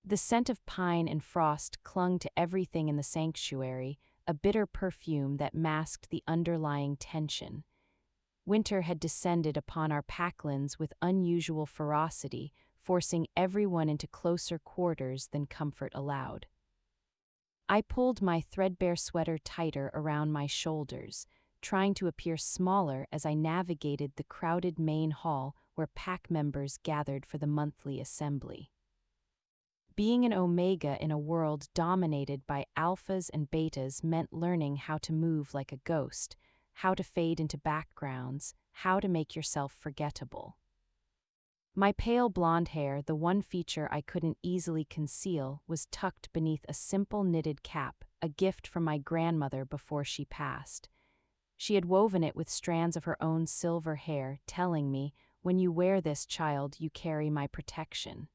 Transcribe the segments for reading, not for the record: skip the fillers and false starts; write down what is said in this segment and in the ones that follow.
The scent of pine and frost clung to everything in the sanctuary, a bitter perfume that masked the underlying tension. Winter had descended upon our packlands with unusual ferocity, forcing everyone into closer quarters than comfort allowed. I pulled my threadbare sweater tighter around my shoulders, trying to appear smaller as I navigated the crowded main hall where pack members gathered for the monthly assembly. Being an omega in a world dominated by alphas and betas meant learning how to move like a ghost, how to fade into backgrounds, how to make yourself forgettable. My pale blonde hair, the one feature I couldn't easily conceal, was tucked beneath a simple knitted cap, a gift from my grandmother before she passed. She had woven it with strands of her own silver hair, telling me, "When you wear this, child, you carry my protection."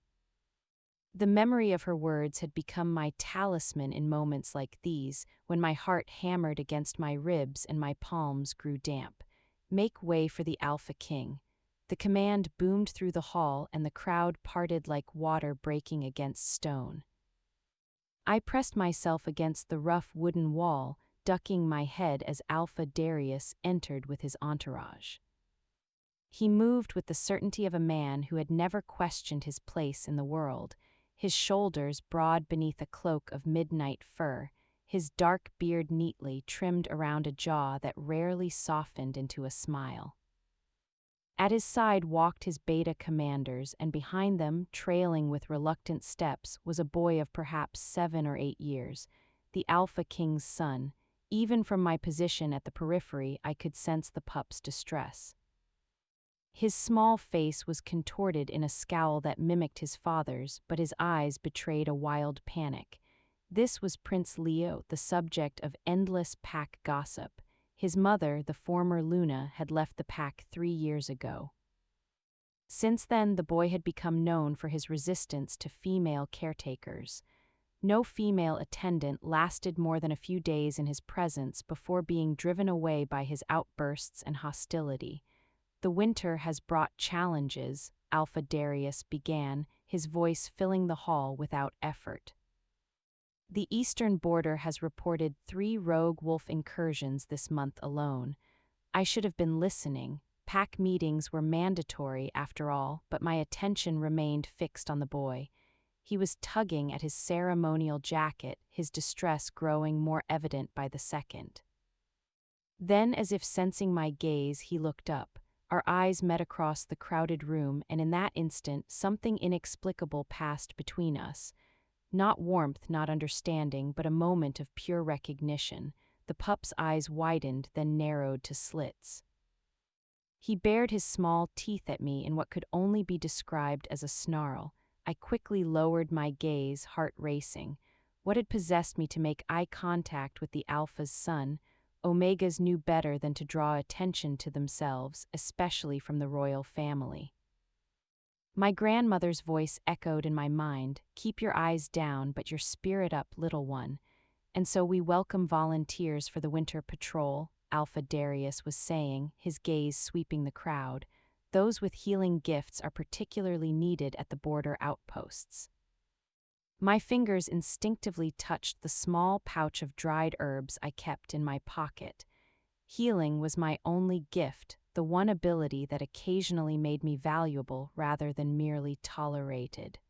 The memory of her words had become my talisman in moments like these, when my heart hammered against my ribs and my palms grew damp. "Make way for the Alpha King." The command boomed through the hall and the crowd parted like water breaking against stone. I pressed myself against the rough wooden wall, ducking my head as Alpha Darius entered with his entourage. He moved with the certainty of a man who had never questioned his place in the world, his shoulders broad beneath a cloak of midnight fur, his dark beard neatly trimmed around a jaw that rarely softened into a smile. At his side walked his beta commanders, and behind them, trailing with reluctant steps, was a boy of perhaps 7 or 8 years, the Alpha King's son. Even from my position at the periphery, I could sense the pup's distress. His small face was contorted in a scowl that mimicked his father's, but his eyes betrayed a wild panic. This was Prince Leo, the subject of endless pack gossip. His mother, the former Luna, had left the pack 3 years ago. Since then, the boy had become known for his resistance to female caretakers. No female attendant lasted more than a few days in his presence before being driven away by his outbursts and hostility. "The winter has brought challenges," Alpha Darius began, his voice filling the hall without effort. "The eastern border has reported 3 rogue wolf incursions this month alone. I should have been listening. Pack meetings were mandatory after all, but my attention remained fixed on the boy. He was tugging at his ceremonial jacket, his distress growing more evident by the second. Then, as if sensing my gaze, he looked up. Our eyes met across the crowded room, and in that instant, something inexplicable passed between us. Not warmth, not understanding, but a moment of pure recognition. The pup's eyes widened, then narrowed to slits. He bared his small teeth at me in what could only be described as a snarl. I quickly lowered my gaze, heart racing. What had possessed me to make eye contact with the Alpha's son? Omegas knew better than to draw attention to themselves, especially from the royal family. My grandmother's voice echoed in my mind, "Keep your eyes down, but your spirit up, little one." "And so we welcome volunteers for the winter patrol," Alpha Darius was saying, his gaze sweeping the crowd. "Those with healing gifts are particularly needed at the border outposts." My fingers instinctively touched the small pouch of dried herbs I kept in my pocket. Healing was my only gift, the one ability that occasionally made me valuable rather than merely tolerated.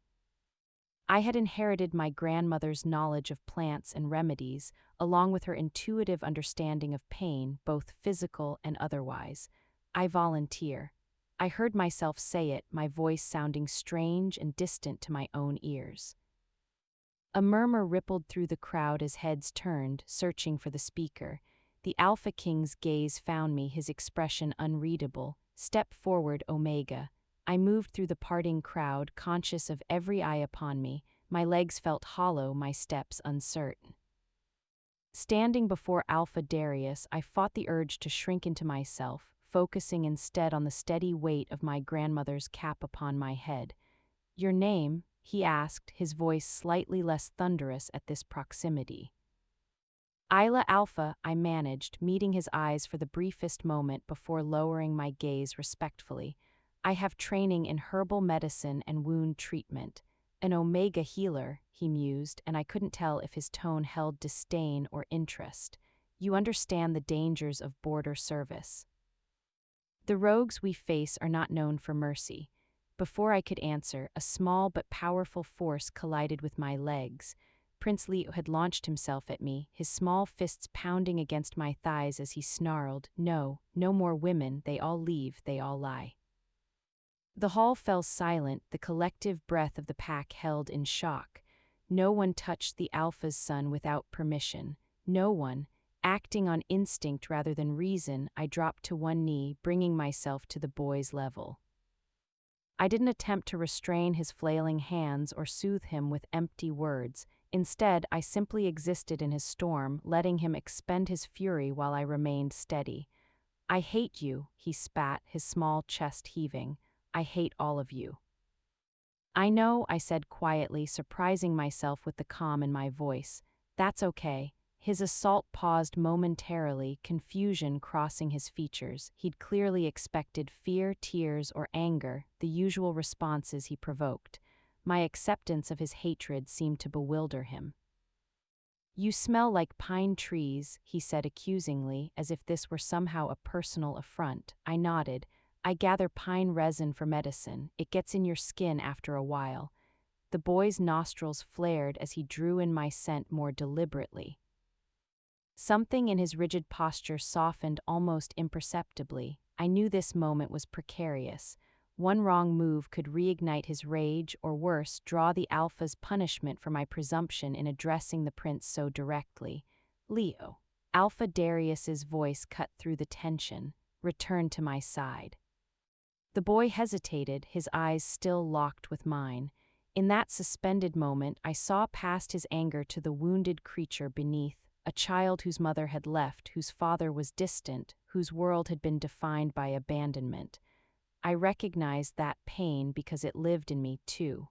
I had inherited my grandmother's knowledge of plants and remedies, along with her intuitive understanding of pain, both physical and otherwise. "I volunteer." I heard myself say it, my voice sounding strange and distant to my own ears. A murmur rippled through the crowd as heads turned, searching for the speaker. The Alpha King's gaze found me, his expression unreadable. "Step forward, Omega." I moved through the parting crowd, conscious of every eye upon me. My legs felt hollow, my steps uncertain. Standing before Alpha Darius, I fought the urge to shrink into myself, focusing instead on the steady weight of my grandmother's cap upon my head. "Your name?" he asked, his voice slightly less thunderous at this proximity. "Isla Alpha," I managed, meeting his eyes for the briefest moment before lowering my gaze respectfully. "I have training in herbal medicine and wound treatment." An omega healer, he mused, and I couldn't tell if his tone held disdain or interest. You understand the dangers of border service. The rogues we face are not known for mercy. Before I could answer, a small but powerful force collided with my legs. Prince Leo had launched himself at me, his small fists pounding against my thighs as he snarled, "No, no more women, they all leave, they all lie." The hall fell silent, the collective breath of the pack held in shock. No one touched the Alpha's son without permission. No one. Acting on instinct rather than reason, I dropped to one knee, bringing myself to the boy's level. I didn't attempt to restrain his flailing hands or soothe him with empty words. Instead, I simply existed in his storm, letting him expend his fury while I remained steady. "I hate you," he spat, his small chest heaving. "I hate all of you." "I know," I said quietly, surprising myself with the calm in my voice. "That's okay." His assault paused momentarily, confusion crossing his features. He'd clearly expected fear, tears, or anger, the usual responses he provoked. My acceptance of his hatred seemed to bewilder him. "You smell like pine trees," he said accusingly, as if this were somehow a personal affront. I nodded. "I gather pine resin for medicine. It gets in your skin after a while." The boy's nostrils flared as he drew in my scent more deliberately. Something in his rigid posture softened almost imperceptibly. I knew this moment was precarious. One wrong move could reignite his rage, or worse, draw the Alpha's punishment for my presumption in addressing the prince so directly. "Leo." Alpha Darius's voice cut through the tension. "Return to my side." The boy hesitated, his eyes still locked with mine. In that suspended moment, I saw past his anger to the wounded creature beneath. A child whose mother had left, whose father was distant, whose world had been defined by abandonment. I recognized that pain because it lived in me too.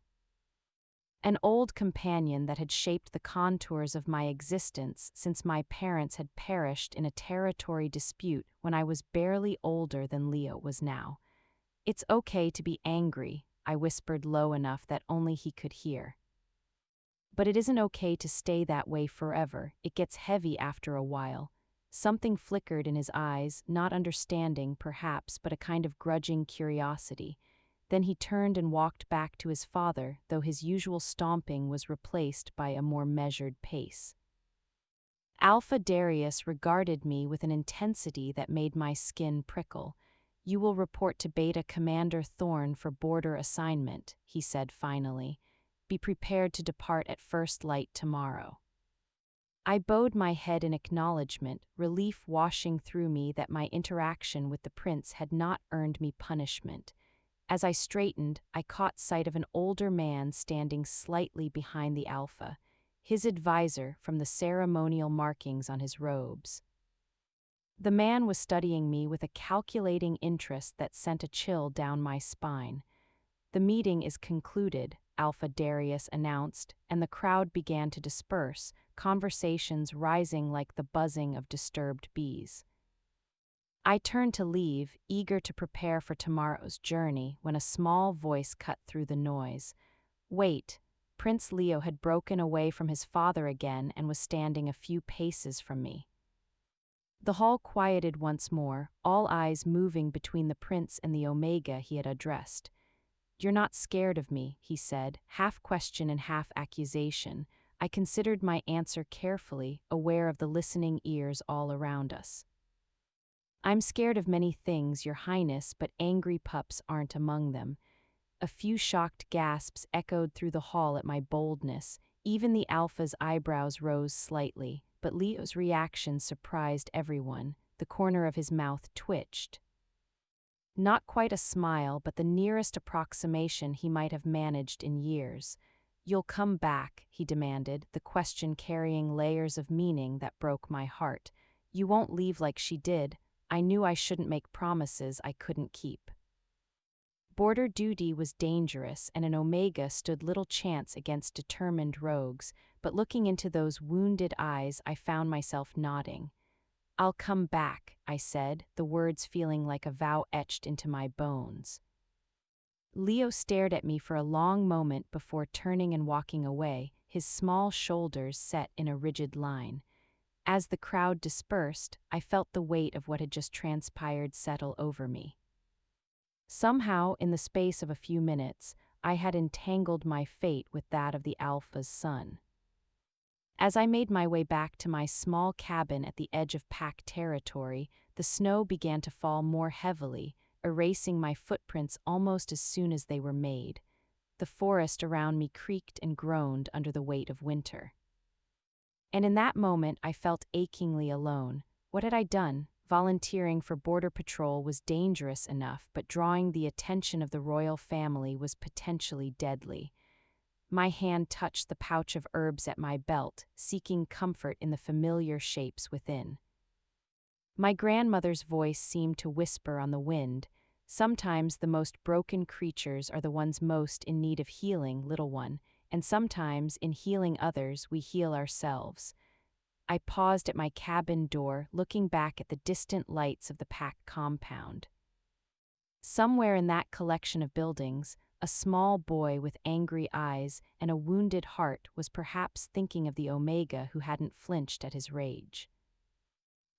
An old companion that had shaped the contours of my existence since my parents had perished in a territory dispute when I was barely older than Leo was now. "It's okay to be angry," I whispered low enough that only he could hear. "But it isn't okay to stay that way forever. It gets heavy after a while." Something flickered in his eyes, not understanding, perhaps, but a kind of grudging curiosity. Then he turned and walked back to his father, though his usual stomping was replaced by a more measured pace. Alpha Darius regarded me with an intensity that made my skin prickle. "You will report to Beta Commander Thorn for border assignment," he said finally. "Be prepared to depart at first light tomorrow." I bowed my head in acknowledgement, relief washing through me that my interaction with the prince had not earned me punishment. As I straightened, I caught sight of an older man standing slightly behind the Alpha, his advisor from the ceremonial markings on his robes. The man was studying me with a calculating interest that sent a chill down my spine. "The meeting is concluded," Alpha Darius announced, and the crowd began to disperse, conversations rising like the buzzing of disturbed bees. I turned to leave, eager to prepare for tomorrow's journey, when a small voice cut through the noise. "Wait." Prince Leo had broken away from his father again and was standing a few paces from me. The hall quieted once more, all eyes moving between the prince and the Omega he had addressed. "You're not scared of me," he said, half question and half accusation. I considered my answer carefully, aware of the listening ears all around us. "I'm scared of many things, Your Highness, but angry pups aren't among them." A few shocked gasps echoed through the hall at my boldness. Even the Alpha's eyebrows rose slightly, but Leo's reaction surprised everyone. The corner of his mouth twitched. Not quite a smile, but the nearest approximation he might have managed in years. "You'll come back," he demanded, the question carrying layers of meaning that broke my heart. "You won't leave like she did." I knew I shouldn't make promises I couldn't keep. Border duty was dangerous, and an Omega stood little chance against determined rogues, but looking into those wounded eyes, I found myself nodding. "I'll come back," I said, the words feeling like a vow etched into my bones. Leo stared at me for a long moment before turning and walking away, his small shoulders set in a rigid line. As the crowd dispersed, I felt the weight of what had just transpired settle over me. Somehow, in the space of a few minutes, I had entangled my fate with that of the Alpha's son. As I made my way back to my small cabin at the edge of pack territory, the snow began to fall more heavily, erasing my footprints almost as soon as they were made. The forest around me creaked and groaned under the weight of winter. And in that moment I felt achingly alone. What had I done? Volunteering for border patrol was dangerous enough, but drawing the attention of the royal family was potentially deadly. My hand touched the pouch of herbs at my belt, seeking comfort in the familiar shapes within. My grandmother's voice seemed to whisper on the wind. Sometimes the most broken creatures are the ones most in need of healing, little one, and sometimes in healing others we heal ourselves. I paused at my cabin door, looking back at the distant lights of the pack compound. Somewhere in that collection of buildings, a small boy with angry eyes and a wounded heart was perhaps thinking of the Omega who hadn't flinched at his rage.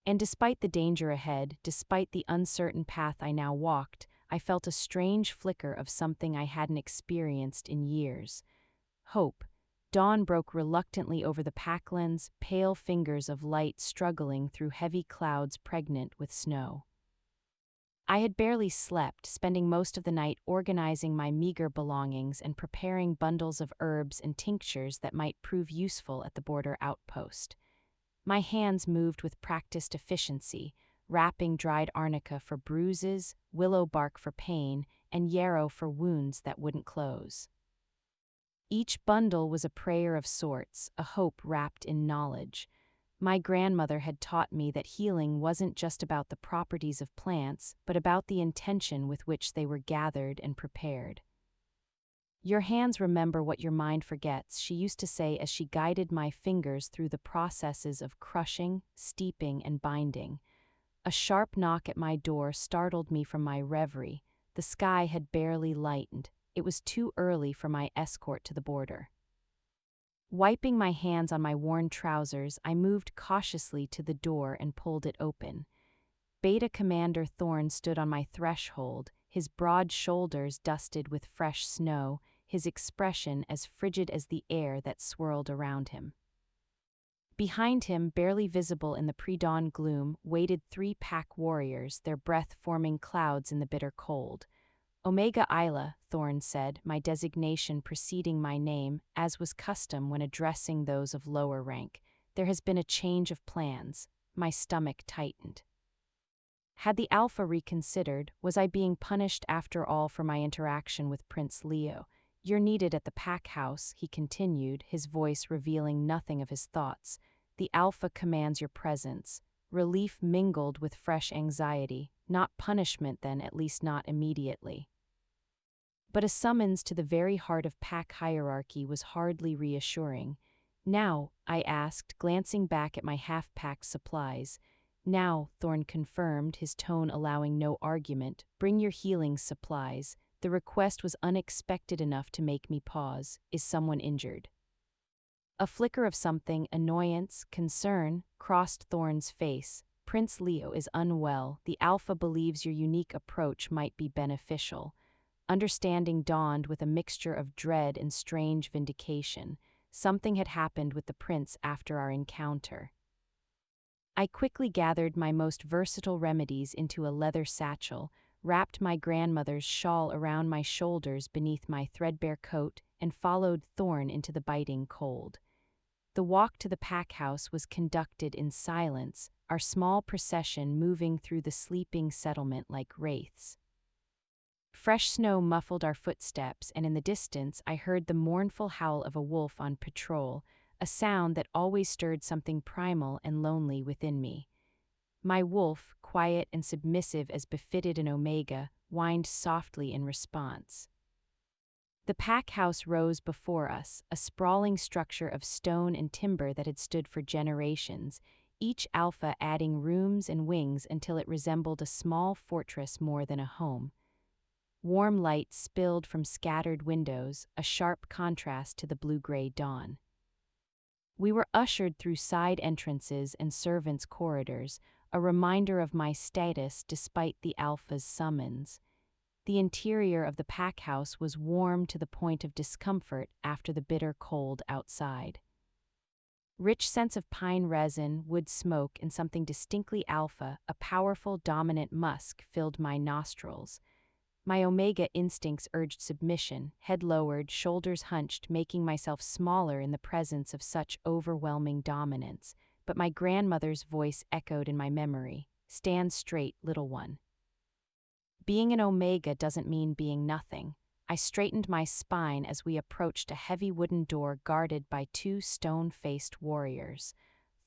And despite the danger ahead, despite the uncertain path I now walked, I felt a strange flicker of something I hadn't experienced in years. Hope. Dawn broke reluctantly over the packlands, pale fingers of light struggling through heavy clouds pregnant with snow. I had barely slept, spending most of the night organizing my meager belongings and preparing bundles of herbs and tinctures that might prove useful at the border outpost. My hands moved with practiced efficiency, wrapping dried arnica for bruises, willow bark for pain, and yarrow for wounds that wouldn't close. Each bundle was a prayer of sorts, a hope wrapped in knowledge. My grandmother had taught me that healing wasn't just about the properties of plants, but about the intention with which they were gathered and prepared. "Your hands remember what your mind forgets," she used to say as she guided my fingers through the processes of crushing, steeping, and binding. A sharp knock at my door startled me from my reverie. The sky had barely lightened. It was too early for my escort to the border. Wiping my hands on my worn trousers, I moved cautiously to the door and pulled it open. Beta Commander Thorn stood on my threshold, his broad shoulders dusted with fresh snow, his expression as frigid as the air that swirled around him. Behind him, barely visible in the pre-dawn gloom, waited 3 pack warriors, their breath forming clouds in the bitter cold. "Omega Isla," Thorn said, my designation preceding my name, as was custom when addressing those of lower rank. "There has been a change of plans." My stomach tightened. Had the Alpha reconsidered? Was I being punished after all for my interaction with Prince Leo? "You're needed at the pack house," he continued, his voice revealing nothing of his thoughts. "The Alpha commands your presence." Relief mingled with fresh anxiety. Not punishment then, at least not immediately. But a summons to the very heart of pack hierarchy was hardly reassuring. "Now?" I asked, glancing back at my half-packed supplies. "Now," Thorn confirmed, his tone allowing no argument. "Bring your healing supplies." The request was unexpected enough to make me pause. "Is someone injured?" A flicker of something, annoyance, concern, crossed Thorn's face. "Prince Leo is unwell. The Alpha believes your unique approach might be beneficial." Understanding dawned with a mixture of dread and strange vindication. Something had happened with the prince after our encounter. I quickly gathered my most versatile remedies into a leather satchel, wrapped my grandmother's shawl around my shoulders beneath my threadbare coat, and followed Thorn into the biting cold. The walk to the pack house was conducted in silence, our small procession moving through the sleeping settlement like wraiths. Fresh snow muffled our footsteps, and in the distance I heard the mournful howl of a wolf on patrol, a sound that always stirred something primal and lonely within me. My wolf, quiet and submissive as befitted an Omega, whined softly in response. The pack house rose before us, a sprawling structure of stone and timber that had stood for generations, each Alpha adding rooms and wings until it resembled a small fortress more than a home. Warm light spilled from scattered windows, a sharp contrast to the blue-gray dawn. We were ushered through side entrances and servants' corridors, a reminder of my status despite the alpha's summons. The interior of the pack house was warm to the point of discomfort after the bitter cold outside. Rich scents of pine resin, wood smoke, and something distinctly alpha, a powerful dominant musk, filled my nostrils. My omega instincts urged submission, head lowered, shoulders hunched, making myself smaller in the presence of such overwhelming dominance. But my grandmother's voice echoed in my memory, "Stand straight, little one." Being an omega doesn't mean being nothing. I straightened my spine as we approached a heavy wooden door guarded by two stone-faced warriors.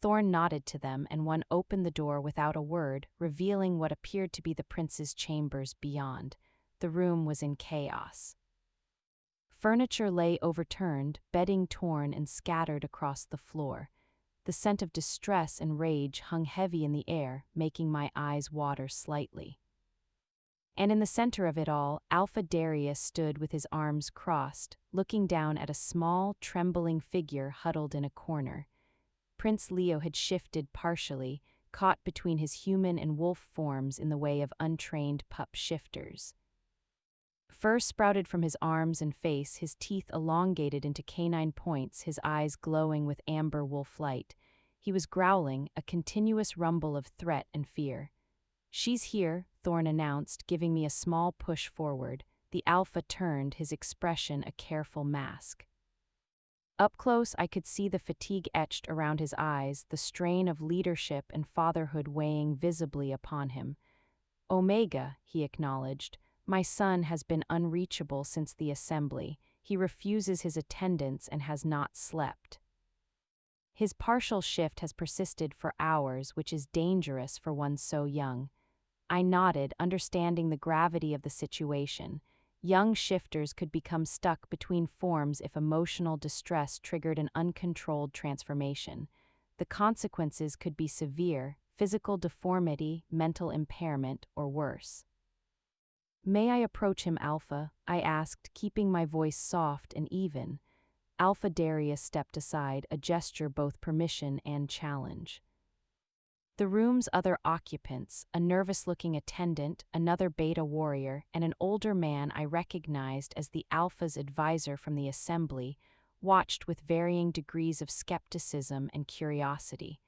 Thorn nodded to them, and one opened the door without a word, revealing what appeared to be the prince's chambers beyond. The room was in chaos. Furniture lay overturned, bedding torn and scattered across the floor. The scent of distress and rage hung heavy in the air, making my eyes water slightly. And in the center of it all, Alpha Darius stood with his arms crossed, looking down at a small, trembling figure huddled in a corner. Prince Leo had shifted partially, caught between his human and wolf forms in the way of untrained pup shifters. Fur sprouted from his arms and face, his teeth elongated into canine points, his eyes glowing with amber wolf light. He was growling, a continuous rumble of threat and fear. "She's here," Thorn announced, giving me a small push forward. The alpha turned, his expression a careful mask. Up close, I could see the fatigue etched around his eyes, the strain of leadership and fatherhood weighing visibly upon him. "Omega," he acknowledged, "my son has been unreachable since the assembly. He refuses his attendance and has not slept. His partial shift has persisted for hours, which is dangerous for one so young." I nodded, understanding the gravity of the situation. Young shifters could become stuck between forms if emotional distress triggered an uncontrolled transformation. The consequences could be severe: physical deformity, mental impairment, or worse. "May I approach him, Alpha?" I asked, keeping my voice soft and even. Alpha Darius stepped aside, a gesture both permission and challenge. The room's other occupants, a nervous-looking attendant, another beta warrior, and an older man I recognized as the Alpha's advisor from the assembly, watched with varying degrees of skepticism and curiosity.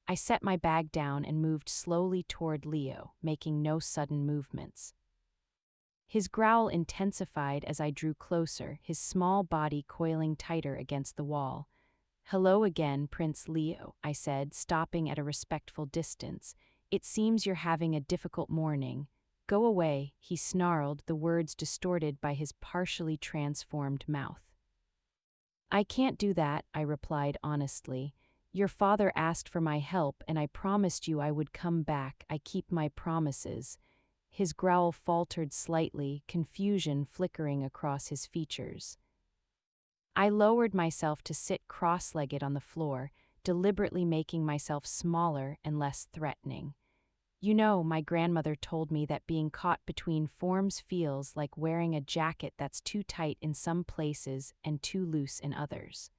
I set my bag down and moved slowly toward Leo, making no sudden movements. His growl intensified as I drew closer, his small body coiling tighter against the wall. "Hello again, Prince Leo," I said, stopping at a respectful distance. "It seems you're having a difficult morning." "Go away," he snarled, the words distorted by his partially transformed mouth. "I can't do that," I replied honestly. "Your father asked for my help, and I promised you I would come back. I keep my promises." His growl faltered slightly, confusion flickering across his features. I lowered myself to sit cross-legged on the floor, deliberately making myself smaller and less threatening. "You know, my grandmother told me that being caught between forms feels like wearing a jacket that's too tight in some places and too loose in others."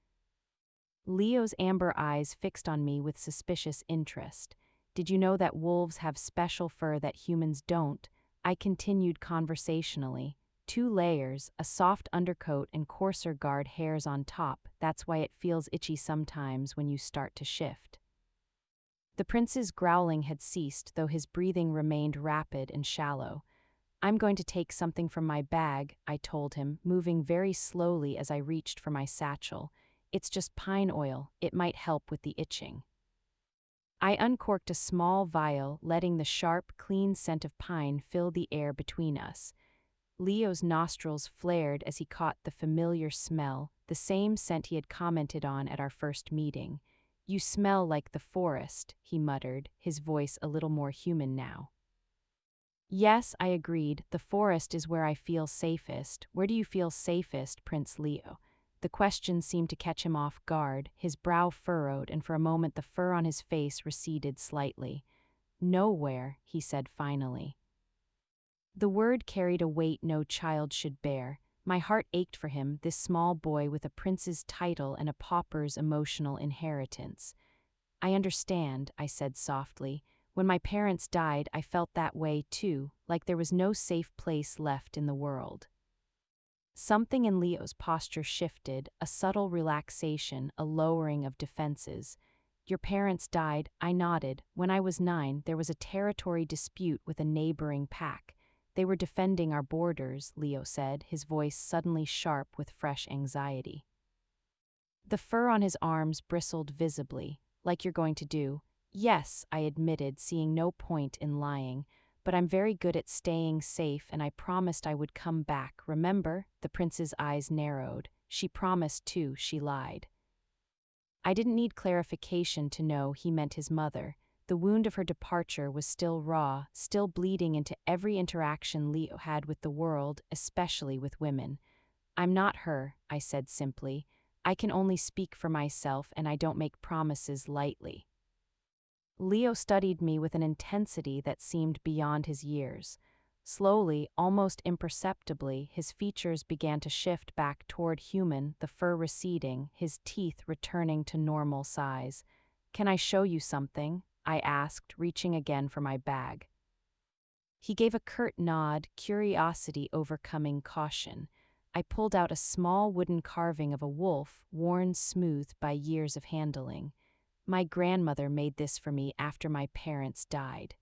Leo's amber eyes fixed on me with suspicious interest. "Did you know that wolves have special fur that humans don't?" I continued conversationally. "2 layers, a soft undercoat and coarser guard hairs on top. That's why it feels itchy sometimes when you start to shift." The prince's growling had ceased, though his breathing remained rapid and shallow. "I'm going to take something from my bag," I told him, moving very slowly as I reached for my satchel. "It's just pine oil. It might help with the itching." I uncorked a small vial, letting the sharp, clean scent of pine fill the air between us. Leo's nostrils flared as he caught the familiar smell, the same scent he had commented on at our first meeting. "You smell like the forest," he muttered, his voice a little more human now. "Yes," I agreed, "the forest is where I feel safest." "Where do you feel safest, Prince Leo?" The question seemed to catch him off guard, his brow furrowed, and for a moment the fur on his face receded slightly. "Nowhere," he said finally. The word carried a weight no child should bear. My heart ached for him, this small boy with a prince's title and a pauper's emotional inheritance. I understand, I said softly. When my parents died, I felt that way too, like there was no safe place left in the world. Something in Leo's posture shifted, a subtle relaxation, a lowering of defenses. Your parents died, I nodded. When I was 9, there was a territory dispute with a neighboring pack. They were defending our borders, Leo said, his voice suddenly sharp with fresh anxiety. The fur on his arms bristled visibly, like you're going to do. Yes, I admitted, seeing no point in lying. But I'm very good at staying safe, and I promised I would come back. Remember? The prince's eyes narrowed. She promised too, she lied. I didn't need clarification to know he meant his mother. The wound of her departure was still raw, still bleeding into every interaction Leo had with the world, especially with women. I'm not her, I said simply. I can only speak for myself, and I don't make promises lightly. Leo studied me with an intensity that seemed beyond his years. Slowly, almost imperceptibly, his features began to shift back toward human, the fur receding, his teeth returning to normal size. "Can I show you something?" I asked, reaching again for my bag. He gave a curt nod, curiosity overcoming caution. I pulled out a small wooden carving of a wolf, worn smooth by years of handling. My grandmother made this for me after my parents died.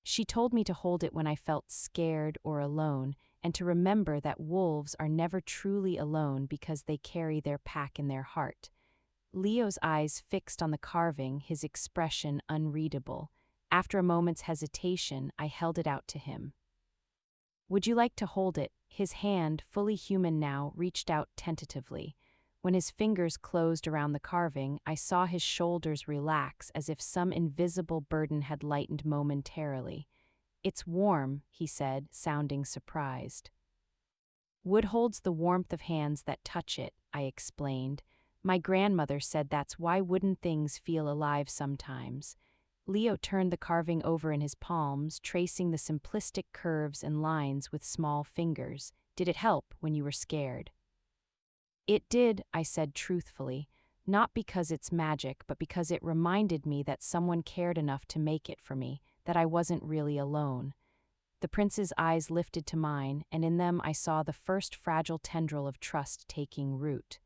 She told me to hold it when I felt scared or alone, and to remember that wolves are never truly alone because they carry their pack in their heart. Leo's eyes fixed on the carving, his expression unreadable. After a moment's hesitation, I held it out to him. "Would you like to hold it?" His hand, fully human now, reached out tentatively. When his fingers closed around the carving, I saw his shoulders relax as if some invisible burden had lightened momentarily. "It's warm," he said, sounding surprised. "Wood holds the warmth of hands that touch it," I explained. "My grandmother said that's why wooden things feel alive sometimes." Leo turned the carving over in his palms, tracing the simplistic curves and lines with small fingers. "Did it help when you were scared?" "It did," I said truthfully, "not because it's magic, but because it reminded me that someone cared enough to make it for me, that I wasn't really alone." The prince's eyes lifted to mine, and in them I saw the first fragile tendril of trust taking root.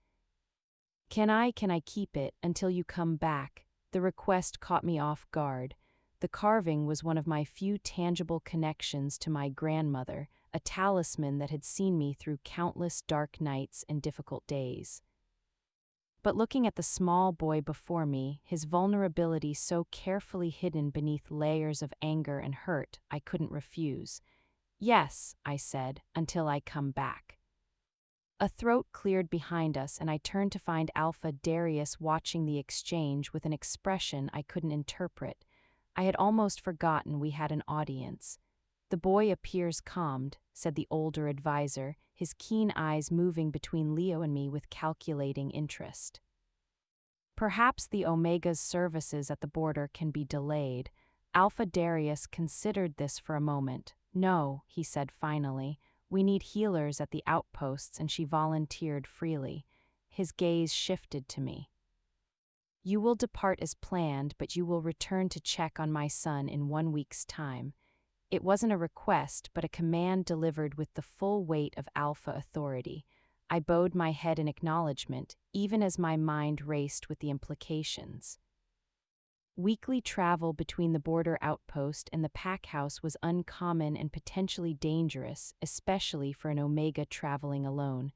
Can I keep it until you come back?" The request caught me off guard. The carving was one of my few tangible connections to my grandmother, a talisman that had seen me through countless dark nights and difficult days. But looking at the small boy before me, his vulnerability so carefully hidden beneath layers of anger and hurt, I couldn't refuse. "Yes," I said, "until I come back." A throat cleared behind us, and I turned to find Alpha Darius watching the exchange with an expression I couldn't interpret. I had almost forgotten we had an audience. "The boy appears calmed," said the older advisor, his keen eyes moving between Leo and me with calculating interest. "Perhaps the Omega's services at the border can be delayed." Alpha Darius considered this for a moment. "No," he said finally. "We need healers at the outposts," and she volunteered freely. His gaze shifted to me. "You will depart as planned, but you will return to check on my son in 1 week's time." It wasn't a request, but a command delivered with the full weight of Alpha authority. I bowed my head in acknowledgement, even as my mind raced with the implications. Weekly travel between the border outpost and the pack house was uncommon and potentially dangerous, especially for an Omega traveling alone.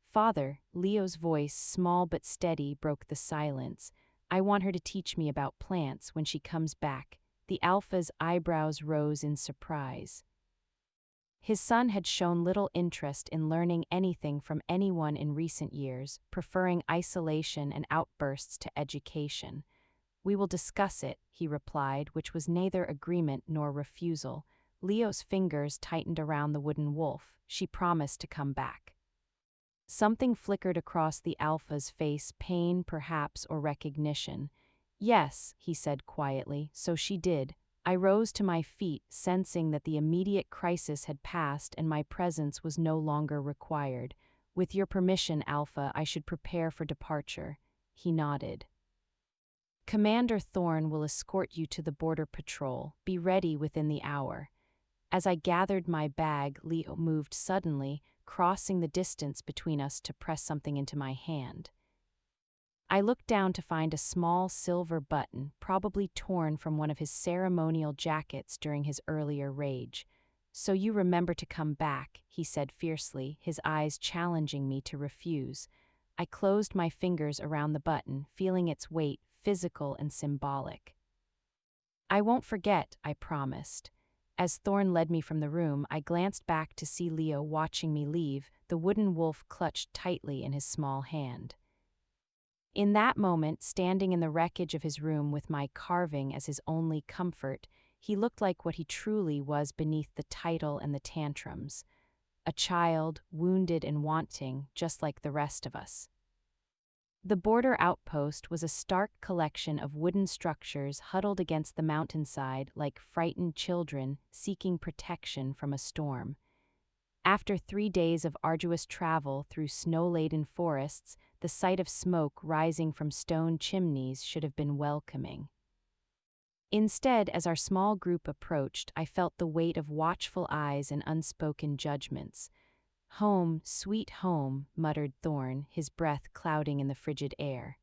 "Father," Leo's voice, small but steady, broke the silence. "I want her to teach me about plants when she comes back." The Alpha's eyebrows rose in surprise. His son had shown little interest in learning anything from anyone in recent years, preferring isolation and outbursts to education. "We will discuss it," he replied, which was neither agreement nor refusal. Leo's fingers tightened around the wooden wolf. "She promised to come back." Something flickered across the Alpha's face, pain perhaps or recognition. "Yes," he said quietly, "so she did. I rose to my feet, sensing that the immediate crisis had passed and my presence was no longer required. With your permission, Alpha, I should prepare for departure. He nodded. Commander Thorn will escort you to the border patrol. Be ready within the hour. As I gathered my bag, Leo moved suddenly, crossing the distance between us to press something into my hand. I looked down to find a small silver button, probably torn from one of his ceremonial jackets during his earlier rage. "So you remember to come back," he said fiercely, his eyes challenging me to refuse. I closed my fingers around the button, feeling its weight, physical and symbolic. "I won't forget," I promised. As Thorn led me from the room, I glanced back to see Leo watching me leave, the wooden wolf clutched tightly in his small hand. In that moment, standing in the wreckage of his room with my carving as his only comfort, he looked like what he truly was beneath the title and the tantrums. A child, wounded and wanting, just like the rest of us. The border outpost was a stark collection of wooden structures huddled against the mountainside like frightened children seeking protection from a storm. After 3 days of arduous travel through snow-laden forests, the sight of smoke rising from stone chimneys should have been welcoming. Instead, as our small group approached, I felt the weight of watchful eyes and unspoken judgments. "Home, sweet home," muttered Thorn, his breath clouding in the frigid air.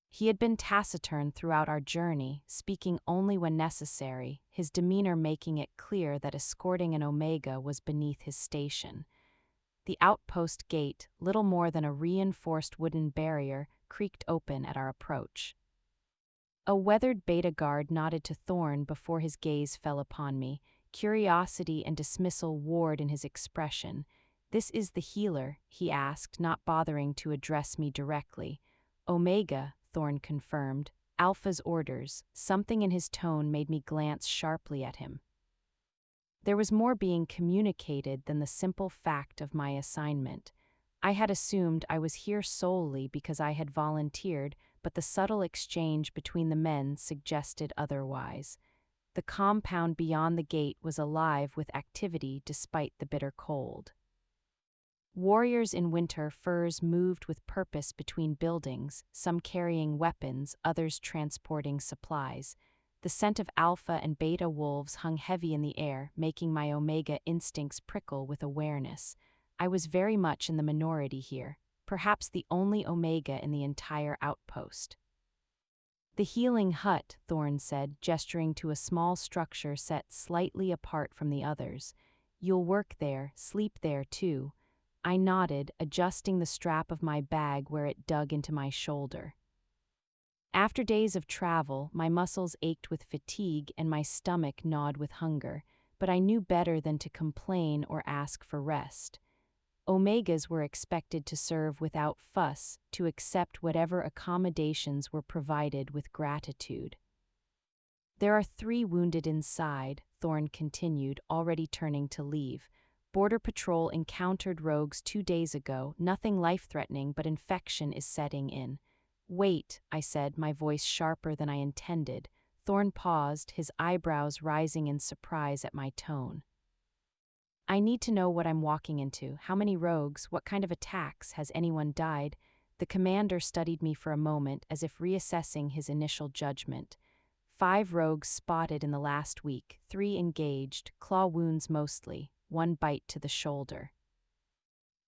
He had been taciturn throughout our journey, speaking only when necessary, his demeanor making it clear that escorting an Omega was beneath his station. The outpost gate, little more than a reinforced wooden barrier, creaked open at our approach. A weathered beta guard nodded to Thorn before his gaze fell upon me. Curiosity and dismissal warred in his expression. "This is the healer," he asked, not bothering to address me directly. "Omega," Thorn confirmed. "Alpha's orders." Something in his tone made me glance sharply at him. There was more being communicated than the simple fact of my assignment. I had assumed I was here solely because I had volunteered, but the subtle exchange between the men suggested otherwise. The compound beyond the gate was alive with activity despite the bitter cold. Warriors in winter furs moved with purpose between buildings, some carrying weapons, others transporting supplies. The scent of alpha and beta wolves hung heavy in the air, making my Omega instincts prickle with awareness. I was very much in the minority here, perhaps the only Omega in the entire outpost. "The healing hut," Thorn said, gesturing to a small structure set slightly apart from the others. "You'll work there, sleep there too." I nodded, adjusting the strap of my bag where it dug into my shoulder. After days of travel, my muscles ached with fatigue and my stomach gnawed with hunger, but I knew better than to complain or ask for rest. Omegas were expected to serve without fuss, to accept whatever accommodations were provided with gratitude. "There are 3 wounded inside," Thorn continued, already turning to leave. "Border Patrol encountered rogues 2 days ago, nothing life-threatening, but infection is setting in." "Wait," I said, my voice sharper than I intended. Thorn paused, his eyebrows rising in surprise at my tone. "I need to know what I'm walking into. How many rogues? What kind of attacks? Has anyone died?" The commander studied me for a moment, as if reassessing his initial judgment. 5 rogues spotted in the last week, 3 engaged, claw wounds mostly, 1 bite to the shoulder.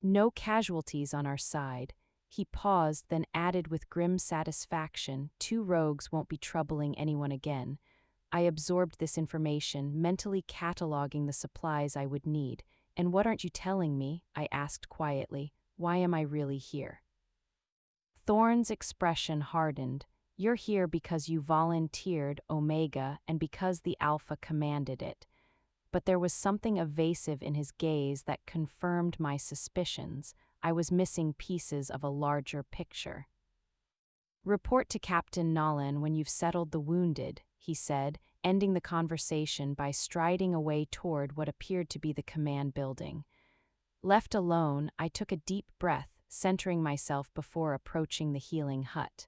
"No casualties on our side." He paused, then added with grim satisfaction, 2 rogues won't be troubling anyone again." I absorbed this information, mentally cataloging the supplies I would need. "And what aren't you telling me?" I asked quietly. "Why am I really here?" Thorn's expression hardened. "You're here because you volunteered, Omega, and because the Alpha commanded it." But there was something evasive in his gaze that confirmed my suspicions. I was missing pieces of a larger picture. "Report to Captain Nolan when you've settled the wounded," he said, ending the conversation by striding away toward what appeared to be the command building. Left alone, I took a deep breath, centering myself before approaching the healing hut.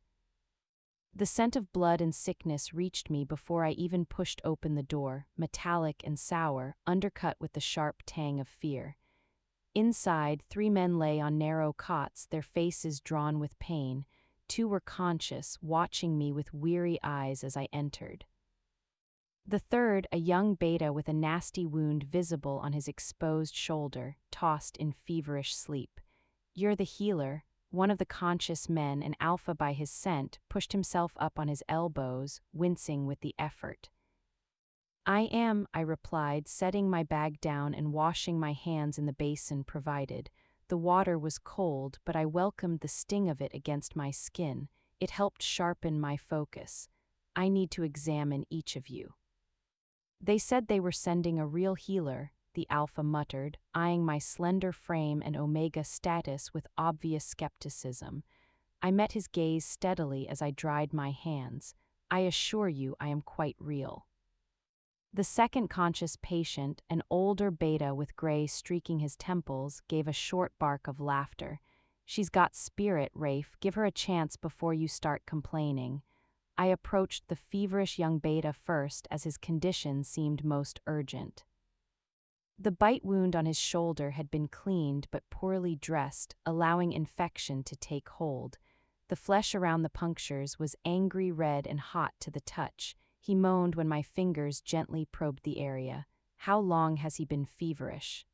The scent of blood and sickness reached me before I even pushed open the door, metallic and sour, undercut with the sharp tang of fear. Inside, 3 men lay on narrow cots, their faces drawn with pain. 2 were conscious, watching me with weary eyes as I entered. The third, a young beta with a nasty wound visible on his exposed shoulder, tossed in feverish sleep. "You're the healer." One of the conscious men, an alpha by his scent, pushed himself up on his elbows, wincing with the effort. "I am," I replied, setting my bag down and washing my hands in the basin provided. The water was cold, but I welcomed the sting of it against my skin. It helped sharpen my focus. "I need to examine each of you." "They said they were sending a real healer," the alpha muttered, eyeing my slender frame and omega status with obvious skepticism. I met his gaze steadily as I dried my hands. "I assure you I am quite real." The second conscious patient, an older beta with gray streaking his temples, gave a short bark of laughter. "She's got spirit, Rafe. Give her a chance before you start complaining." I approached the feverish young beta first as his condition seemed most urgent. The bite wound on his shoulder had been cleaned but poorly dressed, allowing infection to take hold. The flesh around the punctures was angry red and hot to the touch. He moaned when my fingers gently probed the area. "How long has he been feverish?"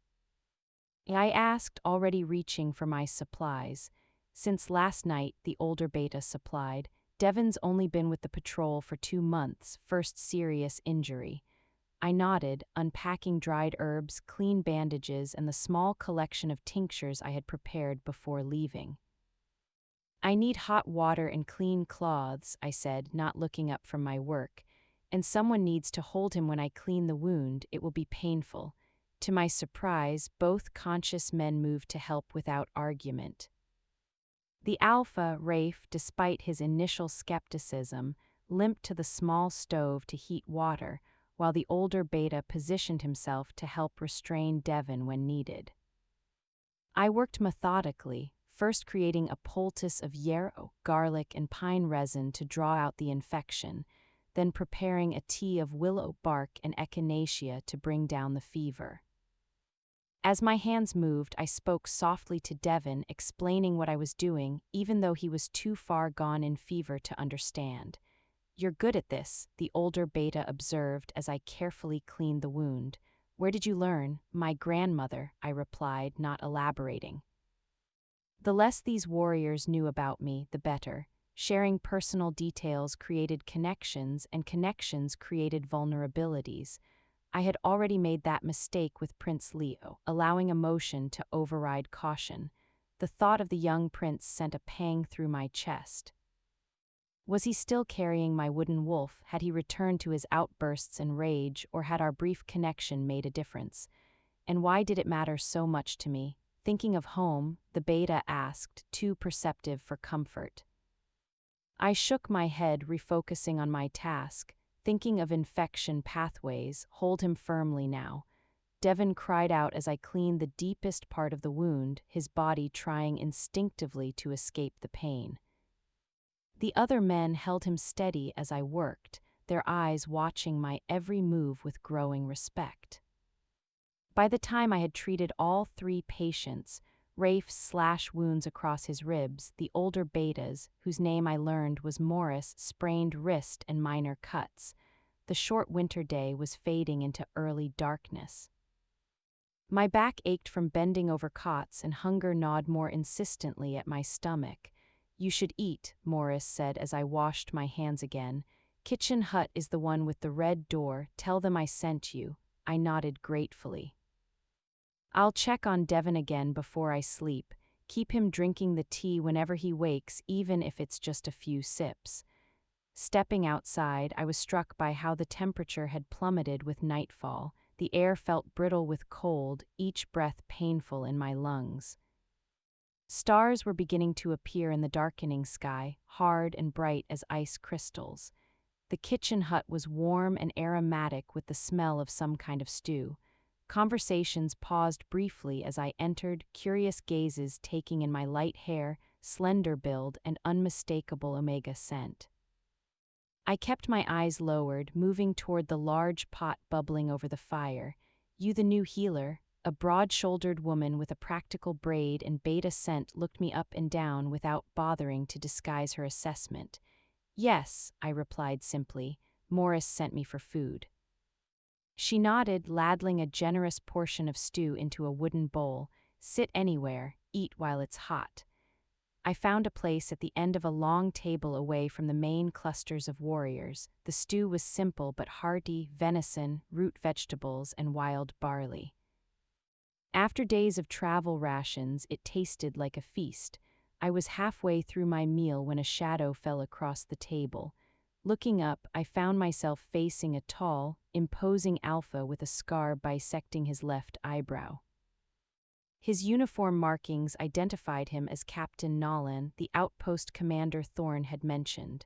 I asked, already reaching for my supplies. "Since last night," the older beta supplied. "Devon's only been with the patrol for 2 months, first serious injury." I nodded, unpacking dried herbs, clean bandages, and the small collection of tinctures I had prepared before leaving. "I need hot water and clean cloths," I said, not looking up from my work. "And someone needs to hold him when I clean the wound. It will be painful." To my surprise, both conscious men moved to help without argument. The alpha, Rafe, despite his initial skepticism, limped to the small stove to heat water, while the older beta positioned himself to help restrain Devon when needed. I worked methodically, first creating a poultice of yarrow, garlic, and pine resin to draw out the infection, then preparing a tea of willow bark and echinacea to bring down the fever. As my hands moved, I spoke softly to Devon, explaining what I was doing, even though he was too far gone in fever to understand. "You're good at this," the older beta observed as I carefully cleaned the wound. "Where did you learn?" "My grandmother," I replied, not elaborating. The less these warriors knew about me, the better. Sharing personal details created connections, and connections created vulnerabilities. I had already made that mistake with Prince Leo, allowing emotion to override caution. The thought of the young prince sent a pang through my chest. Was he still carrying my wooden wolf? Had he returned to his outbursts and rage, or had our brief connection made a difference? And why did it matter so much to me? "Thinking of home?" the beta asked, too perceptive for comfort. I shook my head, refocusing on my task. "Thinking of infection pathways. Hold him firmly now." Devon cried out as I cleaned the deepest part of the wound, his body trying instinctively to escape the pain. The other men held him steady as I worked, their eyes watching my every move with growing respect. By the time I had treated all 3 patients, Rafe's slash wounds across his ribs, the older betas, whose name I learned was Morris, sprained wrist and minor cuts. The short winter day was fading into early darkness. My back ached from bending over cots, and hunger gnawed more insistently at my stomach. "You should eat," Morris said as I washed my hands again. "Kitchen hut is the one with the red door. Tell them I sent you." I nodded gratefully. "I'll check on Devon again before I sleep. Keep him drinking the tea whenever he wakes, even if it's just a few sips." Stepping outside, I was struck by how the temperature had plummeted with nightfall. The air felt brittle with cold, each breath painful in my lungs. Stars were beginning to appear in the darkening sky, hard and bright as ice crystals. The kitchen hut was warm and aromatic with the smell of some kind of stew. Conversations paused briefly as I entered, curious gazes taking in my light hair, slender build, and unmistakable omega scent. I kept my eyes lowered, moving toward the large pot bubbling over the fire. You, the new healer, a broad-shouldered woman with a practical braid and beta scent, looked me up and down without bothering to disguise her assessment. Yes, I replied simply. Morris sent me for food. She nodded, ladling a generous portion of stew into a wooden bowl. Sit anywhere, eat while it's hot. I found a place at the end of a long table away from the main clusters of warriors. The stew was simple but hearty: venison, root vegetables, and wild barley. After days of travel rations, it tasted like a feast. I was halfway through my meal when a shadow fell across the table. Looking up, I found myself facing a tall, imposing alpha with a scar bisecting his left eyebrow. His uniform markings identified him as Captain Nolan, the outpost commander Thorn had mentioned.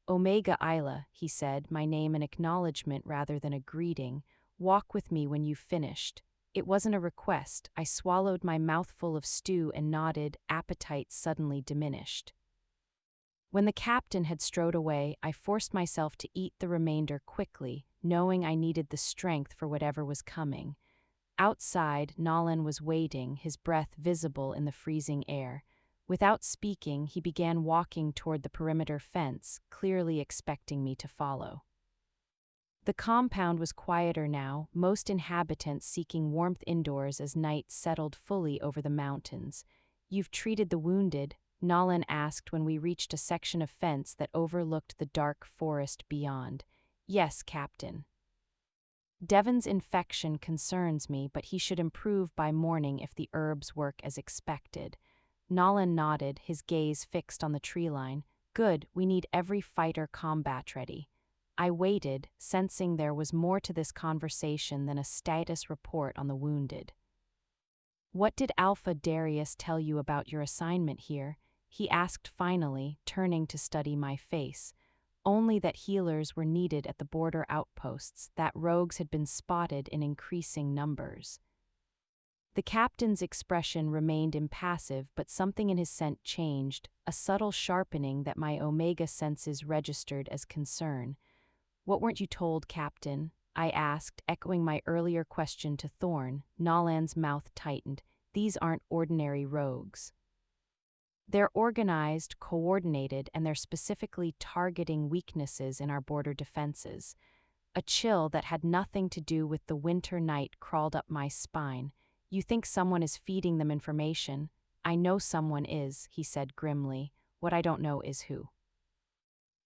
Omega Isla, he said, my name an acknowledgement rather than a greeting. Walk with me when you've finished. It wasn't a request. I swallowed my mouthful of stew and nodded, appetite suddenly diminished. When the captain had strode away, I forced myself to eat the remainder quickly, knowing I needed the strength for whatever was coming. Outside, Nolan was waiting, his breath visible in the freezing air. Without speaking, he began walking toward the perimeter fence, clearly expecting me to follow. The compound was quieter now, most inhabitants seeking warmth indoors as night settled fully over the mountains. You've treated the wounded? Nolan asked when we reached a section of fence that overlooked the dark forest beyond. Yes, Captain. Devon's infection concerns me, but he should improve by morning if the herbs work as expected. Nolan nodded, his gaze fixed on the tree line. Good, we need every fighter combat ready. I waited, sensing there was more to this conversation than a status report on the wounded. What did Alpha Darius tell you about your assignment here? He asked finally, turning to study my face. Only that healers were needed at the border outposts, that rogues had been spotted in increasing numbers. The captain's expression remained impassive, but something in his scent changed, a subtle sharpening that my omega senses registered as concern. What weren't you told, Captain? I asked, echoing my earlier question to Thorn. Nolan's mouth tightened. These aren't ordinary rogues. They're organized, coordinated, and they're specifically targeting weaknesses in our border defenses. A chill that had nothing to do with the winter night crawled up my spine. You think someone is feeding them information? I know someone is, he said grimly. What I don't know is who.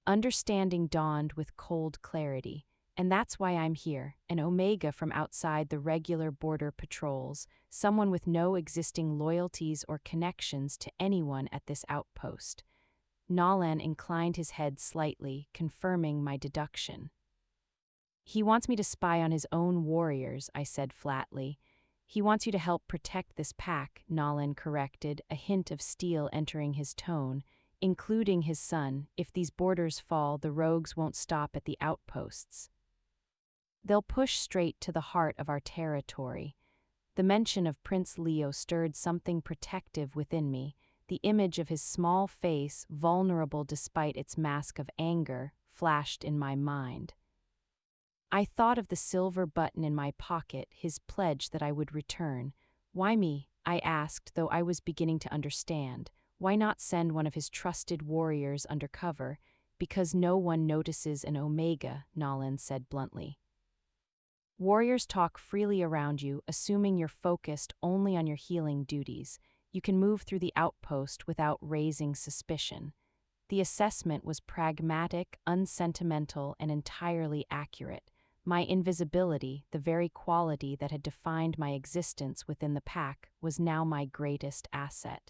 Understanding dawned with cold clarity. And that's why I'm here, an Omega from outside the regular border patrols, someone with no existing loyalties or connections to anyone at this outpost. Nolan inclined his head slightly, confirming my deduction. He wants me to spy on his own warriors, I said flatly. He wants you to help protect this pack, Nolan corrected, a hint of steel entering his tone, including his son. If these borders fall, the rogues won't stop at the outposts. They'll push straight to the heart of our territory. The mention of Prince Leo stirred something protective within me. The image of his small face, vulnerable despite its mask of anger, flashed in my mind. I thought of the silver button in my pocket, his pledge that I would return. Why me? I asked, though I was beginning to understand. Why not send one of his trusted warriors undercover? Because no one notices an Omega, Nolan said bluntly. Warriors talk freely around you, assuming you're focused only on your healing duties. You can move through the outpost without raising suspicion. The assessment was pragmatic, unsentimental, and entirely accurate. My invisibility, the very quality that had defined my existence within the pack, was now my greatest asset.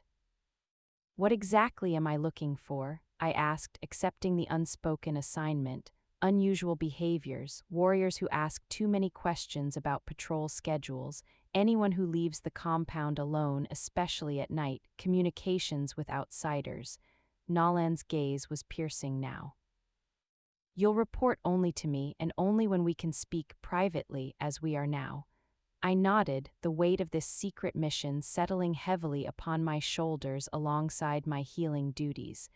What exactly am I looking for? I asked, accepting the unspoken assignment. Unusual behaviors, warriors who ask too many questions about patrol schedules, anyone who leaves the compound alone, especially at night, communications with outsiders. Nolan's gaze was piercing now. You'll report only to me, and only when we can speak privately, as we are now. I nodded, the weight of this secret mission settling heavily upon my shoulders alongside my healing duties.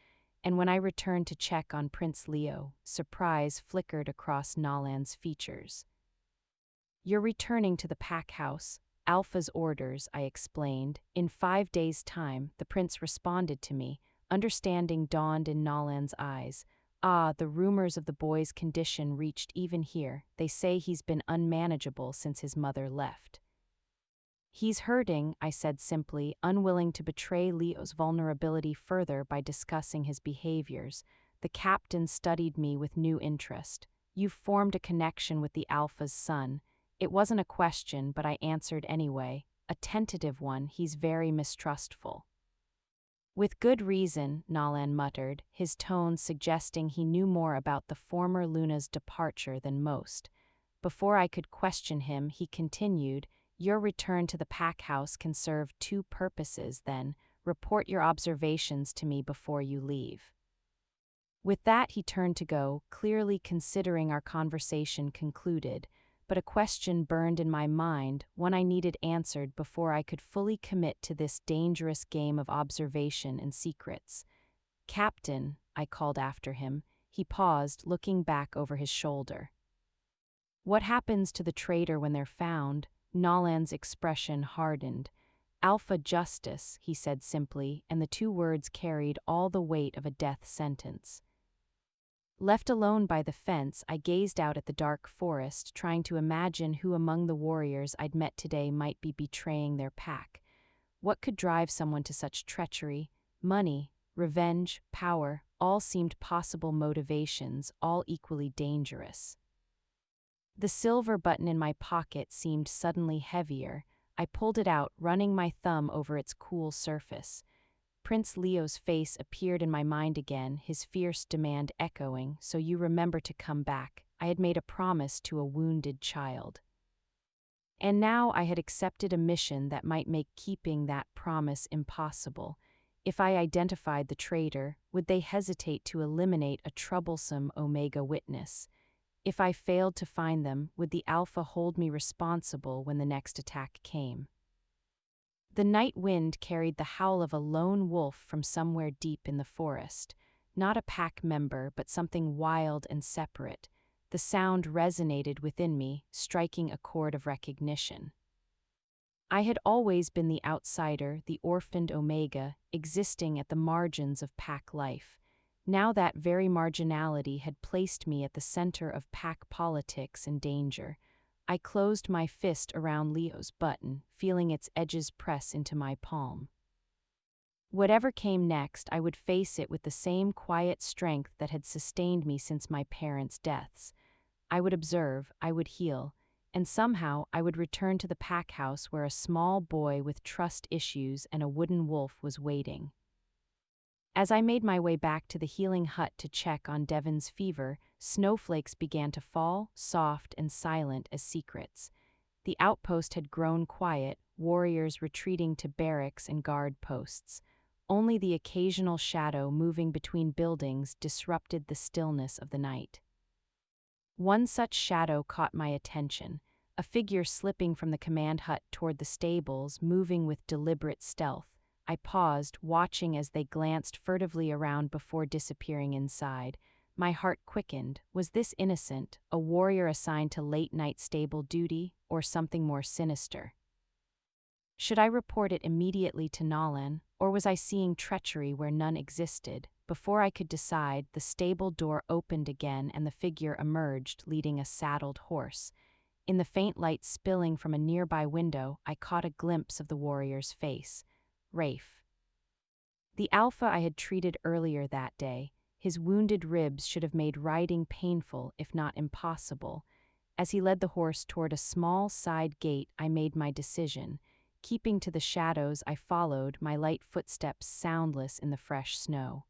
and when I returned to check on Prince Leo, surprise flickered across Nalan's features. "You're returning to the pack house. Alpha's orders," I explained. In 5 days' time, the prince responded to me. Understanding dawned in Nalan's eyes. "Ah, the rumors of the boy's condition reached even here. They say he's been unmanageable since his mother left." "He's hurting," I said simply, unwilling to betray Leo's vulnerability further by discussing his behaviors. The captain studied me with new interest. "You've formed a connection with the Alpha's son." It wasn't a question, but I answered anyway. "A tentative one. He's very mistrustful." "With good reason," Nalan muttered, his tone suggesting he knew more about the former Luna's departure than most. Before I could question him, he continued, "Your return to the pack house can serve 2 purposes, then. Report your observations to me before you leave." With that, he turned to go, clearly considering our conversation concluded, but a question burned in my mind, one I needed answered before I could fully commit to this dangerous game of observation and secrets. "Captain," I called after him. He paused, looking back over his shoulder. "What happens to the traitor when they're found?" Nalan's expression hardened. "Alpha justice," he said simply, and the 2 words carried all the weight of a death sentence. Left alone by the fence, I gazed out at the dark forest, trying to imagine who among the warriors I'd met today might be betraying their pack. What could drive someone to such treachery? Money, revenge, power, all seemed possible motivations, all equally dangerous. The silver button in my pocket seemed suddenly heavier. I pulled it out, running my thumb over its cool surface. Prince Leo's face appeared in my mind again, his fierce demand echoing, "So you remember to come back." I had made a promise to a wounded child. And now I had accepted a mission that might make keeping that promise impossible. If I identified the traitor, would they hesitate to eliminate a troublesome Omega witness? If I failed to find them, would the Alpha hold me responsible when the next attack came? The night wind carried the howl of a lone wolf from somewhere deep in the forest. Not a pack member, but something wild and separate. The sound resonated within me, striking a chord of recognition. I had always been the outsider, the orphaned Omega, existing at the margins of pack life. Now that very marginality had placed me at the center of pack politics and danger. I closed my fist around Leo's button, feeling its edges press into my palm. Whatever came next, I would face it with the same quiet strength that had sustained me since my parents' deaths. I would observe, I would heal, and somehow I would return to the pack house where a small boy with trust issues and a wooden wolf was waiting. As I made my way back to the healing hut to check on Devon's fever, snowflakes began to fall, soft and silent as secrets. The outpost had grown quiet, warriors retreating to barracks and guard posts. Only the occasional shadow moving between buildings disrupted the stillness of the night. One such shadow caught my attention, a figure slipping from the command hut toward the stables, moving with deliberate stealth. I paused, watching as they glanced furtively around before disappearing inside. My heart quickened. Was this innocent, a warrior assigned to late-night stable duty, or something more sinister? Should I report it immediately to Nalan, or was I seeing treachery where none existed? Before I could decide, the stable door opened again and the figure emerged, leading a saddled horse. In the faint light spilling from a nearby window, I caught a glimpse of the warrior's face. Rafe. The Alpha I had treated earlier that day. His wounded ribs should have made riding painful, if not impossible. As he led the horse toward a small side gate, I made my decision. Keeping to the shadows, I followed, my light footsteps soundless in the fresh snow.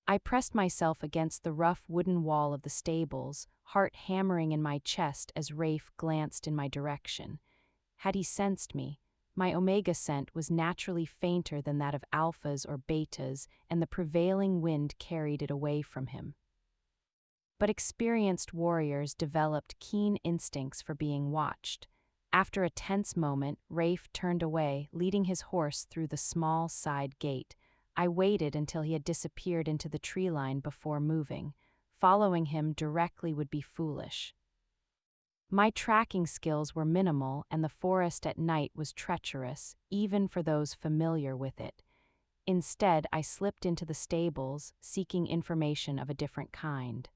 I pressed myself against the rough wooden wall of the stables, heart hammering in my chest as Rafe glanced in my direction. Had he sensed me? My Omega scent was naturally fainter than that of Alphas or Betas, and the prevailing wind carried it away from him. But experienced warriors developed keen instincts for being watched. After a tense moment, Rafe turned away, leading his horse through the small side gate. I waited until he had disappeared into the tree line before moving. Following him directly would be foolish. My tracking skills were minimal, and the forest at night was treacherous, even for those familiar with it. Instead, I slipped into the stables, seeking information of a different kind.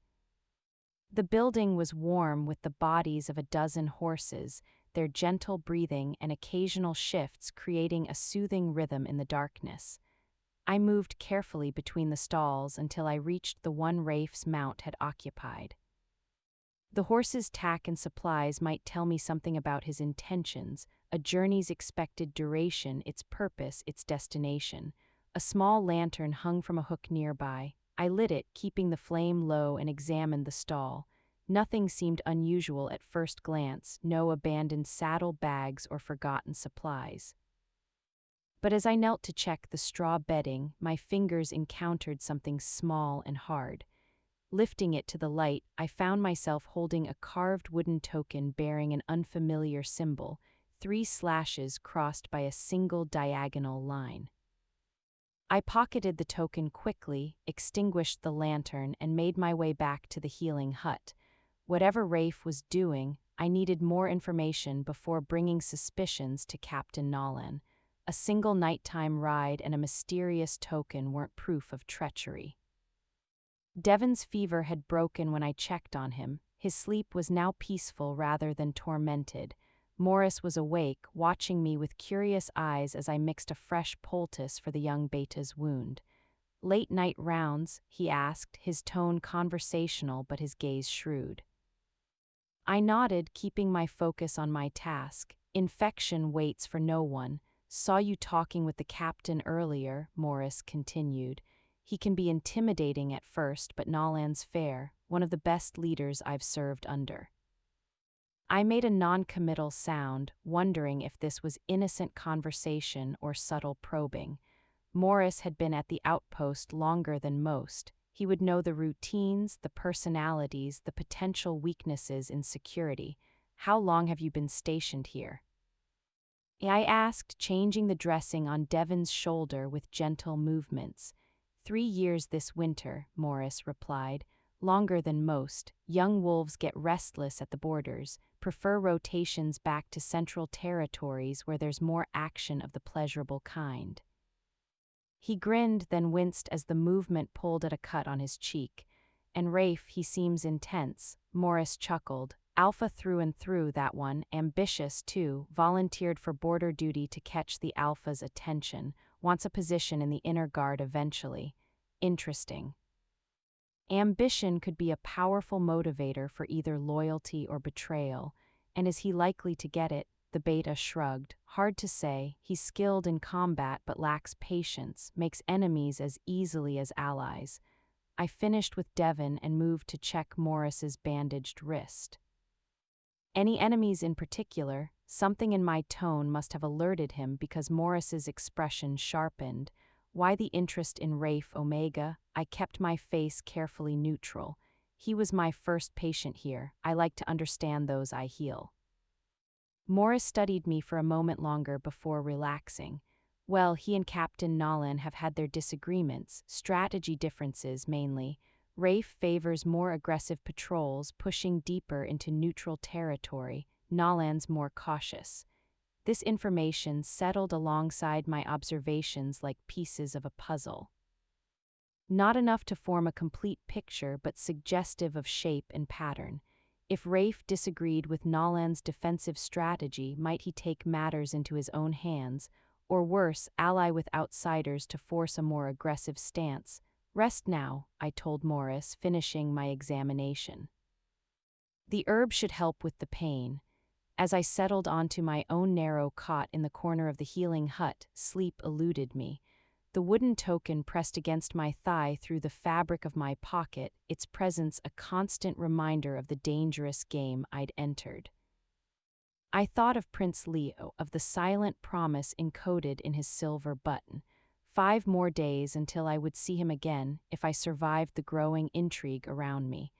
The building was warm with the bodies of a dozen horses, their gentle breathing and occasional shifts creating a soothing rhythm in the darkness. I moved carefully between the stalls until I reached the one Rafe's mount had occupied. The horse's tack and supplies might tell me something about his intentions, a journey's expected duration, its purpose, its destination. A small lantern hung from a hook nearby. I lit it, keeping the flame low, and examined the stall. Nothing seemed unusual at first glance, no abandoned saddle bags or forgotten supplies. But as I knelt to check the straw bedding, my fingers encountered something small and hard. Lifting it to the light, I found myself holding a carved wooden token bearing an unfamiliar symbol, 3 slashes crossed by a single diagonal line. I pocketed the token quickly, extinguished the lantern, and made my way back to the healing hut. Whatever Rafe was doing, I needed more information before bringing suspicions to Captain Nolan. A single nighttime ride and a mysterious token weren't proof of treachery. Devon's fever had broken when I checked on him. His sleep was now peaceful rather than tormented. Morris was awake, watching me with curious eyes as I mixed a fresh poultice for the young beta's wound. "Late night rounds?" he asked, his tone conversational but his gaze shrewd. I nodded, keeping my focus on my task. "Infection waits for no one. Saw you talking with the captain earlier," Morris continued. "He can be intimidating at first, but Nolan's fair, one of the best leaders I've served under." I made a non-committal sound, wondering if this was innocent conversation or subtle probing. Morris had been at the outpost longer than most. He would know the routines, the personalities, the potential weaknesses in security. "How long have you been stationed here?" I asked, changing the dressing on Devon's shoulder with gentle movements. 3 years this winter," Morris replied. "Longer than most. Young wolves get restless at the borders, prefer rotations back to central territories where there's more action of the pleasurable kind." He grinned, then winced as the movement pulled at a cut on his cheek. "And Rafe, he seems intense," Morris chuckled. "Alpha through and through, that one. Ambitious, too. Volunteered for border duty to catch the Alpha's attention. Wants a position in the inner guard eventually. Interesting." Ambition could be a powerful motivator for either loyalty or betrayal. And is he likely to get it? The beta shrugged. "Hard to say. He's skilled in combat but lacks patience, makes enemies as easily as allies." I finished with Devon and moved to check Morris's bandaged wrist. "Any enemies in particular?" Something in my tone must have alerted him because Morris's expression sharpened. "Why the interest in Rafe Omega?" I kept my face carefully neutral. "He was my first patient here. I like to understand those I heal." Morris studied me for a moment longer before relaxing. "Well, he and Captain Nolan have had their disagreements, strategy differences mainly. Rafe favors more aggressive patrols, pushing deeper into neutral territory. Nolan's more cautious." This information settled alongside my observations like pieces of a puzzle. Not enough to form a complete picture, but suggestive of shape and pattern. If Rafe disagreed with Nolan's defensive strategy, might he take matters into his own hands, or worse, ally with outsiders to force a more aggressive stance? "Rest now," I told Morris, finishing my examination. "The herb should help with the pain." As I settled onto my own narrow cot in the corner of the healing hut, sleep eluded me. The wooden token pressed against my thigh through the fabric of my pocket, its presence a constant reminder of the dangerous game I'd entered. I thought of Prince Leo, of the silent promise encoded in his silver button. 5 more days until I would see him again if I survived the growing intrigue around me.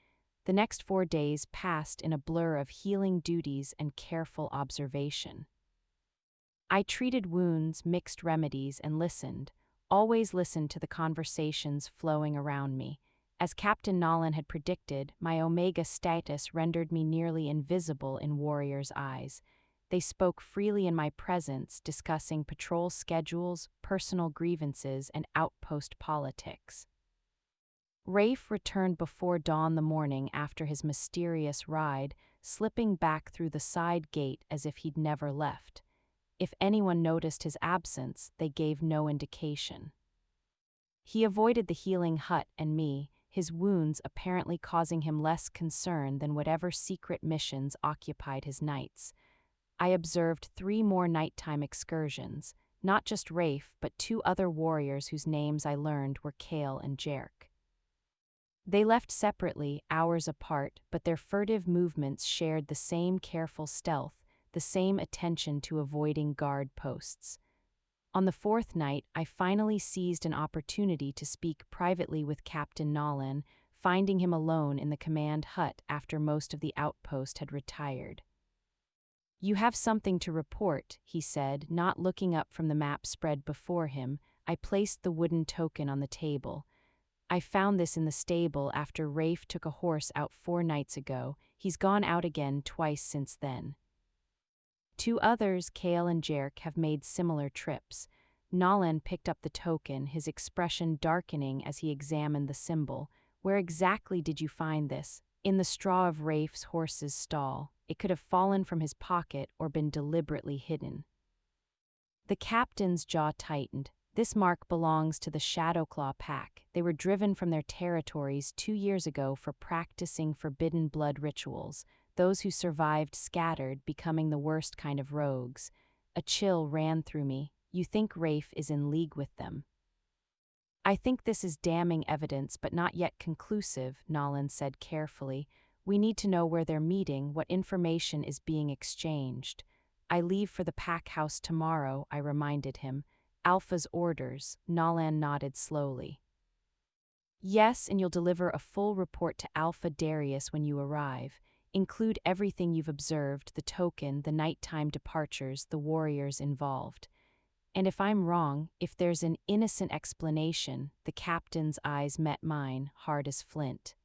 The next 4 days passed in a blur of healing duties and careful observation. I treated wounds, mixed remedies, and listened. always listened to the conversations flowing around me. As Captain Nolan had predicted, my Omega status rendered me nearly invisible in warriors' eyes. They spoke freely in my presence, discussing patrol schedules, personal grievances, and outpost politics. Rafe returned before dawn the morning after his mysterious ride, slipping back through the side gate as if he'd never left. If anyone noticed his absence, they gave no indication. He avoided the healing hut and me, his wounds apparently causing him less concern than whatever secret missions occupied his nights. I observed 3 more nighttime excursions, not just Rafe, but 2 other warriors whose names I learned were Kale and Jerk. They left separately, hours apart, but their furtive movements shared the same careful stealth, the same attention to avoiding guard posts. On the 4th night, I finally seized an opportunity to speak privately with Captain Nolan, finding him alone in the command hut after most of the outpost had retired. "You have something to report," he said, not looking up from the map spread before him. I placed the wooden token on the table. "I found this in the stable after Rafe took a horse out 4 nights ago. He's gone out again twice since then. 2 others, Kale and Jerk, have made similar trips." Nolan picked up the token, his expression darkening as he examined the symbol. "Where exactly did you find this?" "In the straw of Rafe's horse's stall. It could have fallen from his pocket or been deliberately hidden." The captain's jaw tightened. "This mark belongs to the Shadowclaw pack. They were driven from their territories 2 years ago for practicing forbidden blood rituals. Those who survived scattered, becoming the worst kind of rogues." A chill ran through me. "You think Rafe is in league with them?" "I think this is damning evidence, but not yet conclusive," Nolan said carefully. "We need to know where they're meeting, what information is being exchanged." "I leave for the pack house tomorrow," I reminded him. "Alpha's orders." Nolan nodded slowly. "Yes, and you'll deliver a full report to Alpha Darius when you arrive. Include everything you've observed, the token, the nighttime departures, the warriors involved. And if I'm wrong, if there's an innocent explanation," the captain's eyes met mine, hard as flint.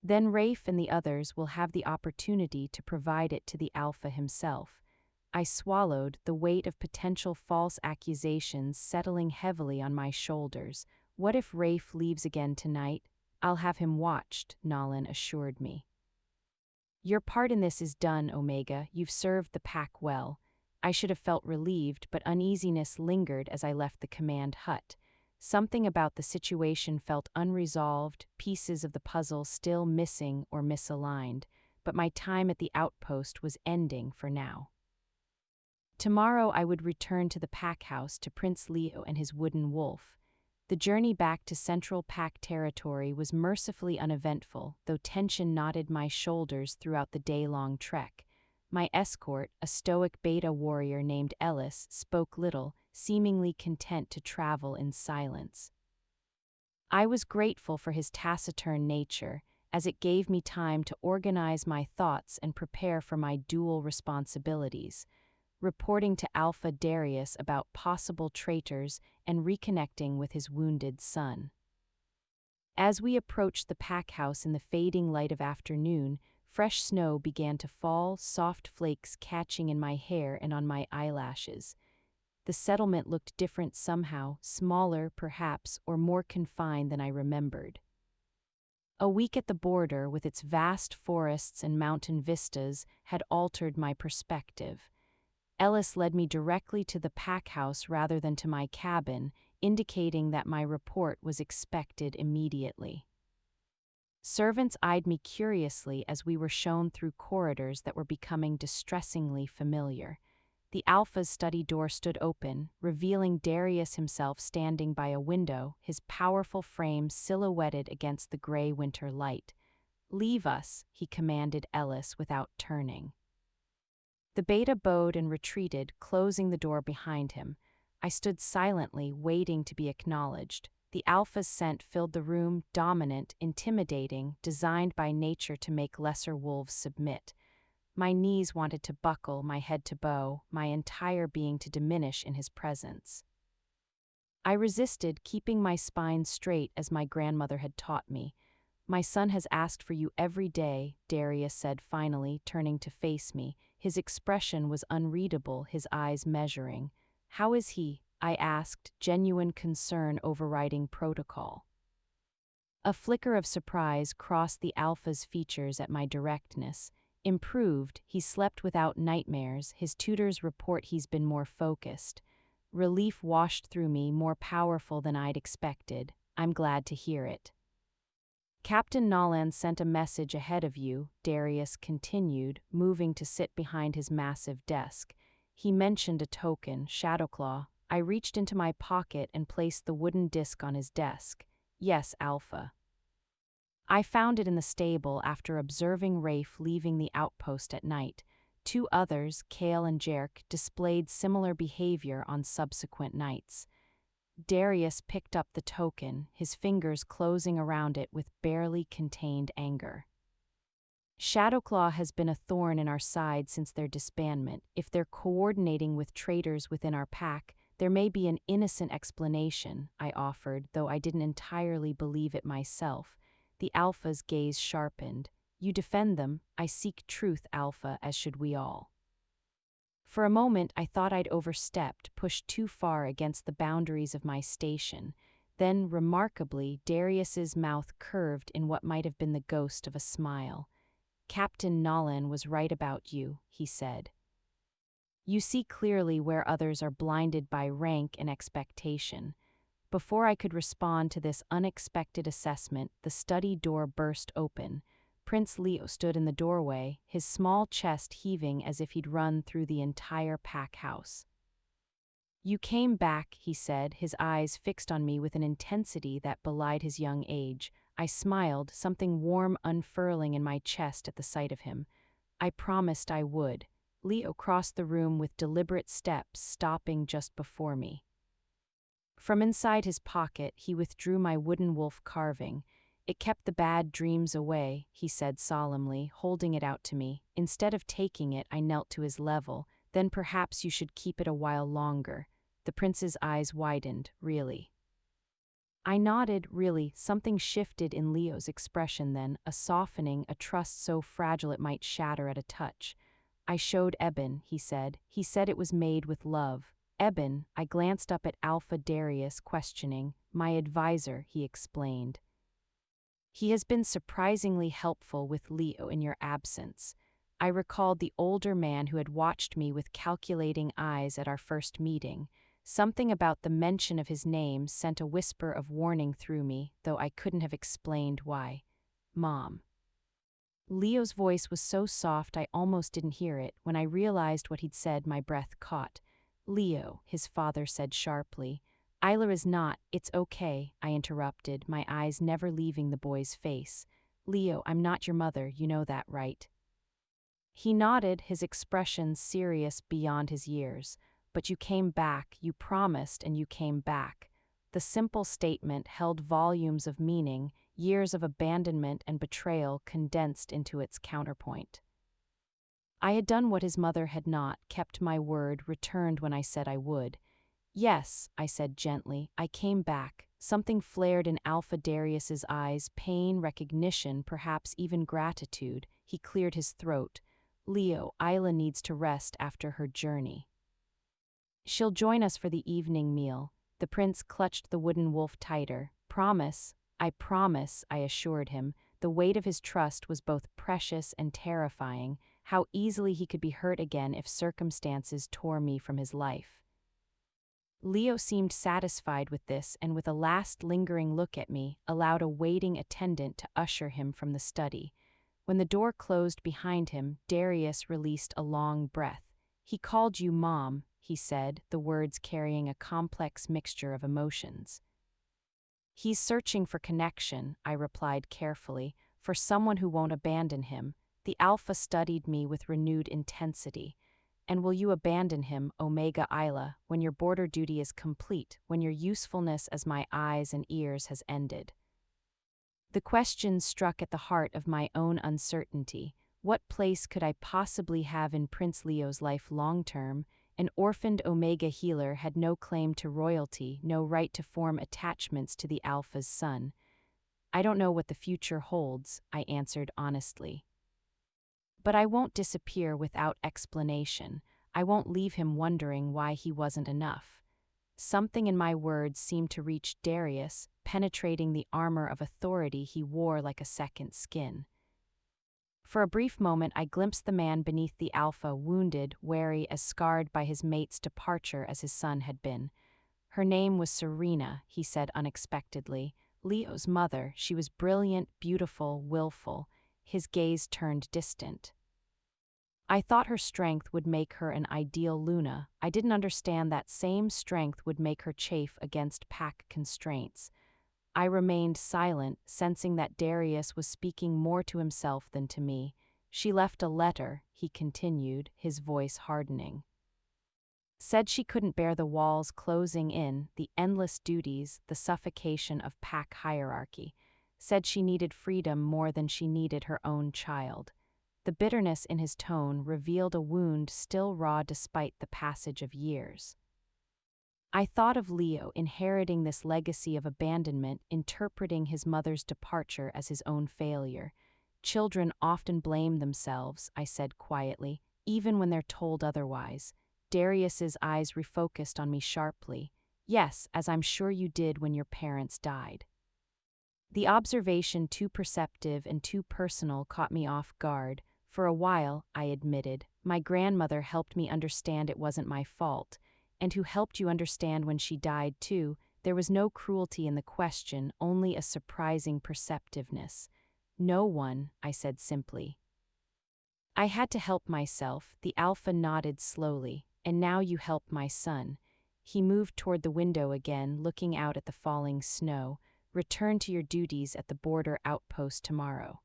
"Then Rafe and the others will have the opportunity to provide it to the Alpha himself." I swallowed, the weight of potential false accusations settling heavily on my shoulders. "What if Rafe leaves again tonight?" "I'll have him watched," Nolan assured me. "Your part in this is done, Omega. You've served the pack well." I should have felt relieved, but uneasiness lingered as I left the command hut. Something about the situation felt unresolved, pieces of the puzzle still missing or misaligned, but my time at the outpost was ending for now. Tomorrow I would return to the pack house, to Prince Leo and his wooden wolf. The journey back to Central Pack territory was mercifully uneventful, though tension knotted my shoulders throughout the day-long trek. My escort, a stoic beta warrior named Ellis, spoke little, seemingly content to travel in silence. I was grateful for his taciturn nature, as it gave me time to organize my thoughts and prepare for my dual responsibilities: reporting to Alpha Darius about possible traitors and reconnecting with his wounded son. As we approached the pack house in the fading light of afternoon, fresh snow began to fall, soft flakes catching in my hair and on my eyelashes. The settlement looked different somehow, smaller, perhaps, or more confined than I remembered. A week at the border, with its vast forests and mountain vistas, had altered my perspective. Ellis led me directly to the pack house rather than to my cabin, indicating that my report was expected immediately. Servants eyed me curiously as we were shown through corridors that were becoming distressingly familiar. The Alpha's study door stood open, revealing Darius himself standing by a window, his powerful frame silhouetted against the gray winter light. "Leave us," he commanded Ellis without turning. The beta bowed and retreated, closing the door behind him. I stood silently, waiting to be acknowledged. The Alpha's scent filled the room, dominant, intimidating, designed by nature to make lesser wolves submit. My knees wanted to buckle, my head to bow, my entire being to diminish in his presence. I resisted, keeping my spine straight as my grandmother had taught me. My son has asked for you every day, Darius said finally, turning to face me. His expression was unreadable, his eyes measuring. How is he? I asked, genuine concern overriding protocol. A flicker of surprise crossed the alpha's features at my directness. Improved, he slept without nightmares, his tutors report he's been more focused. Relief washed through me, more powerful than I'd expected. I'm glad to hear it. Captain Nolan sent a message ahead of you, Darius continued, moving to sit behind his massive desk. He mentioned a token, Shadowclaw. I reached into my pocket and placed the wooden disc on his desk. Yes, Alpha. I found it in the stable after observing Rafe leaving the outpost at night. Two others, Kale and Jerk, displayed similar behavior on subsequent nights. Darius picked up the token, his fingers closing around it with barely contained anger. Shadowclaw has been a thorn in our side since their disbandment. If they're coordinating with traitors within our pack, there may be an innocent explanation, I offered, though I didn't entirely believe it myself. The Alpha's gaze sharpened. You defend them, I seek truth, Alpha, as should we all. For a moment, I thought I'd overstepped, pushed too far against the boundaries of my station. Then, remarkably, Darius's mouth curved in what might have been the ghost of a smile. Captain Nolan was right about you, he said. You see clearly where others are blinded by rank and expectation. Before I could respond to this unexpected assessment, the study door burst open. Prince Leo stood in the doorway, his small chest heaving as if he'd run through the entire pack house. You came back, he said, his eyes fixed on me with an intensity that belied his young age. I smiled, something warm unfurling in my chest at the sight of him. I promised I would. Leo crossed the room with deliberate steps, stopping just before me. From inside his pocket, he withdrew my wooden wolf carving. It kept the bad dreams away, he said solemnly, holding it out to me. Instead of taking it, I knelt to his level. Then perhaps you should keep it a while longer. The prince's eyes widened. Really? I nodded. Really. Something shifted in Leo's expression then, a softening, a trust so fragile it might shatter at a touch. I showed Eben, he said. He said it was made with love. Eben, I glanced up at Alpha Darius, questioning. My advisor, he explained. He has been surprisingly helpful with Leo in your absence. I recalled the older man who had watched me with calculating eyes at our first meeting. Something about the mention of his name sent a whisper of warning through me, though I couldn't have explained why. Mom. Leo's voice was so soft I almost didn't hear it. When I realized what he'd said, my breath caught. Leo, his father said sharply. Isla is not. It's okay, I interrupted, my eyes never leaving the boy's face. Leo, I'm not your mother, you know that, right? He nodded, his expression serious beyond his years. But you came back, you promised, and you came back. The simple statement held volumes of meaning, years of abandonment and betrayal condensed into its counterpoint. I had done what his mother had not, kept my word, returned when I said I would. Yes, I said gently, I came back. Something flared in Alpha Darius's eyes, pain, recognition, perhaps even gratitude. He cleared his throat. Leo, Isla needs to rest after her journey. She'll join us for the evening meal. The prince clutched the wooden wolf tighter. Promise, I assured him. The weight of his trust was both precious and terrifying, how easily he could be hurt again if circumstances tore me from his life. Leo seemed satisfied with this and with a last lingering look at me, allowed a waiting attendant to usher him from the study. When the door closed behind him, Darius released a long breath. He called you Mom, he said, the words carrying a complex mixture of emotions. He's searching for connection, I replied carefully, for someone who won't abandon him. The Alpha studied me with renewed intensity. And will you abandon him, Omega Isla, when your border duty is complete, when your usefulness as my eyes and ears has ended? The question struck at the heart of my own uncertainty. What place could I possibly have in Prince Leo's life long-term? An orphaned Omega healer had no claim to royalty, no right to form attachments to the Alpha's son. I don't know what the future holds, I answered honestly. But I won't disappear without explanation. I won't leave him wondering why he wasn't enough. Something in my words seemed to reach Darius, penetrating the armor of authority he wore like a second skin. For a brief moment I glimpsed the man beneath the Alpha, wounded, wary, as scarred by his mate's departure as his son had been. Her name was Serena, he said unexpectedly. Leo's mother. She was brilliant, beautiful, willful. His gaze turned distant. I thought her strength would make her an ideal Luna. I didn't understand that same strength would make her chafe against pack constraints. I remained silent, sensing that Darius was speaking more to himself than to me. She left a letter, he continued, his voice hardening. Said she couldn't bear the walls closing in, the endless duties, the suffocation of pack hierarchy. Said she needed freedom more than she needed her own child. The bitterness in his tone revealed a wound still raw despite the passage of years. I thought of Leo inheriting this legacy of abandonment, interpreting his mother's departure as his own failure. Children often blame themselves, I said quietly, even when they're told otherwise. Darius's eyes refocused on me sharply. Yes, as I'm sure you did when your parents died. The observation, too perceptive and too personal, caught me off guard. For a while, I admitted, my grandmother helped me understand it wasn't my fault. And who helped you understand when she died, too? There was no cruelty in the question, only a surprising perceptiveness. No one, I said simply. I had to help myself, the Alpha nodded slowly, and now you help my son. He moved toward the window again, looking out at the falling snow. Return to your duties at the border outpost tomorrow.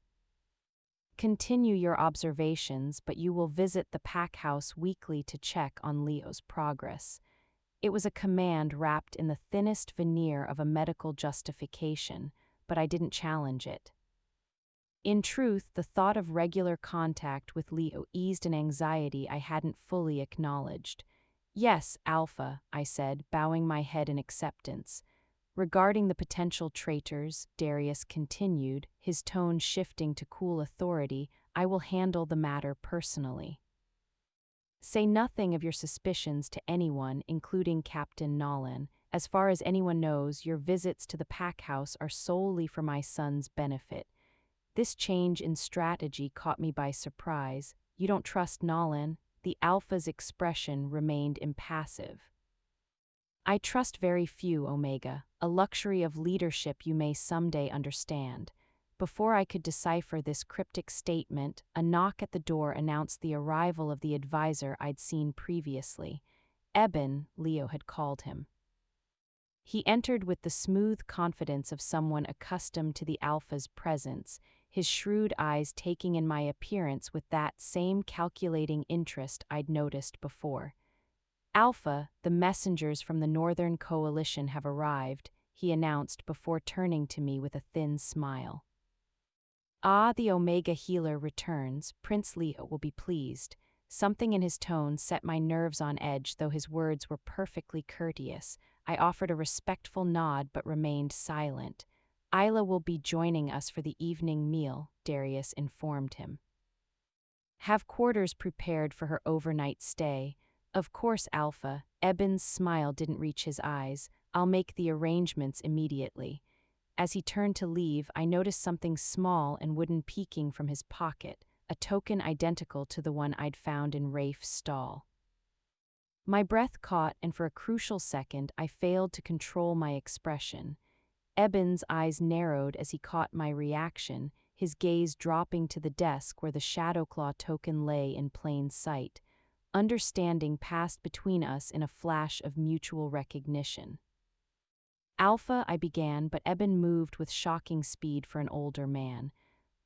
Continue your observations, but you will visit the pack house weekly to check on Leo's progress. It was a command wrapped in the thinnest veneer of a medical justification, but I didn't challenge it. In truth, the thought of regular contact with Leo eased an anxiety I hadn't fully acknowledged. Yes, Alpha, I said, bowing my head in acceptance. Regarding the potential traitors, Darius continued, his tone shifting to cool authority, I will handle the matter personally. Say nothing of your suspicions to anyone, including Captain Nolan. As far as anyone knows, your visits to the pack house are solely for my son's benefit. This change in strategy caught me by surprise. You don't trust Nolan? The Alpha's expression remained impassive. I trust very few, Omega, a luxury of leadership you may someday understand. Before I could decipher this cryptic statement, a knock at the door announced the arrival of the advisor I'd seen previously. Eben, Leo had called him. He entered with the smooth confidence of someone accustomed to the Alpha's presence, his shrewd eyes taking in my appearance with that same calculating interest I'd noticed before. Alpha, the messengers from the Northern Coalition have arrived, he announced before turning to me with a thin smile. Ah, the Omega healer returns. Prince Leo will be pleased. Something in his tone set my nerves on edge, though his words were perfectly courteous. I offered a respectful nod but remained silent. Isla will be joining us for the evening meal, Darius informed him. Have quarters prepared for her overnight stay. Of course, Alpha. Eben's smile didn't reach his eyes. I'll make the arrangements immediately. As he turned to leave, I noticed something small and wooden peeking from his pocket, a token identical to the one I'd found in Rafe's stall. My breath caught, and for a crucial second, I failed to control my expression. Eben's eyes narrowed as he caught my reaction, his gaze dropping to the desk where the Shadowclaw token lay in plain sight. Understanding passed between us in a flash of mutual recognition. Alpha, I began, but Eben moved with shocking speed for an older man.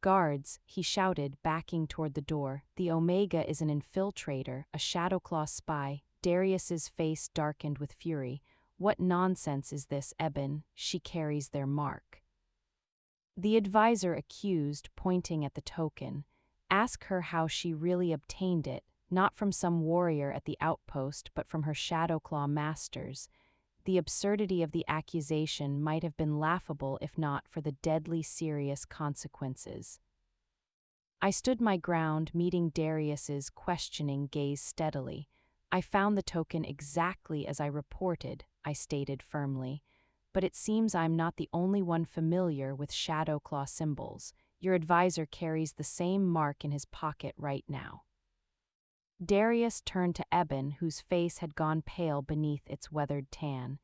Guards, he shouted, backing toward the door. The Omega is an infiltrator, a Shadowclaw spy. Darius's face darkened with fury. What nonsense is this, Eben? She carries their mark. The advisor accused, pointing at the token. Ask her how she really obtained it. not from some warrior at the outpost but from her Shadowclaw masters. The absurdity of the accusation might have been laughable if not for the deadly serious consequences. I stood my ground, meeting Darius's questioning gaze steadily. I found the token exactly as I reported, I stated firmly. But it seems I'm not the only one familiar with Shadowclaw symbols. Your advisor carries the same mark in his pocket right now. Darius turned to Eben, whose face had gone pale beneath its weathered tan.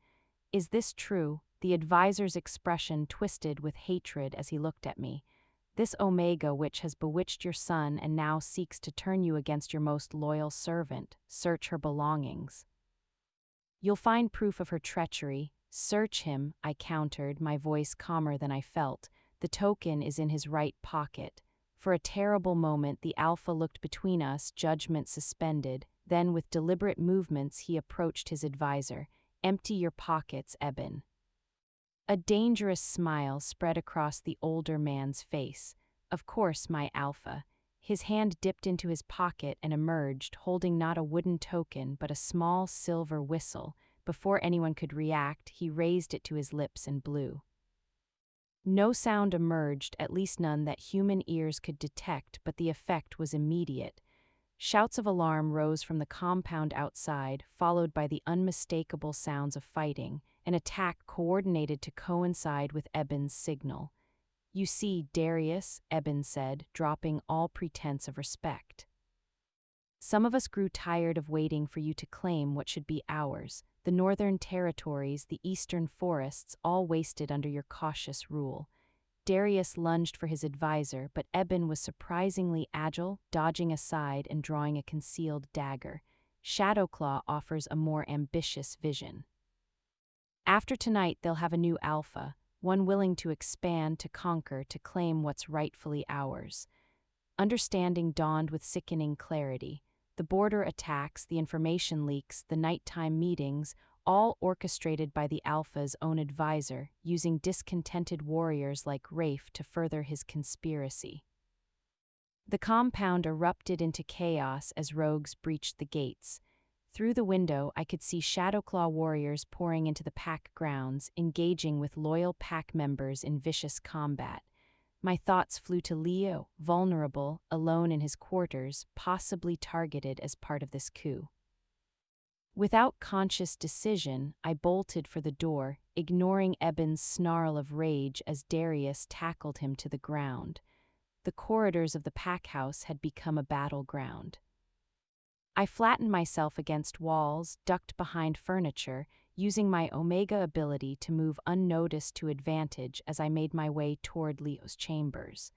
Is this true? The advisor's expression twisted with hatred as he looked at me. This Omega witch has bewitched your son and now seeks to turn you against your most loyal servant. Search her belongings. You'll find proof of her treachery. Search him, I countered, my voice calmer than I felt. The token is in his right pocket. For a terrible moment, the Alpha looked between us, judgment suspended. Then, with deliberate movements, he approached his advisor. Empty your pockets, Eben. A dangerous smile spread across the older man's face. Of course, my Alpha. His hand dipped into his pocket and emerged, holding not a wooden token but a small silver whistle. Before anyone could react, he raised it to his lips and blew. No sound emerged, at least none that human ears could detect, but the effect was immediate. Shouts of alarm rose from the compound outside, followed by the unmistakable sounds of fighting, an attack coordinated to coincide with Eben's signal. You see, Darius, Eben said, dropping all pretense of respect. Some of us grew tired of waiting for you to claim what should be ours. The northern territories, the eastern forests, all wasted under your cautious rule. Darius lunged for his advisor, but Eben was surprisingly agile, dodging aside and drawing a concealed dagger. Shadowclaw offers a more ambitious vision. After tonight, they'll have a new Alpha, one willing to expand, to conquer, to claim what's rightfully ours. Understanding dawned with sickening clarity. The border attacks, the information leaks, the nighttime meetings, all orchestrated by the Alpha's own advisor, using discontented warriors like Rafe to further his conspiracy. The compound erupted into chaos as rogues breached the gates. Through the window, I could see Shadowclaw warriors pouring into the pack grounds, engaging with loyal pack members in vicious combat. My thoughts flew to Leo, vulnerable, alone in his quarters, possibly targeted as part of this coup. Without conscious decision, I bolted for the door, ignoring Eben's snarl of rage as Darius tackled him to the ground. The corridors of the pack house had become a battleground. I flattened myself against walls, ducked behind furniture, using my Omega ability to move unnoticed to advantage as I made my way toward Leo's chambers.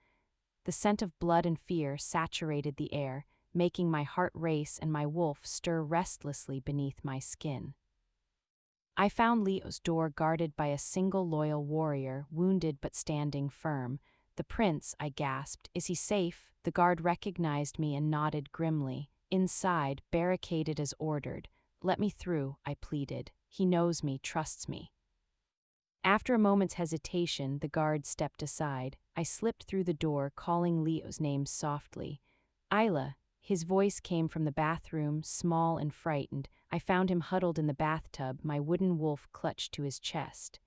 The scent of blood and fear saturated the air, making my heart race and my wolf stir restlessly beneath my skin. I found Leo's door guarded by a single loyal warrior, wounded but standing firm. The prince, I gasped. Is he safe? The guard recognized me and nodded grimly. Inside, barricaded as ordered. Let me through, I pleaded. He knows me, trusts me. After a moment's hesitation, the guard stepped aside. I slipped through the door, calling Leo's name softly. Isla. His voice came from the bathroom, small and frightened. I found him huddled in the bathtub, my wooden wolf clutched to his chest.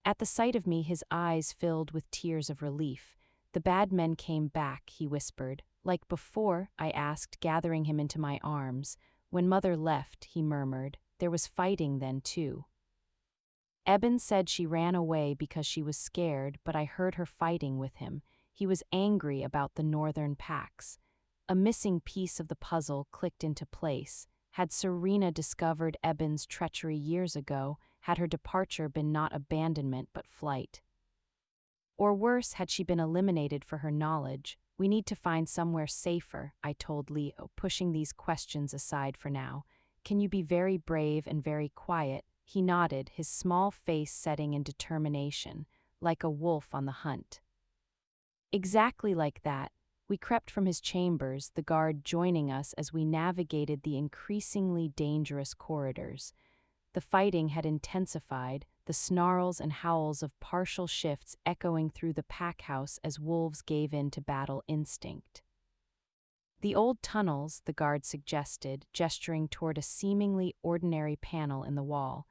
At the sight of me, his eyes filled with tears of relief. The bad men came back, he whispered. Like before, I asked, gathering him into my arms. When Mother left, he murmured. There was fighting then, too. Eben said she ran away because she was scared, but I heard her fighting with him. He was angry about the northern packs. A missing piece of the puzzle clicked into place. Had Serena discovered Eben's treachery years ago, had her departure been not abandonment but flight? Or worse, had she been eliminated for her knowledge? We need to find somewhere safer, I told Leo, pushing these questions aside for now. Can you be very brave and very quiet? He nodded, his small face setting in determination, like a wolf on the hunt. Exactly like that. We crept from his chambers, the guard joining us as we navigated the increasingly dangerous corridors. The fighting had intensified, the snarls and howls of partial shifts echoing through the pack house as wolves gave in to battle instinct. The old tunnels, the guard suggested, gesturing toward a seemingly ordinary panel in the wall.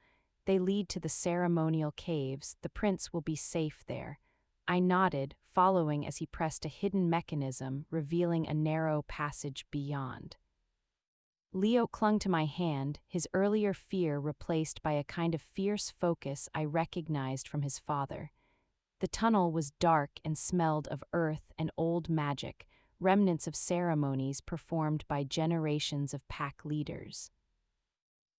They lead to the ceremonial caves. The prince will be safe there. I nodded, following as he pressed a hidden mechanism, revealing a narrow passage beyond. Leo clung to my hand, his earlier fear replaced by a kind of fierce focus I recognized from his father. The tunnel was dark and smelled of earth and old magic, remnants of ceremonies performed by generations of pack leaders.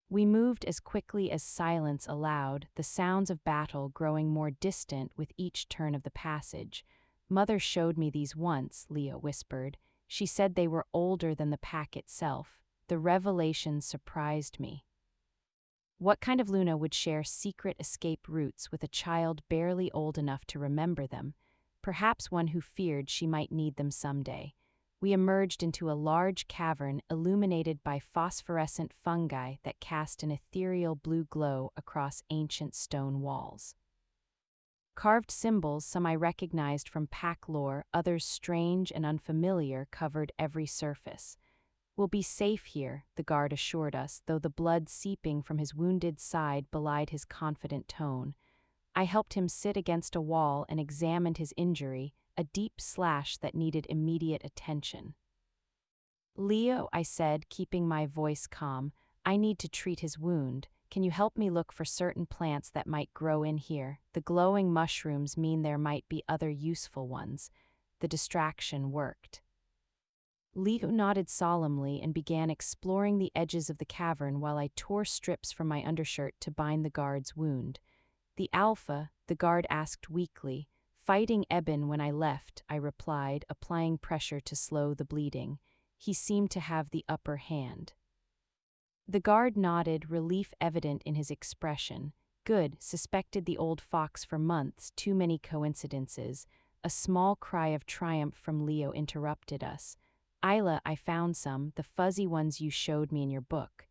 We moved as quickly as silence allowed, the sounds of battle growing more distant with each turn of the passage. "Mother showed me these once," Leo whispered. "She said they were older than the pack itself." The revelation surprised me. What kind of Luna would share secret escape routes with a child barely old enough to remember them? Perhaps one who feared she might need them someday. We emerged into a large cavern illuminated by phosphorescent fungi that cast an ethereal blue glow across ancient stone walls. Carved symbols, some I recognized from pack lore, others strange and unfamiliar, covered every surface. "We'll be safe here," the guard assured us, though the blood seeping from his wounded side belied his confident tone. I helped him sit against a wall and examined his injury, a deep slash that needed immediate attention. "Leo," I said, keeping my voice calm, "I need to treat his wound. Can you help me look for certain plants that might grow in here? The glowing mushrooms mean there might be other useful ones." The distraction worked. Leo nodded solemnly and began exploring the edges of the cavern while I tore strips from my undershirt to bind the guard's wound. "The Alpha?" the guard asked weakly. "Fighting Eben when I left," I replied, applying pressure to slow the bleeding. He seemed to have the upper hand. The guard nodded, relief evident in his expression. "Good, suspected the old fox for months, too many coincidences." A small cry of triumph from Leo interrupted us. "Isla, I found some, the fuzzy ones you showed me in your book."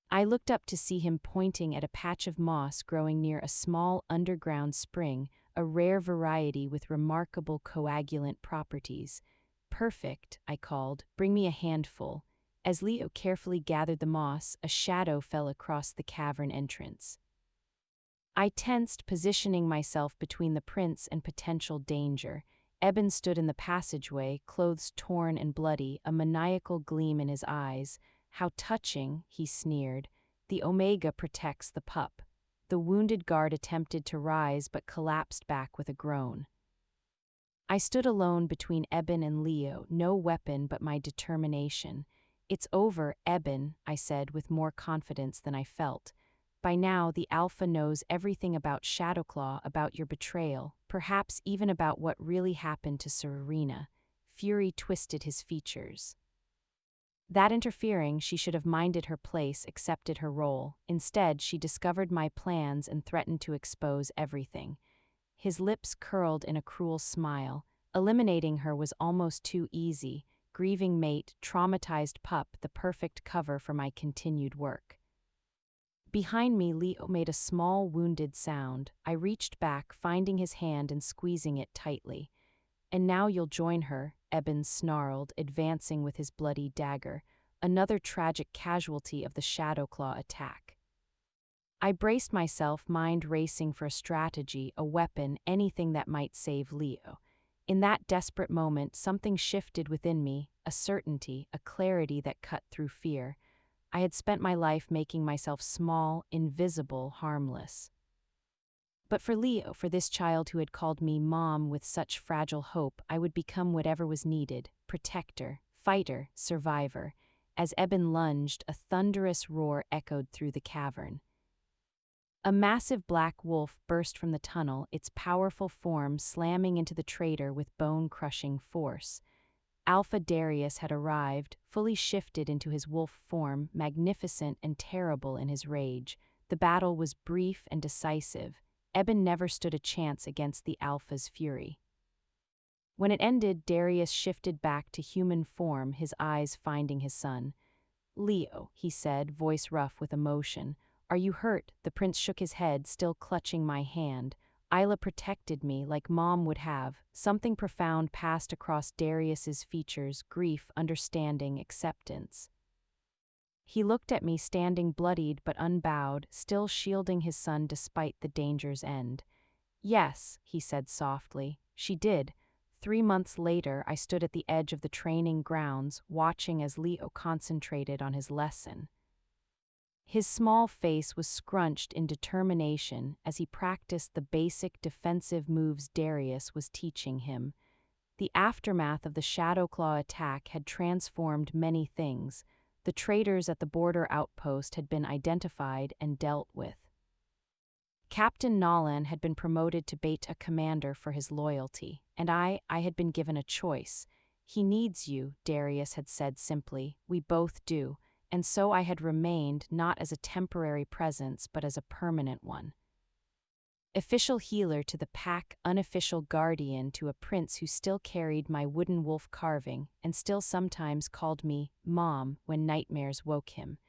I looked up to see him pointing at a patch of moss growing near a small underground spring, a rare variety with remarkable coagulant properties. "Perfect," I called. "Bring me a handful." As Leo carefully gathered the moss, a shadow fell across the cavern entrance. I tensed, positioning myself between the prince and potential danger. Eben stood in the passageway, clothes torn and bloody, a maniacal gleam in his eyes. "How touching," he sneered. "The Omega protects the pup." The wounded guard attempted to rise but collapsed back with a groan. I stood alone between Eben and Leo, no weapon but my determination. "It's over, Eben," I said with more confidence than I felt. "By now, the Alpha knows everything about Shadowclaw, about your betrayal, perhaps even about what really happened to Serena." Fury twisted his features. That interfering, she should have minded her place, accepted her role. Instead, she discovered my plans and threatened to expose everything. His lips curled in a cruel smile. Eliminating her was almost too easy. Grieving mate, traumatized pup, the perfect cover for my continued work. Behind me, Leo made a small, wounded sound. I reached back, finding his hand and squeezing it tightly. "And now you'll join her," Eben snarled, advancing with his bloody dagger, another tragic casualty of the Shadowclaw attack. I braced myself, mind racing for a strategy, a weapon, anything that might save Leo. In that desperate moment, something shifted within me, a certainty, a clarity that cut through fear. I had spent my life making myself small, invisible, harmless. But for Leo, for this child who had called me mom with such fragile hope, I would become whatever was needed: protector, fighter, survivor. As Eben lunged, a thunderous roar echoed through the cavern. A massive black wolf burst from the tunnel, its powerful form slamming into the traitor with bone-crushing force. Alpha Darius had arrived, fully shifted into his wolf form, magnificent and terrible in his rage. The battle was brief and decisive. Eben never stood a chance against the Alpha's fury. When it ended, Darius shifted back to human form, his eyes finding his son. "Leo," he said, voice rough with emotion. "Are you hurt?" The prince shook his head, still clutching my hand. Isla protected me like Mom would have. Something profound passed across Darius's features: grief, understanding, acceptance. He looked at me standing bloodied but unbowed, still shielding his son despite the danger's end. "Yes," he said softly, "she did." 3 months later, I stood at the edge of the training grounds, watching as Leo concentrated on his lesson. His small face was scrunched in determination as he practiced the basic defensive moves Darius was teaching him. The aftermath of the Shadowclaw attack had transformed many things. The traitors at the border outpost had been identified and dealt with. Captain Nolan had been promoted to Beta Commander for his loyalty, and I had been given a choice. "He needs you," Darius had said simply. "We both do." And so I had remained, not as a temporary presence, but as a permanent one. Official healer to the pack, unofficial guardian to a prince who still carried my wooden wolf carving and still sometimes called me Mom when nightmares woke him.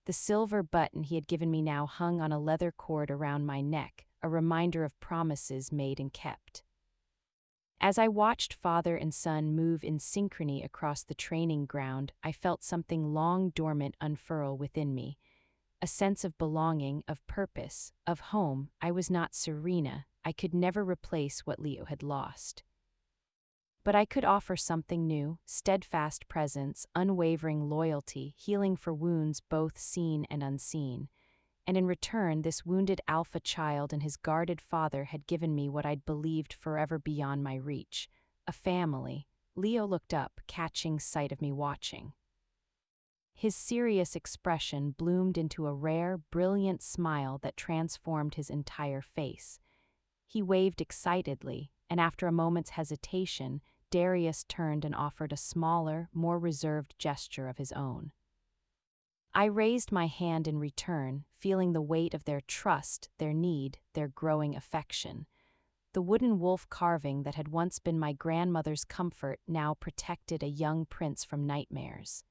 The silver button he had given me now hung on a leather cord around my neck, a reminder of promises made and kept. As I watched father and son move in synchrony across the training ground, I felt something long dormant unfurl within me. A sense of belonging, of purpose, of home. I was not Serena. I could never replace what Leo had lost. But I could offer something new: steadfast presence, unwavering loyalty, healing for wounds both seen and unseen. And in return, this wounded alpha child and his guarded father had given me what I'd believed forever beyond my reach: a family. Leo looked up, catching sight of me watching. His serious expression bloomed into a rare, brilliant smile that transformed his entire face. He waved excitedly, and after a moment's hesitation, Darius turned and offered a smaller, more reserved gesture of his own. I raised my hand in return, feeling the weight of their trust, their need, their growing affection. The wooden wolf carving that had once been my grandmother's comfort now protected a young prince from nightmares.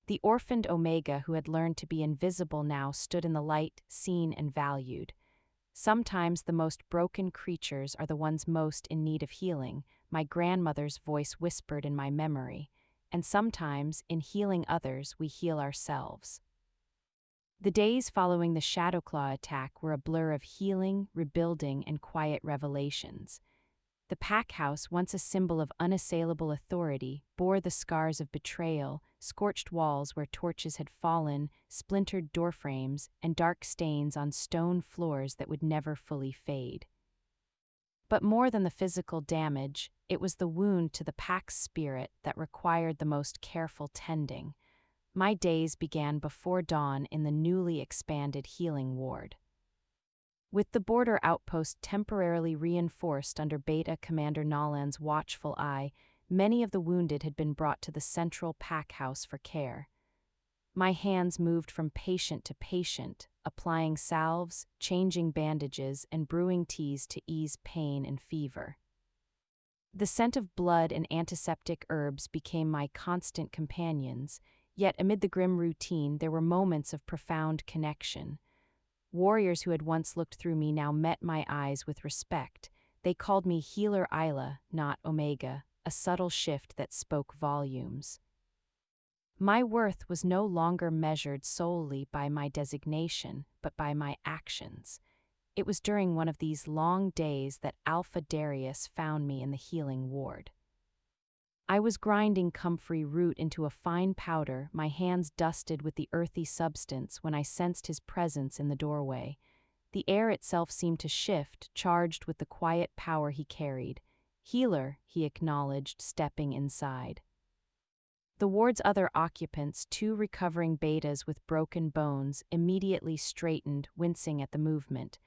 The orphaned Omega who had learned to be invisible now stood in the light, seen and valued. Sometimes the most broken creatures are the ones most in need of healing, my grandmother's voice whispered in my memory. And sometimes, in healing others, we heal ourselves. The days following the Shadowclaw attack were a blur of healing, rebuilding, and quiet revelations. The pack house, once a symbol of unassailable authority, bore the scars of betrayal: scorched walls where torches had fallen, splintered doorframes, and dark stains on stone floors that would never fully fade. But more than the physical damage, it was the wound to the pack's spirit that required the most careful tending. My days began before dawn in the newly expanded healing ward. With the border outpost temporarily reinforced under Beta Commander Nolan's watchful eye, many of the wounded had been brought to the central pack house for care. My hands moved from patient to patient, applying salves, changing bandages, and brewing teas to ease pain and fever. The scent of blood and antiseptic herbs became my constant companions, yet amid the grim routine there were moments of profound connection. Warriors who had once looked through me now met my eyes with respect. They called me Healer Isla, not Omega, a subtle shift that spoke volumes. My worth was no longer measured solely by my designation, but by my actions. It was during one of these long days that Alpha Darius found me in the healing ward. I was grinding comfrey root into a fine powder, my hands dusted with the earthy substance, when I sensed his presence in the doorway. The air itself seemed to shift, charged with the quiet power he carried. "Healer," he acknowledged, stepping inside. The ward's other occupants, 2 recovering betas with broken bones, immediately straightened, wincing at the movement.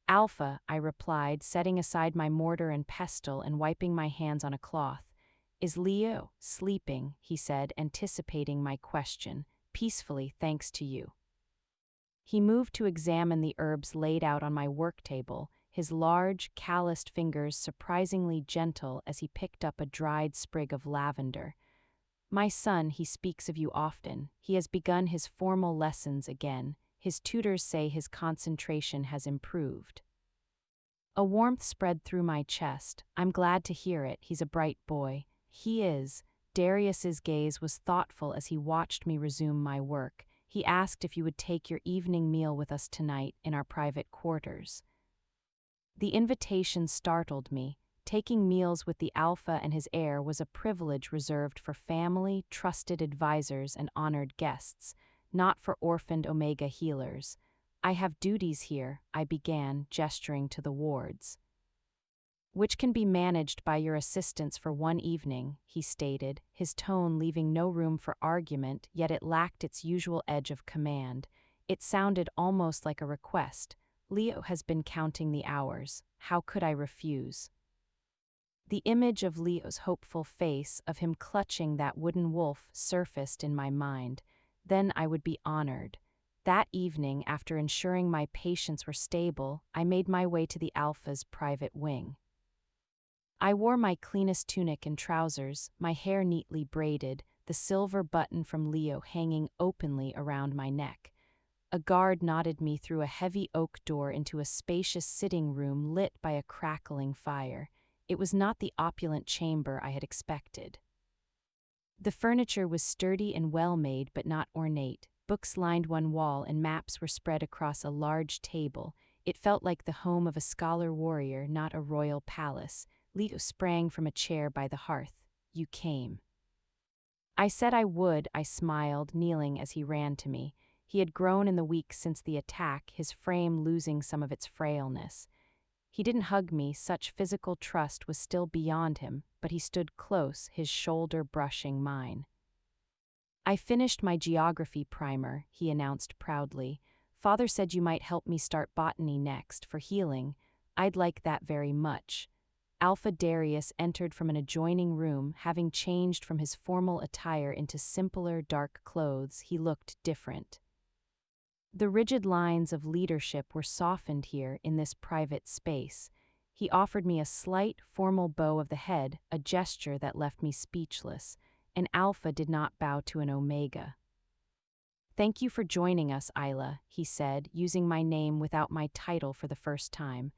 "Alpha," I replied, setting aside my mortar and pestle and wiping my hands on a cloth. "Is Leo sleeping?" he said, anticipating my question. "Peacefully, thanks to you." He moved to examine the herbs laid out on my work table, his large, calloused fingers surprisingly gentle as he picked up a dried sprig of lavender. "My son, he speaks of you often. He has begun his formal lessons again. His tutors say his concentration has improved." A warmth spread through my chest. I'm glad to hear it. He's a bright boy. He is. Darius's gaze was thoughtful as he watched me resume my work. He asked if you would take your evening meal with us tonight in our private quarters. The invitation startled me. Taking meals with the Alpha and his heir was a privilege reserved for family, trusted advisors, and honored guests, not for orphaned Omega healers. I have duties here, I began, gesturing to the wards. Which can be managed by your assistants for one evening, he stated, his tone leaving no room for argument, yet it lacked its usual edge of command. It sounded almost like a request. Leo has been counting the hours. How could I refuse? The image of Leo's hopeful face, of him clutching that wooden wolf, surfaced in my mind. Then I would be honored. That evening, after ensuring my patients were stable, I made my way to the Alpha's private wing. I wore my cleanest tunic and trousers, my hair neatly braided, the silver button from Leo hanging openly around my neck. A guard nodded me through a heavy oak door into a spacious sitting room lit by a crackling fire. It was not the opulent chamber I had expected. The furniture was sturdy and well-made but not ornate. Books lined one wall and maps were spread across a large table. It felt like the home of a scholar warrior, not a royal palace. Leo sprang from a chair by the hearth. You came. I said I would, I smiled, kneeling as he ran to me. He had grown in the weeks since the attack, his frame losing some of its frailness. He didn't hug me, such physical trust was still beyond him, but he stood close, his shoulder brushing mine. I finished my geography primer, he announced proudly. Father said you might help me start botany next, for healing. I'd like that very much. Alpha Darius entered from an adjoining room, having changed from his formal attire into simpler, dark clothes. He looked different. The rigid lines of leadership were softened here in this private space. He offered me a slight, formal bow of the head, a gesture that left me speechless. An Alpha did not bow to an Omega. Thank you for joining us, Isla, he said, using my name without my title for the first time.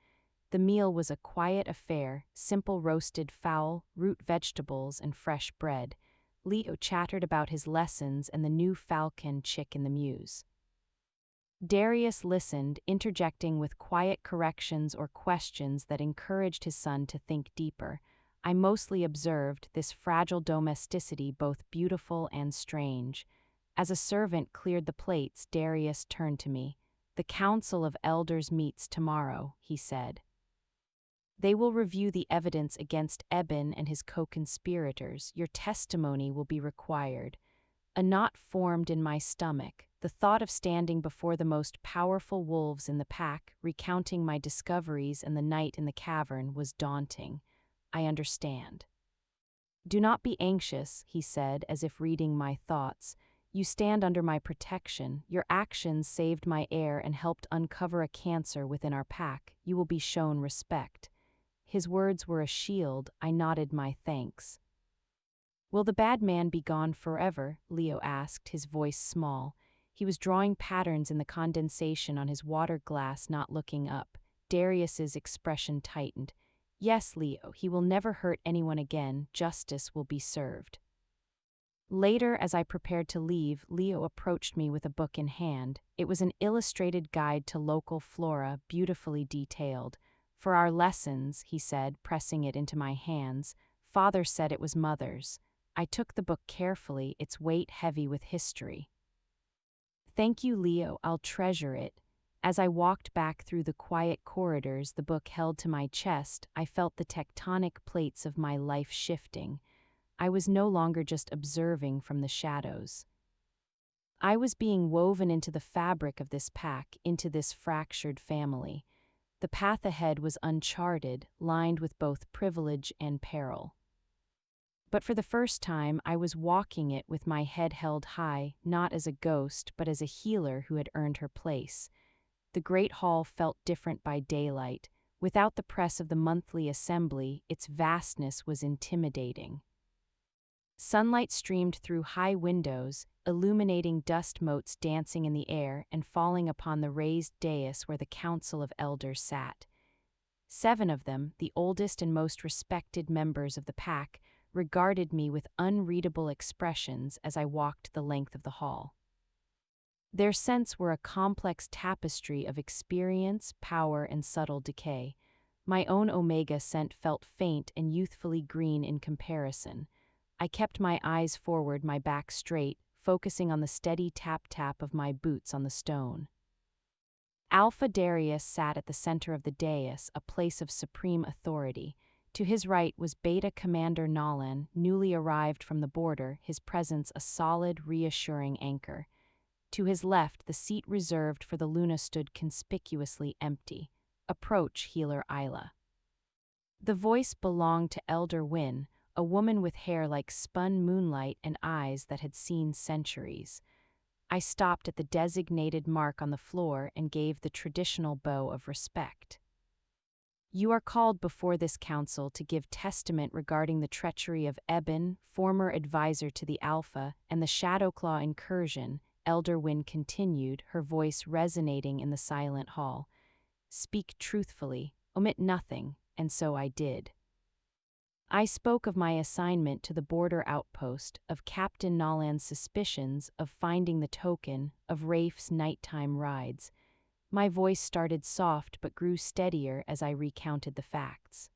The meal was a quiet affair, simple roasted fowl, root vegetables, and fresh bread. Leo chattered about his lessons and the new falcon chick in the mews. Darius listened, interjecting with quiet corrections or questions that encouraged his son to think deeper. I mostly observed this fragile domesticity, both beautiful and strange. As a servant cleared the plates, Darius turned to me. The Council of Elders meets tomorrow, he said. They will review the evidence against Eben and his co-conspirators. Your testimony will be required. A knot formed in my stomach. The thought of standing before the most powerful wolves in the pack, recounting my discoveries and the night in the cavern, was daunting. I understand. Do not be anxious, he said, as if reading my thoughts. You stand under my protection. Your actions saved my heir and helped uncover a cancer within our pack. You will be shown respect. His words were a shield. I nodded my thanks. Will the bad man be gone forever? Leo asked, his voice small. He was drawing patterns in the condensation on his water glass, not looking up. Darius's expression tightened. Yes, Leo, he will never hurt anyone again. Justice will be served. Later, as I prepared to leave, Leo approached me with a book in hand. It was an illustrated guide to local flora, beautifully detailed. For our lessons, he said, pressing it into my hands. Father said it was Mother's. I took the book carefully, its weight heavy with history. Thank you, Leo, I'll treasure it. As I walked back through the quiet corridors, the book held to my chest, I felt the tectonic plates of my life shifting. I was no longer just observing from the shadows. I was being woven into the fabric of this pack, into this fractured family. The path ahead was uncharted, lined with both privilege and peril. But for the first time, I was walking it with my head held high, not as a ghost, but as a healer who had earned her place. The great hall felt different by daylight. Without the press of the monthly assembly, its vastness was intimidating. Sunlight streamed through high windows, illuminating dust motes dancing in the air and falling upon the raised dais where the Council of Elders sat. 7 of them, the oldest and most respected members of the pack, regarded me with unreadable expressions as I walked the length of the hall. Their scents were a complex tapestry of experience, power, and subtle decay. My own Omega scent felt faint and youthfully green in comparison. I kept my eyes forward, my back straight, focusing on the steady tap-tap of my boots on the stone. Alpha Darius sat at the center of the dais, a place of supreme authority. To his right was Beta Commander Nolan, newly arrived from the border, his presence a solid, reassuring anchor. To his left, the seat reserved for the Luna stood conspicuously empty. "Approach, Healer Isla." The voice belonged to Elder Wynn, a woman with hair like spun moonlight and eyes that had seen centuries. I stopped at the designated mark on the floor and gave the traditional bow of respect. "You are called before this council to give testament regarding the treachery of Eben, former advisor to the Alpha, and the Shadowclaw incursion," Elder Wynn continued, her voice resonating in the silent hall. "Speak truthfully, omit nothing," and so I did. I spoke of my assignment to the border outpost, of Captain Nolan's suspicions, of finding the token, of Rafe's nighttime rides. My voice started soft but grew steadier as I recounted the facts.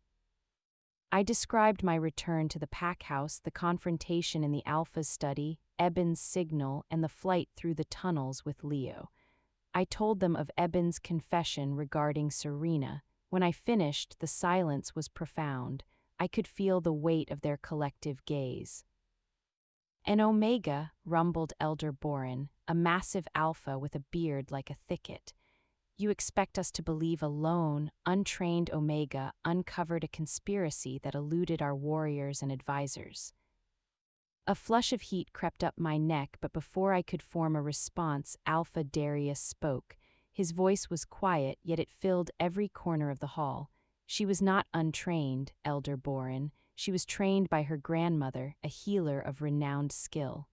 I described my return to the pack house, the confrontation in the Alpha's study, Eben's signal, and the flight through the tunnels with Leo. I told them of Eben's confession regarding Serena. When I finished, the silence was profound. I could feel the weight of their collective gaze. "An Omega," rumbled Elder Boren, a massive alpha with a beard like a thicket. "You expect us to believe a lone, untrained Omega uncovered a conspiracy that eluded our warriors and advisors." A flush of heat crept up my neck, but before I could form a response, Alpha Darius spoke. His voice was quiet, yet it filled every corner of the hall. "She was not untrained, Elder Boren. She was trained by her grandmother, a healer of renowned skill.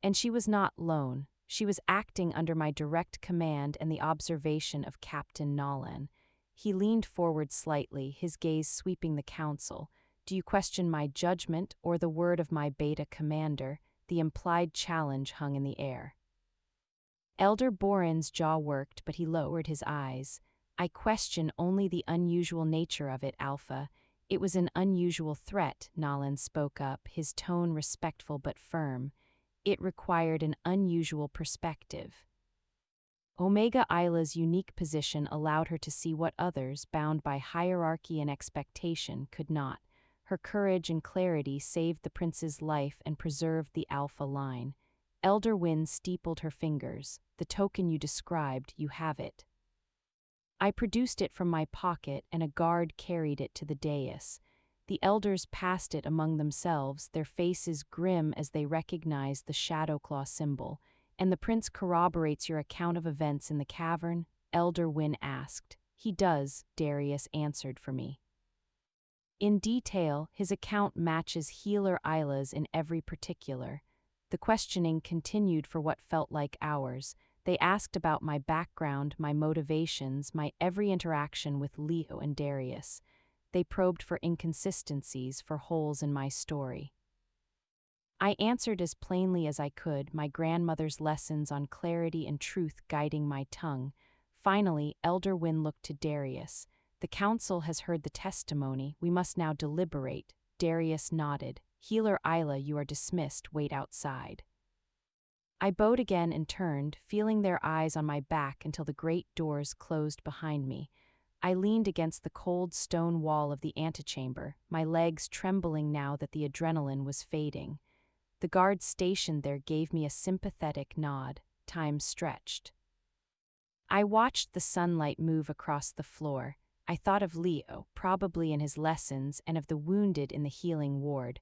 And she was not lone. She was acting under my direct command and the observation of Captain Nolan." He leaned forward slightly, his gaze sweeping the council. "Do you question my judgment or the word of my Beta Commander?" The implied challenge hung in the air. Elder Boren's jaw worked, but he lowered his eyes. "I question only the unusual nature of it, Alpha." "It was an unusual threat," Nolan spoke up, his tone respectful but firm. "It required an unusual perspective." Omega Isla's unique position allowed her to see what others, bound by hierarchy and expectation, could not. Her courage and clarity saved the prince's life and preserved the Alpha line. Elder Wynn steepled her fingers. "The token you described, you have it." I produced it from my pocket, and a guard carried it to the dais. The elders passed it among themselves, their faces grim as they recognized the Shadowclaw symbol. "And the prince corroborates your account of events in the cavern?" Elder Wynn asked. "He does," Darius answered for me. "In detail, his account matches Healer Isla's in every particular." The questioning continued for what felt like hours. They asked about my background, my motivations, my every interaction with Leo and Darius. They probed for inconsistencies, for holes in my story. I answered as plainly as I could, my grandmother's lessons on clarity and truth guiding my tongue. Finally, Elder Wynn looked to Darius. "The council has heard the testimony. We must now deliberate." Darius nodded. "Healer Isla, you are dismissed. Wait outside." I bowed again and turned, feeling their eyes on my back until the great doors closed behind me. I leaned against the cold stone wall of the antechamber, my legs trembling now that the adrenaline was fading. The guard stationed there gave me a sympathetic nod. Time stretched. I watched the sunlight move across the floor. I thought of Leo, probably in his lessons, and of the wounded in the healing ward.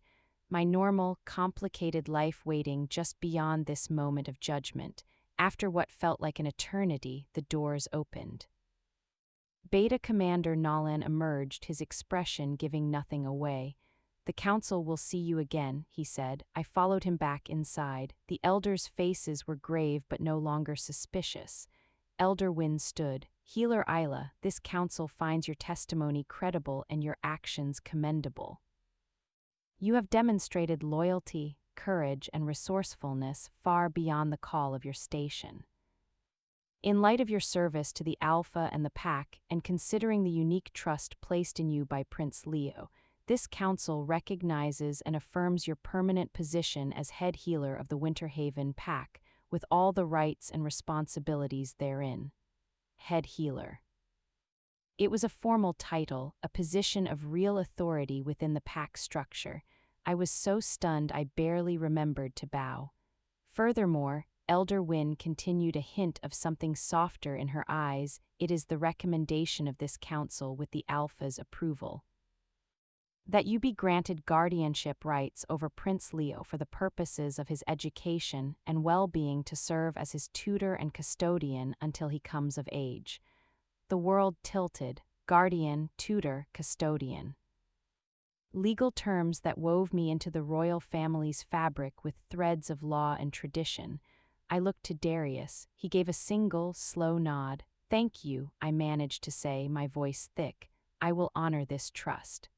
My normal, complicated life waiting just beyond this moment of judgment. After what felt like an eternity, the doors opened. Beta Commander Nolan emerged, his expression giving nothing away. "The council will see you again," he said. I followed him back inside. The elders' faces were grave but no longer suspicious. Elder Wynn stood. Healer Isla, this council finds your testimony credible and your actions commendable. You have demonstrated loyalty, courage, and resourcefulness far beyond the call of your station. In light of your service to the Alpha and the Pack, and considering the unique trust placed in you by Prince Leo, this council recognizes and affirms your permanent position as head healer of the Winterhaven Pack, with all the rights and responsibilities therein. Head healer. It was a formal title, a position of real authority within the pack structure. I was so stunned I barely remembered to bow. Furthermore, Elder Wynn continued a hint of something softer in her eyes. It is the recommendation of this council with the Alpha's approval. That you be granted guardianship rights over Prince Leo for the purposes of his education and well-being to serve as his tutor and custodian until he comes of age. The world tilted, guardian, tutor, custodian. Legal terms that wove me into the royal family's fabric with threads of law and tradition. I looked to Darius. He gave a single, slow nod. "Thank you," I managed to say, my voice thick. "I will honor this trust."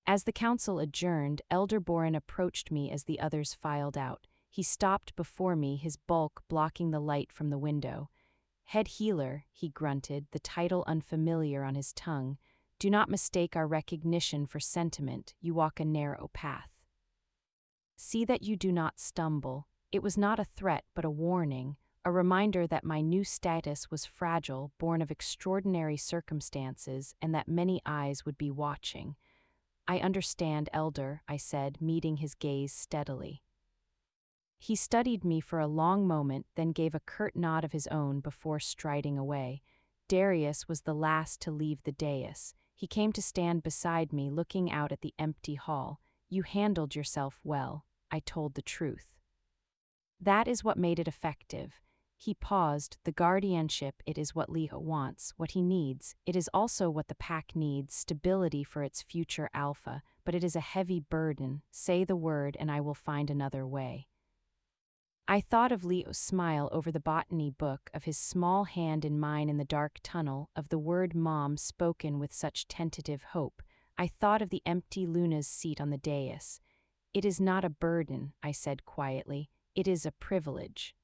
As the council adjourned, Elder Boren approached me as the others filed out. He stopped before me, his bulk blocking the light from the window. "Head healer," he grunted, the title unfamiliar on his tongue. "Do not mistake our recognition for sentiment. You walk a narrow path. See that you do not stumble." It was not a threat but a warning, a reminder that my new status was fragile, born of extraordinary circumstances, and that many eyes would be watching. "I understand, Elder," I said, meeting his gaze steadily. He studied me for a long moment, then gave a curt nod of his own before striding away. Darius was the last to leave the dais. He came to stand beside me, looking out at the empty hall. "You handled yourself well," I told the truth. "That is what made it effective." He paused. "The guardianship, it is what Leo wants, what he needs. It is also what the pack needs, stability for its future alpha, but it is a heavy burden. Say the word and I will find another way." I thought of Leo's smile over the botany book, of his small hand in mine in the dark tunnel, of the word mom spoken with such tentative hope. I thought of the empty Luna's seat on the dais. "It is not a burden," I said quietly. "It is a privilege."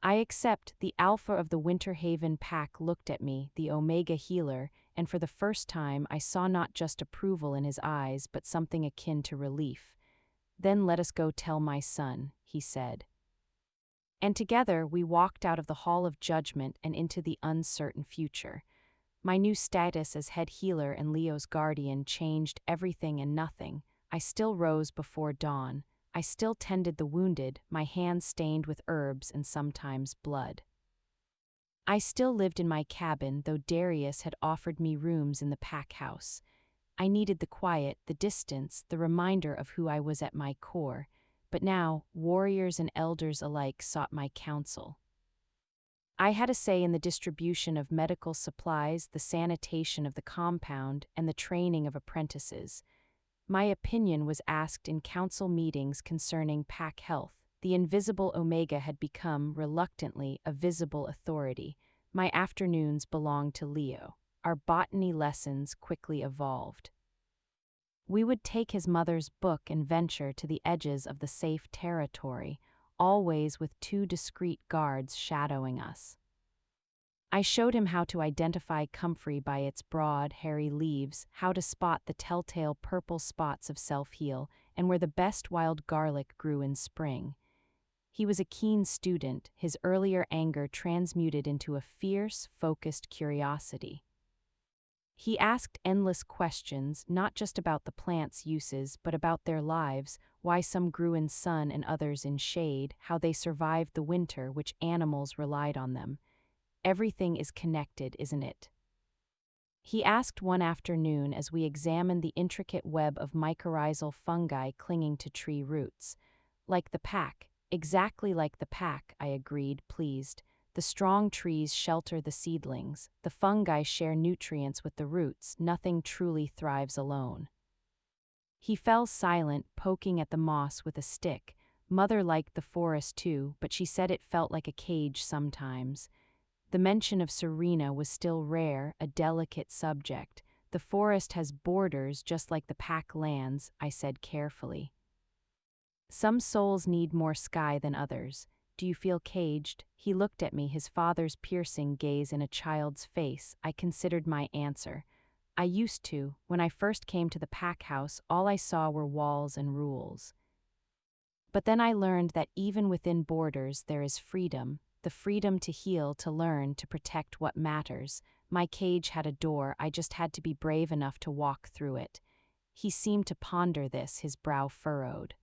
"I accept." The Alpha of the Winterhaven Pack looked at me, the Omega healer, and for the first time I saw not just approval in his eyes but something akin to relief. "Then let us go tell my son," he said. And together we walked out of the Hall of Judgment and into the uncertain future. My new status as head healer and Leo's guardian changed everything and nothing. I still rose before dawn. I still tended the wounded, my hands stained with herbs and sometimes blood. I still lived in my cabin, though Darius had offered me rooms in the pack house. I needed the quiet, the distance, the reminder of who I was at my core. But now, warriors and elders alike sought my counsel. I had a say in the distribution of medical supplies, the sanitation of the compound, and the training of apprentices. My opinion was asked in council meetings concerning pack health. The invisible Omega had become, reluctantly, a visible authority. My afternoons belonged to Leo. Our botany lessons quickly evolved. We would take his mother's book and venture to the edges of the safe territory, always with 2 discreet guards shadowing us. I showed him how to identify comfrey by its broad, hairy leaves, how to spot the telltale purple spots of self-heal, and where the best wild garlic grew in spring. He was a keen student, his earlier anger transmuted into a fierce, focused curiosity. He asked endless questions, not just about the plants' uses, but about their lives, why some grew in sun and others in shade, how they survived the winter, which animals relied on them. Everything is connected, isn't it? He asked one afternoon as we examined the intricate web of mycorrhizal fungi clinging to tree roots. "Like the pack, exactly like the pack," I agreed, pleased. "The strong trees shelter the seedlings. The fungi share nutrients with the roots. Nothing truly thrives alone." He fell silent, poking at the moss with a stick. Mother liked the forest too, but she said it felt like a cage sometimes. The mention of Serena was still rare, a delicate subject. The forest has borders just like the pack lands, I said carefully. Some souls need more sky than others. Do you feel caged? He looked at me, his father's piercing gaze in a child's face. I considered my answer. I used to. When I first came to the pack house, all I saw were walls and rules. But then I learned that even within borders there is freedom, the freedom to heal, to learn, to protect what matters. My cage had a door, I just had to be brave enough to walk through it. He seemed to ponder this, his brow furrowed.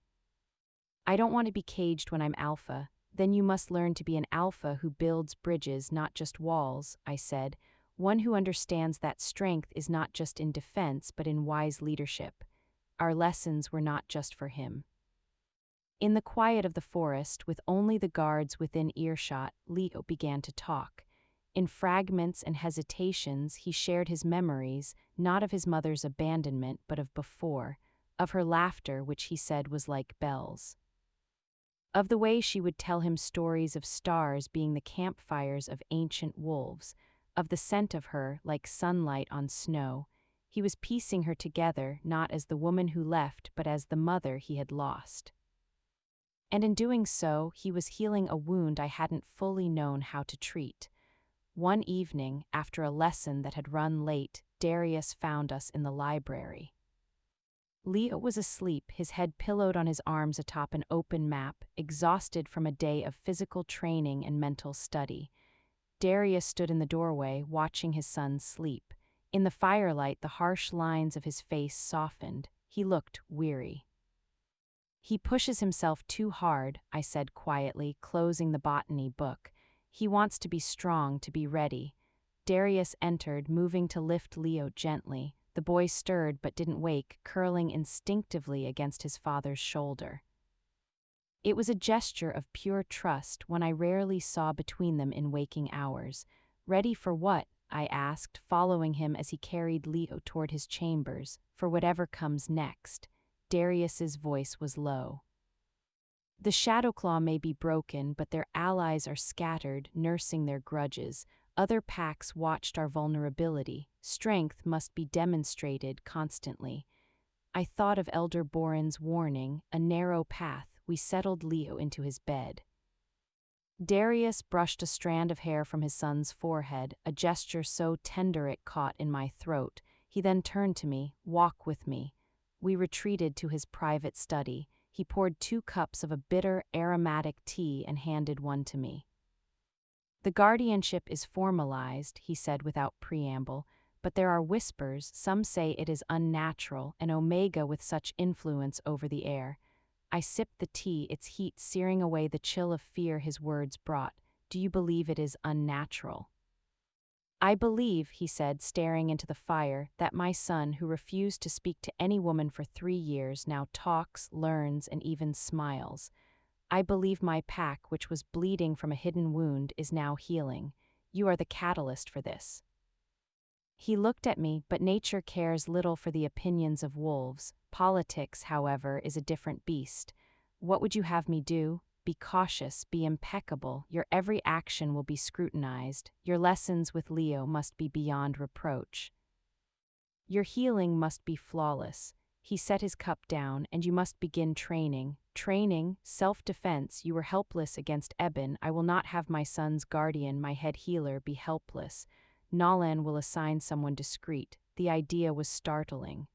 I don't want to be caged when I'm alpha. Then you must learn to be an alpha who builds bridges, not just walls, I said, one who understands that strength is not just in defense but in wise leadership. Our lessons were not just for him. In the quiet of the forest, with only the guards within earshot, Leo began to talk. In fragments and hesitations, he shared his memories, not of his mother's abandonment but of before, of her laughter, which he said was like bells. Of the way she would tell him stories of stars being the campfires of ancient wolves, of the scent of her like sunlight on snow. He was piecing her together, not as the woman who left, but as the mother he had lost. And in doing so, he was healing a wound I hadn't fully known how to treat. One evening, after a lesson that had run late, Darius found us in the library. Leo was asleep, his head pillowed on his arms atop an open map, exhausted from a day of physical training and mental study. Darius stood in the doorway, watching his son sleep. In the firelight, the harsh lines of his face softened. He looked weary. "He pushes himself too hard," I said quietly, closing the botany book. "He wants to be strong, to be ready." Darius entered, moving to lift Leo gently. The boy stirred but didn't wake, curling instinctively against his father's shoulder. It was a gesture of pure trust, one I rarely saw between them in waking hours. "Ready for what?" I asked, following him as he carried Leo toward his chambers. "For whatever comes next." Darius's voice was low. "The Shadowclaw may be broken, but their allies are scattered, nursing their grudges. Other packs watched our vulnerability. Strength must be demonstrated constantly." I thought of Elder Boren's warning, a narrow path. We settled Leo into his bed. Darius brushed a strand of hair from his son's forehead, a gesture so tender it caught in my throat. He then turned to me. "Walk with me." We retreated to his private study. He poured 2 cups of a bitter, aromatic tea and handed one to me. "The guardianship is formalized," he said without preamble, "but there are whispers. Some say it is unnatural, an omega with such influence over the air." I sipped the tea, its heat searing away the chill of fear his words brought. "Do you believe it is unnatural?" "I believe," he said, staring into the fire, "that my son, who refused to speak to any woman for 3 years, now talks, learns, and even smiles. I believe my pack, which was bleeding from a hidden wound, is now healing. You are the catalyst for this." He looked at me, but nature cares little for the opinions of wolves. Politics, however, is a different beast. "What would you have me do?" "Be cautious, be impeccable. Your every action will be scrutinized. Your lessons with Leo must be beyond reproach. Your healing must be flawless." He set his cup down. "And you must begin training." "Training? Self-defense. You were helpless against Eben. I will not have my son's guardian, my head healer, be helpless. Nalan will assign someone discreet." The idea was startling.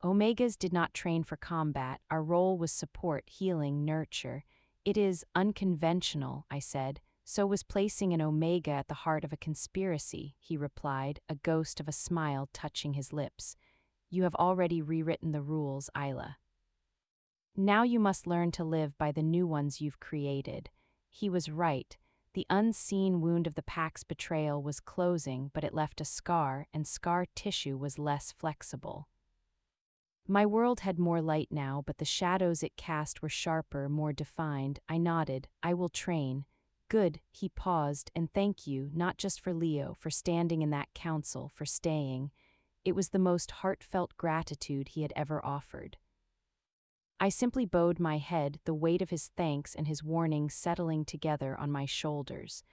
Omegas did not train for combat. Our role was support, healing, nurture. "It is unconventional," I said. "So was placing an omega at the heart of a conspiracy," he replied, a ghost of a smile touching his lips. "You have already rewritten the rules, Isla. Now you must learn to live by the new ones you've created." He was right. The unseen wound of the pack's betrayal was closing, but it left a scar, and scar tissue was less flexible. My world had more light now, but the shadows it cast were sharper, more defined. I nodded. "I will train." "Good." He paused. "And thank you, not just for Leo, for standing in that council, for staying." It was the most heartfelt gratitude he had ever offered. I simply bowed my head, the weight of his thanks and his warning settling together on my shoulders.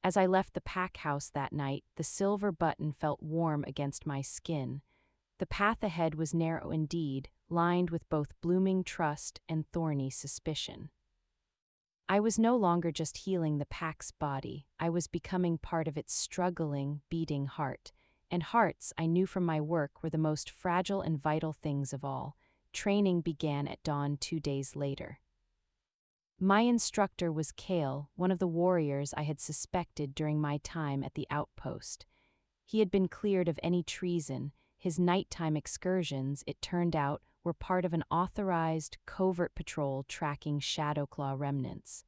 As I left the pack house that night, the silver button felt warm against my skin. The path ahead was narrow indeed, lined with both blooming trust and thorny suspicion. I was no longer just healing the pack's body, I was becoming part of its struggling, beating heart. And hearts, I knew from my work, were the most fragile and vital things of all. Training began at dawn 2 days later. My instructor was Kale, one of the warriors I had suspected during my time at the outpost. He had been cleared of any treason. His nighttime excursions, it turned out, were part of an authorized, covert patrol tracking Shadowclaw remnants.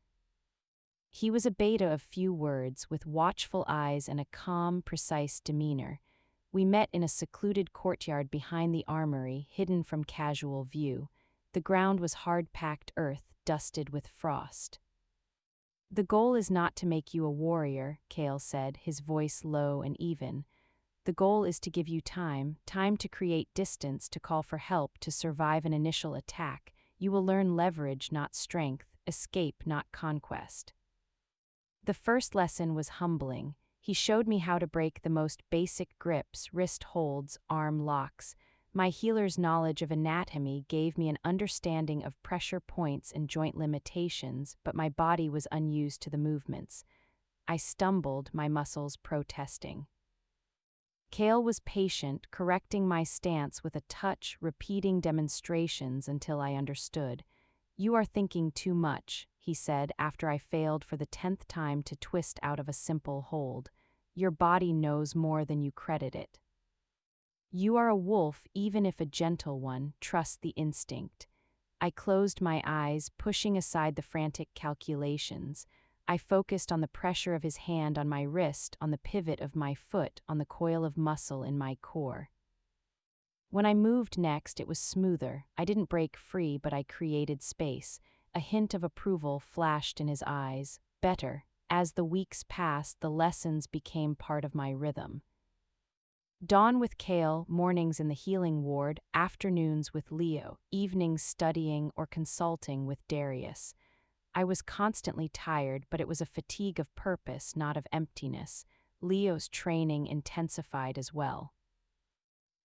He was a beta of few words, with watchful eyes and a calm, precise demeanor. We met in a secluded courtyard behind the armory, hidden from casual view. The ground was hard-packed earth, dusted with frost. "The goal is not to make you a warrior," Kale said, his voice low and even. "The goal is to give you time to create distance, to call for help, to survive an initial attack. You will learn leverage, not strength, escape, not conquest." The first lesson was humbling. He showed me how to break the most basic grips, wrist holds, arm locks. My healer's knowledge of anatomy gave me an understanding of pressure points and joint limitations, but my body was unused to the movements. I stumbled, my muscles protesting. Kale was patient, correcting my stance with a touch, repeating demonstrations until I understood. "You are thinking too much," he said after I failed for the 10th time to twist out of a simple hold. "Your body knows more than you credit it. You are a wolf, even if a gentle one. Trust the instinct." I closed my eyes, pushing aside the frantic calculations. I focused on the pressure of his hand on my wrist, on the pivot of my foot, on the coil of muscle in my core. When I moved next, it was smoother. I didn't break free, but I created space. A hint of approval flashed in his eyes. Better. As the weeks passed, the lessons became part of my rhythm. Dawn with Kale, mornings in the healing ward, afternoons with Leo, evenings studying or consulting with Darius. I was constantly tired, but it was a fatigue of purpose, not of emptiness. Leo's training intensified as well.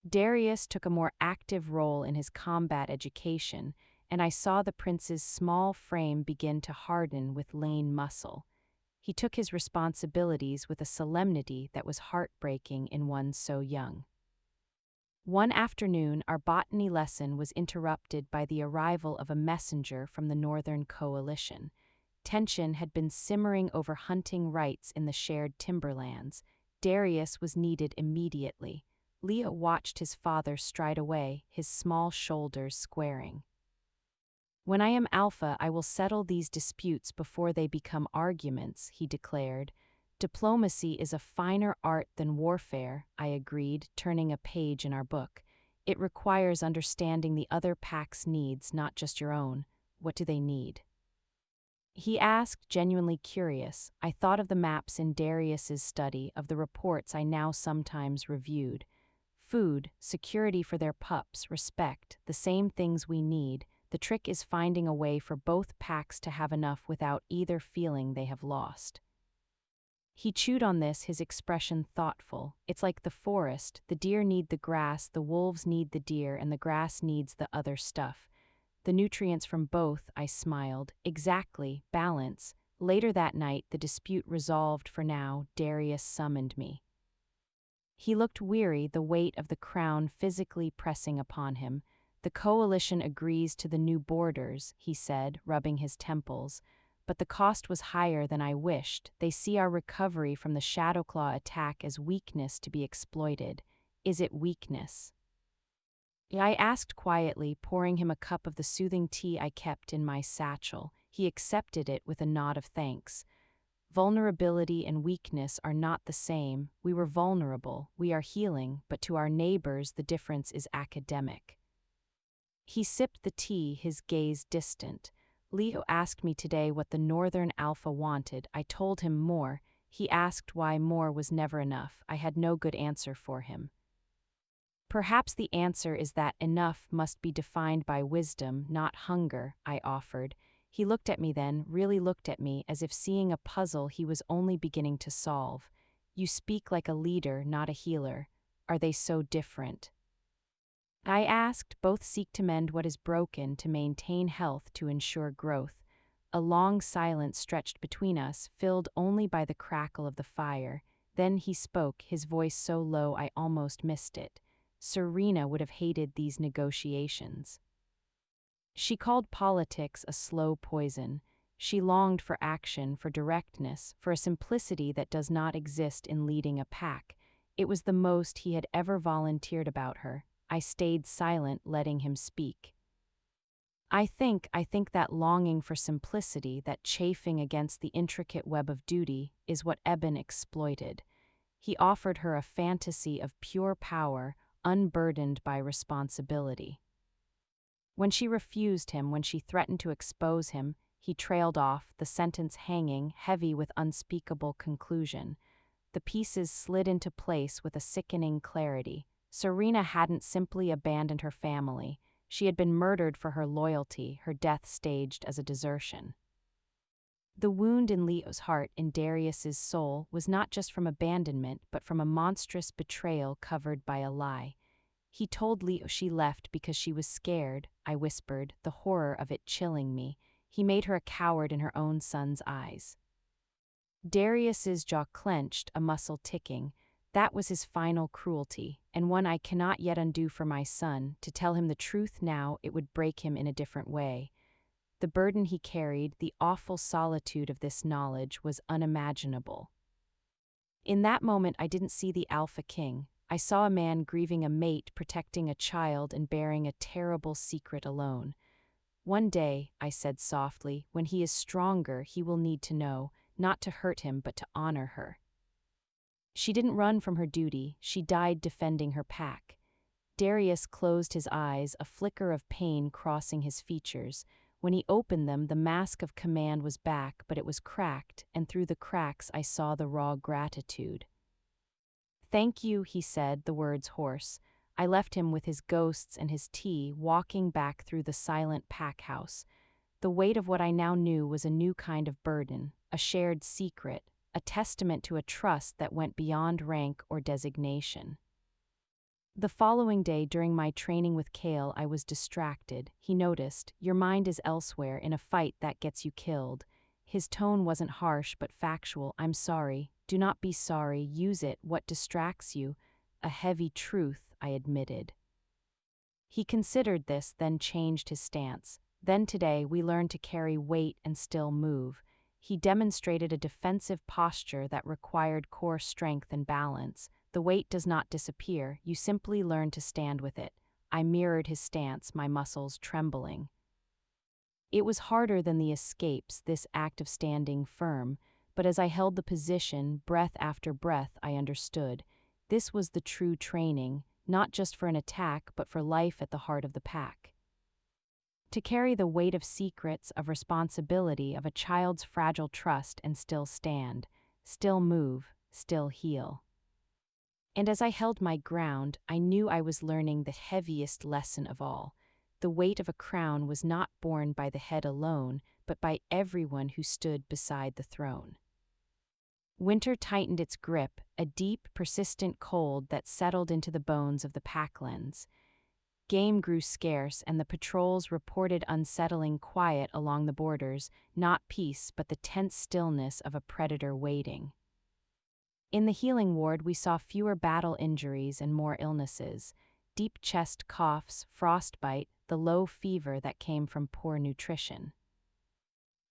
Darius took a more active role in his combat education, and I saw the prince's small frame begin to harden with lean muscle. He took his responsibilities with a solemnity that was heartbreaking in one so young. One afternoon, our botany lesson was interrupted by the arrival of a messenger from the Northern Coalition. Tension had been simmering over hunting rights in the shared timberlands. Darius was needed immediately. Leo watched his father stride away, his small shoulders squaring. "When I am alpha, I will settle these disputes before they become arguments," he declared. "Diplomacy is a finer art than warfare," I agreed, turning a page in our book. "It requires understanding the other pack's needs, not just your own. What do they need?" He asked, genuinely curious. I thought of the maps in Darius's study, of the reports I now sometimes reviewed. Food, security for their pups, respect, the same things we need. The trick is finding a way for both packs to have enough without either feeling they have lost. He chewed on this, his expression thoughtful. "It's like the forest. The deer need the grass, the wolves need the deer, and the grass needs the other stuff. The nutrients from both," I smiled. "Exactly, balance." Later that night, the dispute resolved for now, Darius summoned me. He looked weary, the weight of the crown physically pressing upon him. "The coalition agrees to the new borders," he said, rubbing his temples. "But the cost was higher than I wished. They see our recovery from the Shadowclaw attack as weakness to be exploited. Is it weakness?" I asked quietly, pouring him a cup of the soothing tea I kept in my satchel. He accepted it with a nod of thanks. "Vulnerability and weakness are not the same. We were vulnerable, we are healing, but to our neighbors the difference is academic." He sipped the tea, his gaze distant. "Leo asked me today what the Northern Alpha wanted. I told him more. He asked why more was never enough. I had no good answer for him." "Perhaps the answer is that enough must be defined by wisdom, not hunger," I offered. He looked at me then, really looked at me, as if seeing a puzzle he was only beginning to solve. You speak like a leader, not a healer. Are they so different? I asked. Both seek to mend what is broken, to maintain health, to ensure growth. A long silence stretched between us, filled only by the crackle of the fire. Then he spoke, his voice so low I almost missed it. Serena would have hated these negotiations. She called politics a slow poison. She longed for action, for directness, for a simplicity that does not exist in leading a pack. It was the most he had ever volunteered about her. I stayed silent, letting him speak. I think that longing for simplicity, that chafing against the intricate web of duty, is what Eben exploited. He offered her a fantasy of pure power, unburdened by responsibility. When she refused him, when she threatened to expose him, he trailed off, the sentence hanging, heavy with unspeakable conclusion. The pieces slid into place with a sickening clarity. Serena hadn't simply abandoned her family. She had been murdered for her loyalty, her death staged as a desertion. The wound in Leo's heart, in Darius's soul, was not just from abandonment, but from a monstrous betrayal covered by a lie. He told Leo she left because she was scared, I whispered, the horror of it chilling me. He made her a coward in her own son's eyes. Darius's jaw clenched, a muscle ticking. That was his final cruelty, and one I cannot yet undo for my son. To tell him the truth now, it would break him in a different way. The burden he carried, the awful solitude of this knowledge, was unimaginable. In that moment I didn't see the Alpha King. I saw a man grieving a mate, protecting a child, and bearing a terrible secret alone. One day, I said softly, when he is stronger, he will need to know, not to hurt him, but to honor her. She didn't run from her duty, she died defending her pack. Darius closed his eyes, a flicker of pain crossing his features. When he opened them, the mask of command was back, but it was cracked, and through the cracks I saw the raw gratitude. Thank you, he said, the words hoarse. I left him with his ghosts and his tea, walking back through the silent pack house. The weight of what I now knew was a new kind of burden, a shared secret, a testament to a trust that went beyond rank or designation. The following day, during my training with Kale, I was distracted. He noticed, your mind is elsewhere, in a fight that gets you killed. His tone wasn't harsh but factual. I'm sorry. Do not be sorry. Use it. What distracts you? A heavy truth, I admitted. He considered this, then changed his stance. Then today we learned to carry weight and still move. He demonstrated a defensive posture that required core strength and balance. The weight does not disappear, you simply learn to stand with it. I mirrored his stance, my muscles trembling. It was harder than the escapes, this act of standing firm, but as I held the position, breath after breath, I understood. This was the true training, not just for an attack, but for life at the heart of the pack. To carry the weight of secrets, of responsibility, of a child's fragile trust and still stand, still move, still heal. And as I held my ground, I knew I was learning the heaviest lesson of all. The weight of a crown was not borne by the head alone, but by everyone who stood beside the throne. Winter tightened its grip, a deep, persistent cold that settled into the bones of the packlands. Game grew scarce, and the patrols reported unsettling quiet along the borders, not peace but the tense stillness of a predator waiting. In the healing ward we saw fewer battle injuries and more illnesses, deep chest coughs, frostbite, the low fever that came from poor nutrition.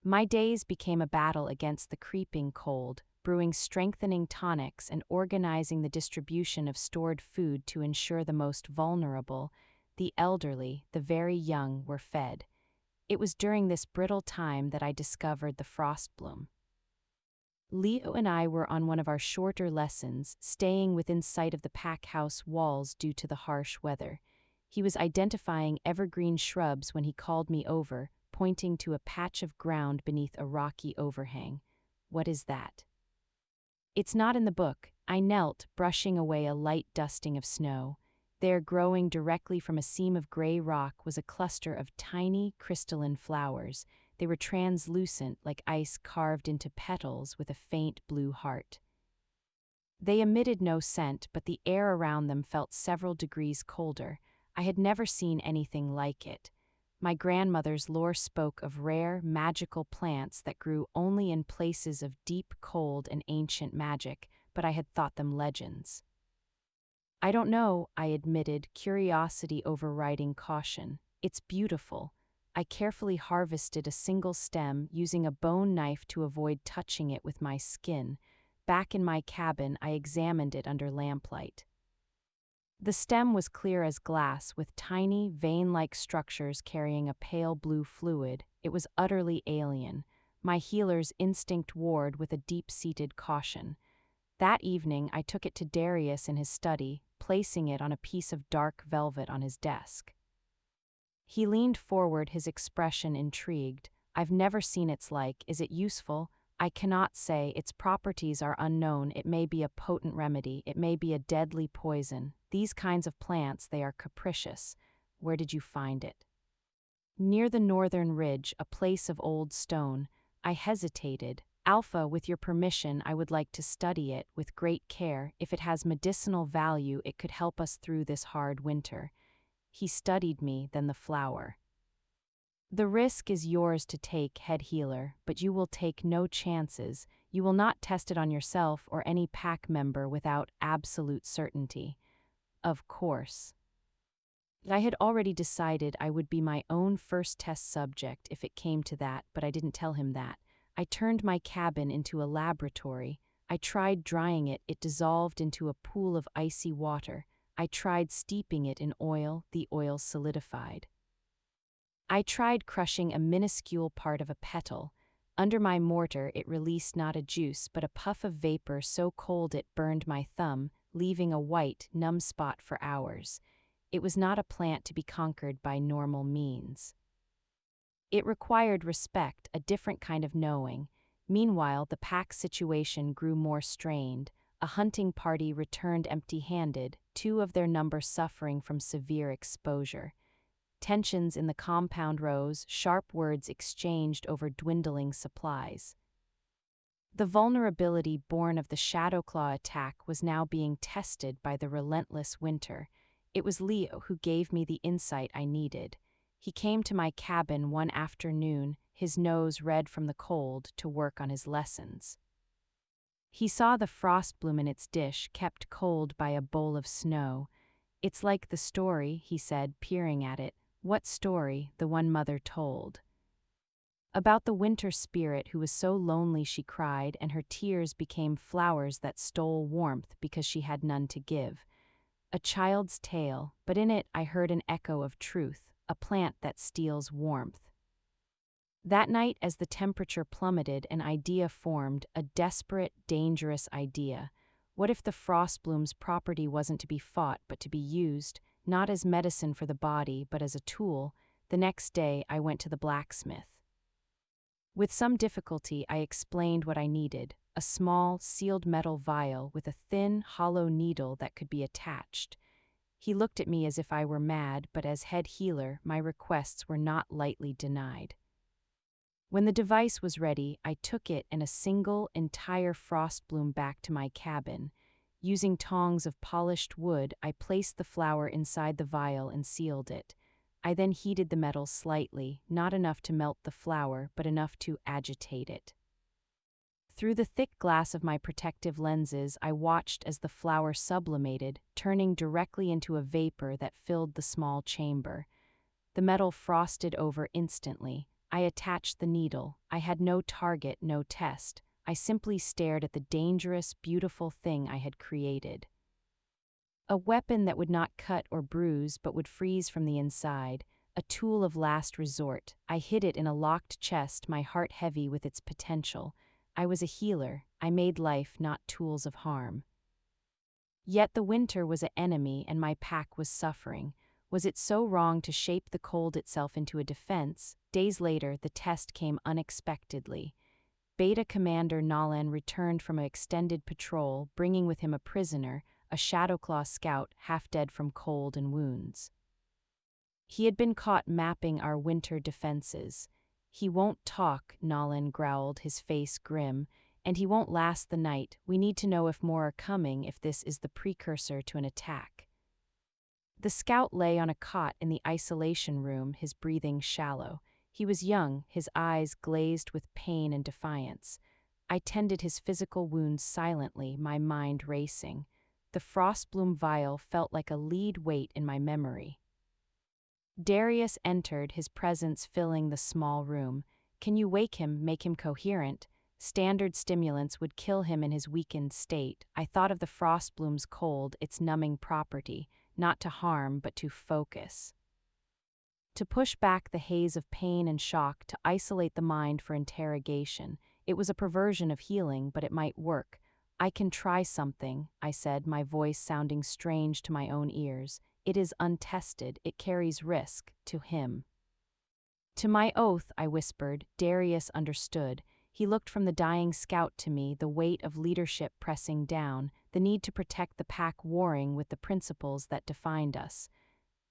My days became a battle against the creeping cold, brewing strengthening tonics and organizing the distribution of stored food to ensure the most vulnerable, the elderly, the very young, were fed. It was during this brittle time that I discovered the frostbloom. Leo and I were on one of our shorter lessons, staying within sight of the pack house walls due to the harsh weather. He was identifying evergreen shrubs when he called me over, pointing to a patch of ground beneath a rocky overhang. What is that? It's not in the book. I knelt, brushing away a light dusting of snow. There, growing directly from a seam of gray rock, was a cluster of tiny, crystalline flowers. They were translucent, like ice carved into petals with a faint blue heart. They emitted no scent, but the air around them felt several degrees colder. I had never seen anything like it. My grandmother's lore spoke of rare, magical plants that grew only in places of deep cold and ancient magic, but I had thought them legends. I don't know, I admitted, curiosity overriding caution. It's beautiful. I carefully harvested a single stem, using a bone knife to avoid touching it with my skin. Back in my cabin, I examined it under lamplight. The stem was clear as glass, with tiny, vein-like structures carrying a pale blue fluid. It was utterly alien. My healer's instinct warred with a deep-seated caution. That evening, I took it to Darius in his study, placing it on a piece of dark velvet on his desk. He leaned forward, his expression intrigued. "I've never seen its like. Is it useful?" "I cannot say. Its properties are unknown. It may be a potent remedy. It may be a deadly poison. These kinds of plants, they are capricious." "Where did you find it?" "Near the northern ridge, a place of old stone." I hesitated. "Alpha, with your permission, I would like to study it with great care. If it has medicinal value, it could help us through this hard winter." He studied me, then the flower. "The risk is yours to take, head healer, but you will take no chances. You will not test it on yourself or any pack member without absolute certainty." "Of course." I had already decided I would be my own first test subject if it came to that, but I didn't tell him that. I turned my cabin into a laboratory. I tried drying it. It dissolved into a pool of icy water. I tried steeping it in oil. The oil solidified. I tried crushing a minuscule part of a petal. Under my mortar, it released not a juice, but a puff of vapor so cold it burned my thumb, leaving a white, numb spot for hours. It was not a plant to be conquered by normal means. It required respect, a different kind of knowing. Meanwhile, the pack situation grew more strained. A hunting party returned empty-handed, 2 of their number suffering from severe exposure. Tensions in the compound rose, sharp words exchanged over dwindling supplies. The vulnerability born of the Shadowclaw attack was now being tested by the relentless winter. It was Leo who gave me the insight I needed. He came to my cabin one afternoon, his nose red from the cold, to work on his lessons. He saw the frost bloom in its dish, kept cold by a bowl of snow. "It's like the story," he said, peering at it. "What story?" "The one Mother told. About the winter spirit who was so lonely she cried, and her tears became flowers that stole warmth because she had none to give. A child's tale, but in it I heard an echo of truth, a plant that steals warmth." That night, as the temperature plummeted, an idea formed, a desperate, dangerous idea. What if the frostbloom's property wasn't to be fought, but to be used, not as medicine for the body, but as a tool? The next day, I went to the blacksmith. With some difficulty, I explained what I needed: a small, sealed metal vial with a thin, hollow needle that could be attached. He looked at me as if I were mad, but as head healer, my requests were not lightly denied. When the device was ready, I took it and a single, entire frostbloom back to my cabin. Using tongs of polished wood, I placed the flower inside the vial and sealed it. I then heated the metal slightly, not enough to melt the flower, but enough to agitate it. Through the thick glass of my protective lenses, I watched as the flower sublimated, turning directly into a vapor that filled the small chamber. The metal frosted over instantly. I attached the needle. I had no target, no test. I simply stared at the dangerous, beautiful thing I had created. A weapon that would not cut or bruise but would freeze from the inside, a tool of last resort. I hid it in a locked chest, my heart heavy with its potential. I was a healer. I made life, not tools of harm. Yet the winter was an enemy and my pack was suffering. Was it so wrong to shape the cold itself into a defense? Days later, the test came unexpectedly. Beta Commander Nalan returned from an extended patrol, bringing with him a prisoner, a Shadowclaw scout, half dead from cold and wounds. He had been caught mapping our winter defenses. He won't talk, Nolan growled, his face grim, and he won't last the night. We need to know if more are coming, if this is the precursor to an attack. The scout lay on a cot in the isolation room, his breathing shallow. He was young, his eyes glazed with pain and defiance. I tended his physical wounds silently, my mind racing. The frostbloom vial felt like a lead weight in my memory. Darius entered, his presence filling the small room. Can you wake him, make him coherent? Standard stimulants would kill him in his weakened state. I thought of the frostbloom's cold, its numbing property, not to harm but to focus. To push back the haze of pain and shock, to isolate the mind for interrogation. It was a perversion of healing, but it might work. I can try something, I said, my voice sounding strange to my own ears. It is untested, it carries risk, to him. To my oath, I whispered. Darius understood. He looked from the dying scout to me, the weight of leadership pressing down, the need to protect the pack warring with the principles that defined us.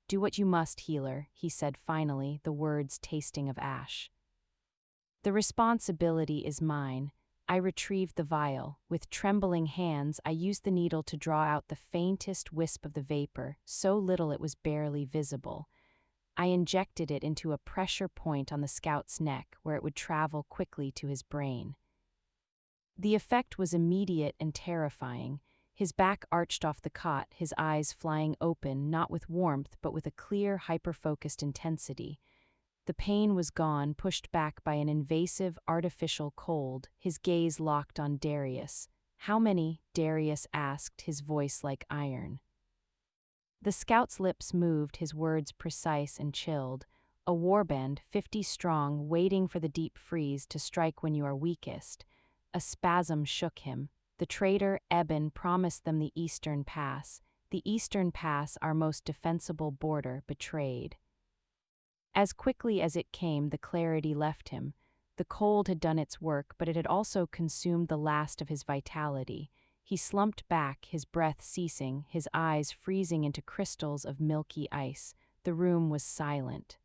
Do what you must, healer, he said finally, the words tasting of ash. The responsibility is mine. I retrieved the vial. With trembling hands, I used the needle to draw out the faintest wisp of the vapor, so little it was barely visible. I injected it into a pressure point on the scout's neck, where it would travel quickly to his brain. The effect was immediate and terrifying. His back arched off the cot, his eyes flying open, not with warmth, but with a clear, hyper-focused intensity. The pain was gone, pushed back by an invasive, artificial cold, his gaze locked on Darius. How many? Darius asked, his voice like iron. The scout's lips moved, his words precise and chilled. A warband, 50 strong, waiting for the deep freeze to strike when you are weakest. A spasm shook him. The traitor, Eben, promised them the Eastern Pass. The Eastern Pass, our most defensible border, betrayed. As quickly as it came, the clarity left him. The cold had done its work, but it had also consumed the last of his vitality. He slumped back, his breath ceasing, his eyes freezing into crystals of milky ice. The room was silent.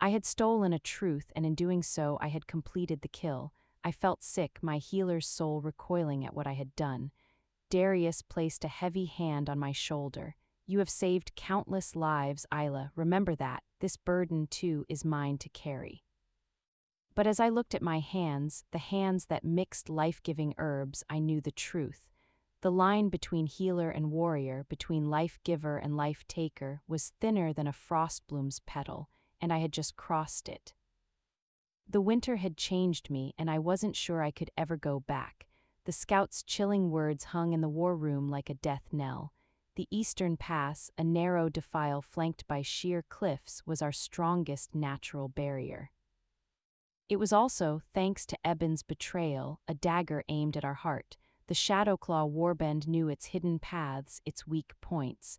I had stolen a truth, and in doing so I had completed the kill. I felt sick, my healer's soul recoiling at what I had done. Darius placed a heavy hand on my shoulder. You have saved countless lives, Isla. Remember that. This burden, too, is mine to carry. But as I looked at my hands, the hands that mixed life-giving herbs, I knew the truth. The line between healer and warrior, between life-giver and life-taker, was thinner than a frostbloom's petal, and I had just crossed it. The winter had changed me, and I wasn't sure I could ever go back. The scout's chilling words hung in the war room like a death knell. The Eastern Pass, a narrow defile flanked by sheer cliffs, was our strongest natural barrier. It was also, thanks to Eben's betrayal, a dagger aimed at our heart. The Shadowclaw warband knew its hidden paths, its weak points.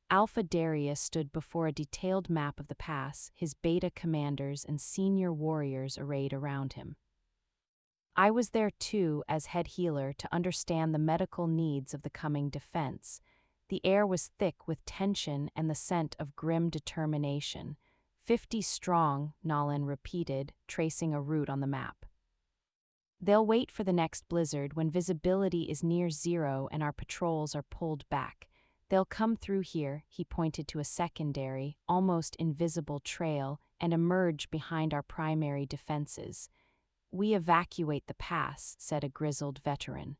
Alpha Darius stood before a detailed map of the pass, his beta commanders and senior warriors arrayed around him. I was there too, as head healer, to understand the medical needs of the coming defense. The air was thick with tension and the scent of grim determination. 50 strong, Nolan repeated, tracing a route on the map. They'll wait for the next blizzard when visibility is near zero and our patrols are pulled back. They'll come through here, he pointed to a secondary, almost invisible trail, and emerge behind our primary defenses. We evacuate the pass, said a grizzled veteran.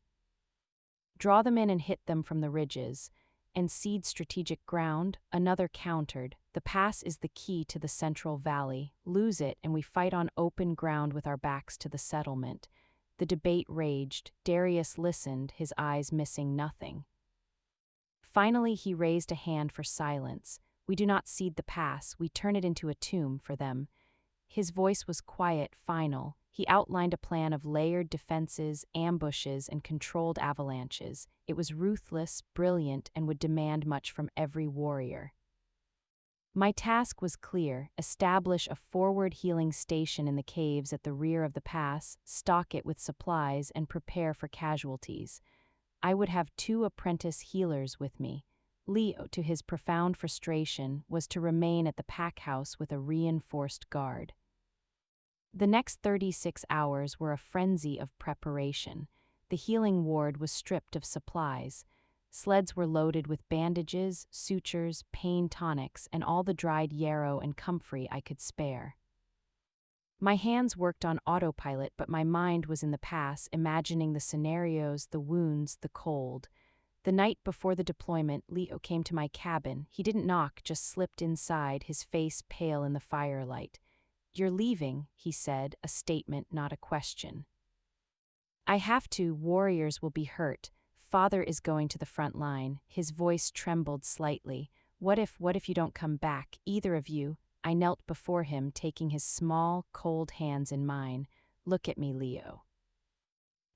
Draw them in and hit them from the ridges. And cede strategic ground, another countered. The pass is the key to the Central Valley. Lose it, and we fight on open ground with our backs to the settlement. The debate raged. Darius listened, his eyes missing nothing. Finally, he raised a hand for silence. We do not cede the pass, we turn it into a tomb for them. His voice was quiet, final. He outlined a plan of layered defenses, ambushes, and controlled avalanches. It was ruthless, brilliant, and would demand much from every warrior. My task was clear: establish a forward healing station in the caves at the rear of the pass, stock it with supplies, and prepare for casualties. I would have 2 apprentice healers with me. Leo, to his profound frustration, was to remain at the pack house with a reinforced guard. The next 36 hours were a frenzy of preparation. The healing ward was stripped of supplies. Sleds were loaded with bandages, sutures, pain tonics, and all the dried yarrow and comfrey I could spare. My hands worked on autopilot, but my mind was in the past, imagining the scenarios, the wounds, the cold. The night before the deployment, Leo came to my cabin. He didn't knock, just slipped inside, his face pale in the firelight. "You're leaving," he said, a statement, not a question. "I have to, warriors will be hurt. Father is going to the front line." His voice trembled slightly. What if you don't come back, either of you?" I knelt before him, taking his small, cold hands in mine. "Look at me, Leo.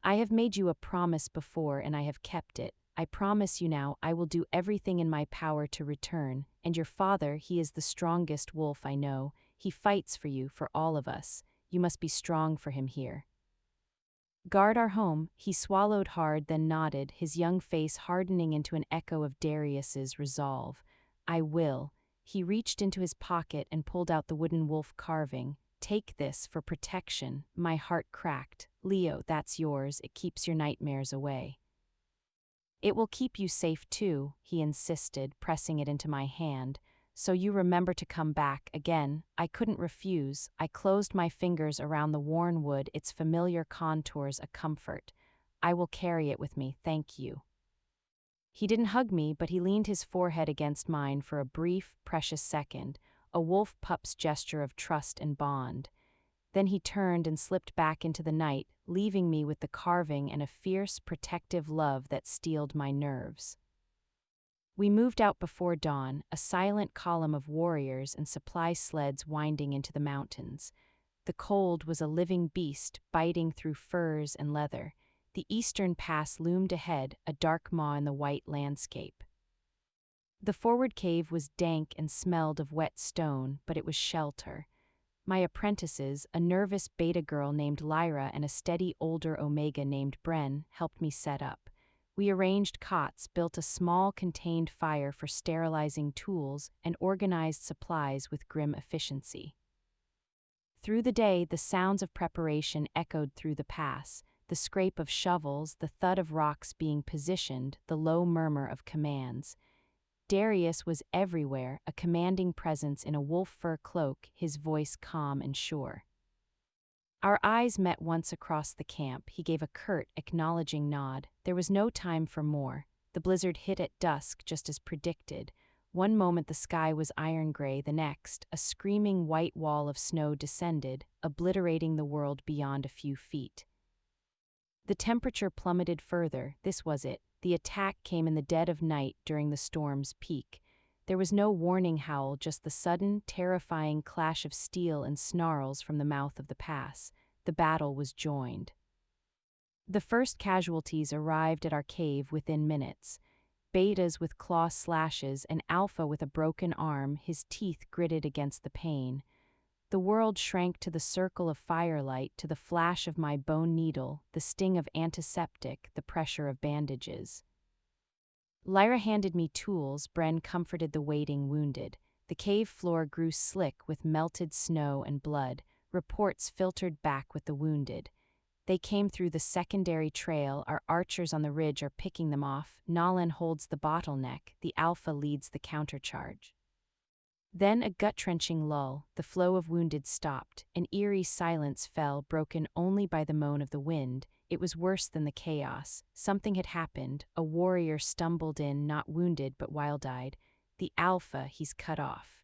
I have made you a promise before and I have kept it. I promise you now I will do everything in my power to return, and your father, he is the strongest wolf I know. He fights for you, for all of us. You must be strong for him here. Guard our home." He swallowed hard, then nodded, his young face hardening into an echo of Darius's resolve. "I will." He reached into his pocket and pulled out the wooden wolf carving. "Take this for protection." My heart cracked. "Leo, that's yours. It keeps your nightmares away." "It will keep you safe too," he insisted, pressing it into my hand. "So you remember to come back again." I couldn't refuse. I closed my fingers around the worn wood, its familiar contours a comfort. "I will carry it with me, thank you." He didn't hug me, but he leaned his forehead against mine for a brief, precious second, a wolf pup's gesture of trust and bond. Then he turned and slipped back into the night, leaving me with the carving and a fierce, protective love that steeled my nerves. We moved out before dawn, a silent column of warriors and supply sleds winding into the mountains. The cold was a living beast, biting through furs and leather. The eastern pass loomed ahead, a dark maw in the white landscape. The forward cave was dank and smelled of wet stone, but it was shelter. My apprentices, a nervous beta girl named Lyra and a steady older omega named Bren, helped me set up. We arranged cots, built a small contained fire for sterilizing tools, and organized supplies with grim efficiency. Through the day, the sounds of preparation echoed through the pass, the scrape of shovels, the thud of rocks being positioned, the low murmur of commands. Darius was everywhere, a commanding presence in a wolf fur cloak, his voice calm and sure. Our eyes met once across the camp. He gave a curt, acknowledging nod. There was no time for more. The blizzard hit at dusk, just as predicted. One moment the sky was iron gray, the next, a screaming white wall of snow descended, obliterating the world beyond a few feet. The temperature plummeted further. This was it. The attack came in the dead of night during the storm's peak. There was no warning howl, just the sudden, terrifying clash of steel and snarls from the mouth of the pass. The battle was joined. The first casualties arrived at our cave within minutes. Betas with claw slashes and Alpha with a broken arm, his teeth gritted against the pain. The world shrank to the circle of firelight, to the flash of my bone needle, the sting of antiseptic, the pressure of bandages. Lyra handed me tools, Bren comforted the waiting wounded. The cave floor grew slick with melted snow and blood. Reports filtered back with the wounded. They came through the secondary trail, our archers on the ridge are picking them off. Nalan holds the bottleneck, the Alpha leads the countercharge. Then a gut-wrenching lull, the flow of wounded stopped. An eerie silence fell, broken only by the moan of the wind. It was worse than the chaos. Something had happened. A warrior stumbled in, not wounded but wild-eyed. The Alpha, he's cut off.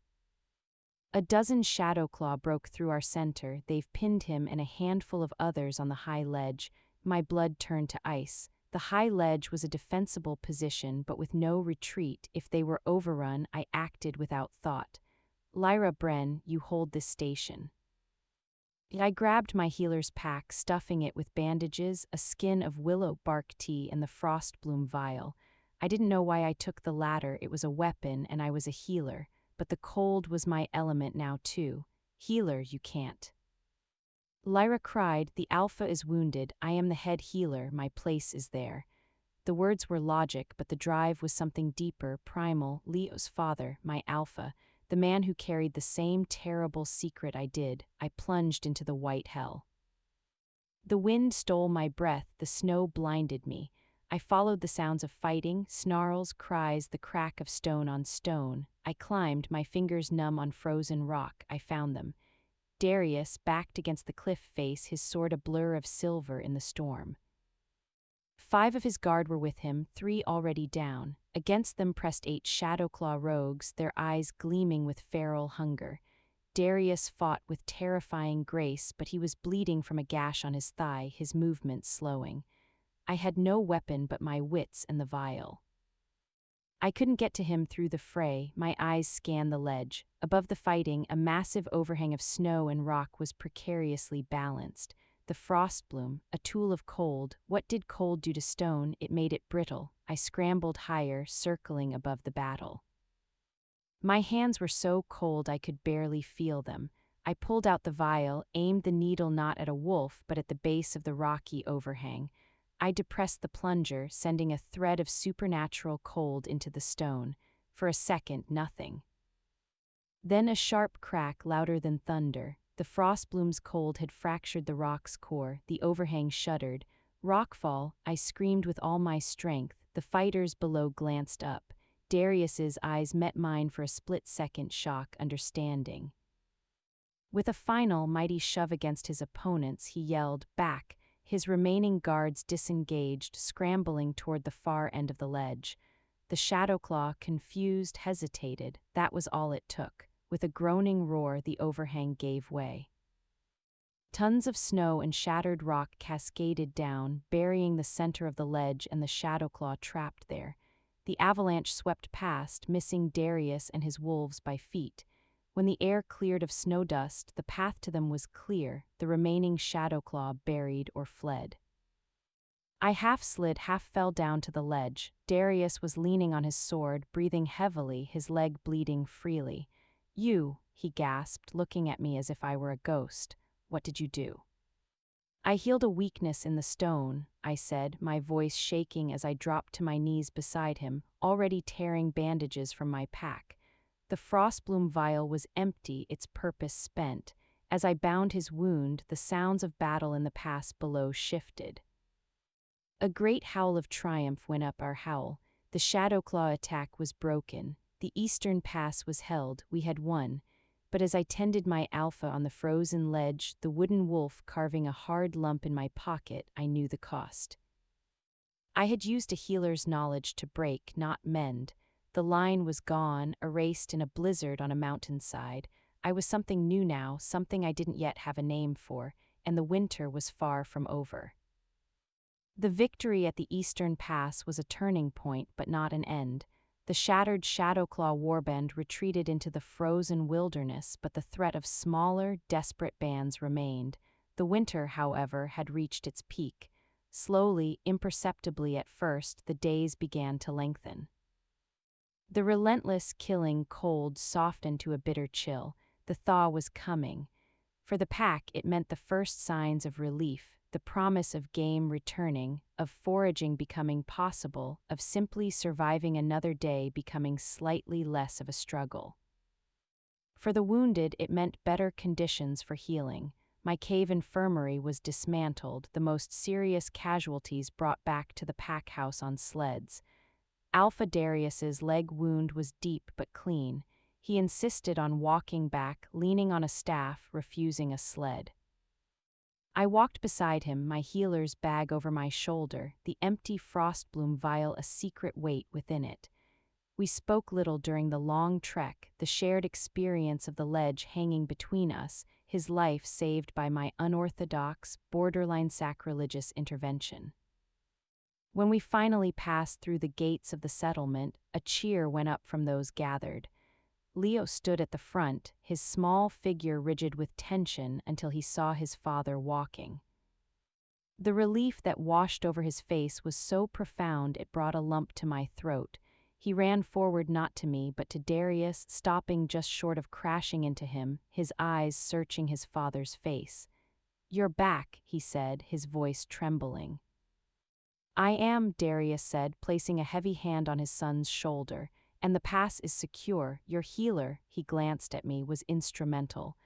A dozen Shadowclaw broke through our center. They've pinned him and a handful of others on the high ledge. My blood turned to ice. The high ledge was a defensible position, but with no retreat. If they were overrun, I acted without thought. Lyra, Bren, you hold this station. I grabbed my healer's pack, stuffing it with bandages, a skin of willow bark tea, and the frostbloom vial. I didn't know why I took the latter. It was a weapon, and I was a healer. But the cold was my element now, too. Healer, you can't. Lyra cried, the Alpha is wounded. I am the head healer. My place is there. The words were logic, but the drive was something deeper, primal. Leo's father, my Alpha. the man who carried the same terrible secret I did. I plunged into the white hell. The wind stole my breath, the snow blinded me. I followed the sounds of fighting, snarls, cries, the crack of stone on stone. I climbed, my fingers numb on frozen rock. I found them. Darius, backed against the cliff face, his sword a blur of silver in the storm. 5 of his guard were with him, 3 already down. Against them pressed 8 Shadowclaw rogues, their eyes gleaming with feral hunger. Darius fought with terrifying grace, but he was bleeding from a gash on his thigh, his movements slowing. I had no weapon but my wits and the vial. I couldn't get to him through the fray, my eyes scanned the ledge. Above the fighting, a massive overhang of snow and rock was precariously balanced. The frostbloom, a tool of cold. What did cold do to stone? It made it brittle. I scrambled higher, circling above the battle. My hands were so cold I could barely feel them. I pulled out the vial, aimed the needle not at a wolf but at the base of the rocky overhang. I depressed the plunger, sending a thread of supernatural cold into the stone. For a second, nothing. Then a sharp crack, louder than thunder. The frostbloom's cold had fractured the rock's core, the overhang shuddered. Rockfall, I screamed with all my strength. The fighters below glanced up. Darius's eyes met mine for a split-second, shock, understanding. With a final, mighty shove against his opponents, he yelled, "Back!" His remaining guards disengaged, scrambling toward the far end of the ledge. The Shadowclaw, confused, hesitated. That was all it took. With a groaning roar, the overhang gave way. Tons of snow and shattered rock cascaded down, burying the center of the ledge and the Shadowclaw trapped there. The avalanche swept past, missing Darius and his wolves by feet. When the air cleared of snow dust, the path to them was clear, the remaining Shadowclaw buried or fled. I half slid, half fell down to the ledge. Darius was leaning on his sword, breathing heavily, his leg bleeding freely. "You," he gasped, looking at me as if I were a ghost. "What did you do?" "I healed a weakness in the stone," I said, my voice shaking as I dropped to my knees beside him, already tearing bandages from my pack. The frostbloom vial was empty, its purpose spent. As I bound his wound, the sounds of battle in the pass below shifted. A great howl of triumph went up our howl. The Shadowclaw attack was broken. The eastern pass was held, we had won. But as I tended my alpha on the frozen ledge, the wooden wolf carving a hard lump in my pocket, I knew the cost. I had used a healer's knowledge to break, not mend. The line was gone, erased in a blizzard on a mountainside. I was something new now, something I didn't yet have a name for, and the winter was far from over. The victory at the Eastern Pass was a turning point, but not an end. The shattered Shadowclaw warband retreated into the frozen wilderness, but the threat of smaller, desperate bands remained. The winter, however, had reached its peak. Slowly, imperceptibly at first, the days began to lengthen. The relentless, killing cold softened to a bitter chill. The thaw was coming. For the pack, it meant the first signs of relief, the promise of game returning, of foraging becoming possible, of simply surviving another day becoming slightly less of a struggle. For the wounded, it meant better conditions for healing. My cave infirmary was dismantled, the most serious casualties brought back to the pack house on sleds. Alpha Darius's leg wound was deep but clean. He insisted on walking back, leaning on a staff, refusing a sled. I walked beside him, my healer's bag over my shoulder, the empty frostbloom vial a secret weight within it. We spoke little during the long trek, the shared experience of the ledge hanging between us, his life saved by my unorthodox, borderline sacrilegious intervention. When we finally passed through the gates of the settlement, a cheer went up from those gathered. Leo stood at the front, his small figure rigid with tension until he saw his father walking. The relief that washed over his face was so profound it brought a lump to my throat. He ran forward not to me but to Darius, stopping just short of crashing into him, his eyes searching his father's face. "You're back," he said, his voice trembling. "I am," Darius said, placing a heavy hand on his son's shoulder, And the pass is secure. Your healer," he glanced at me, "was instrumental."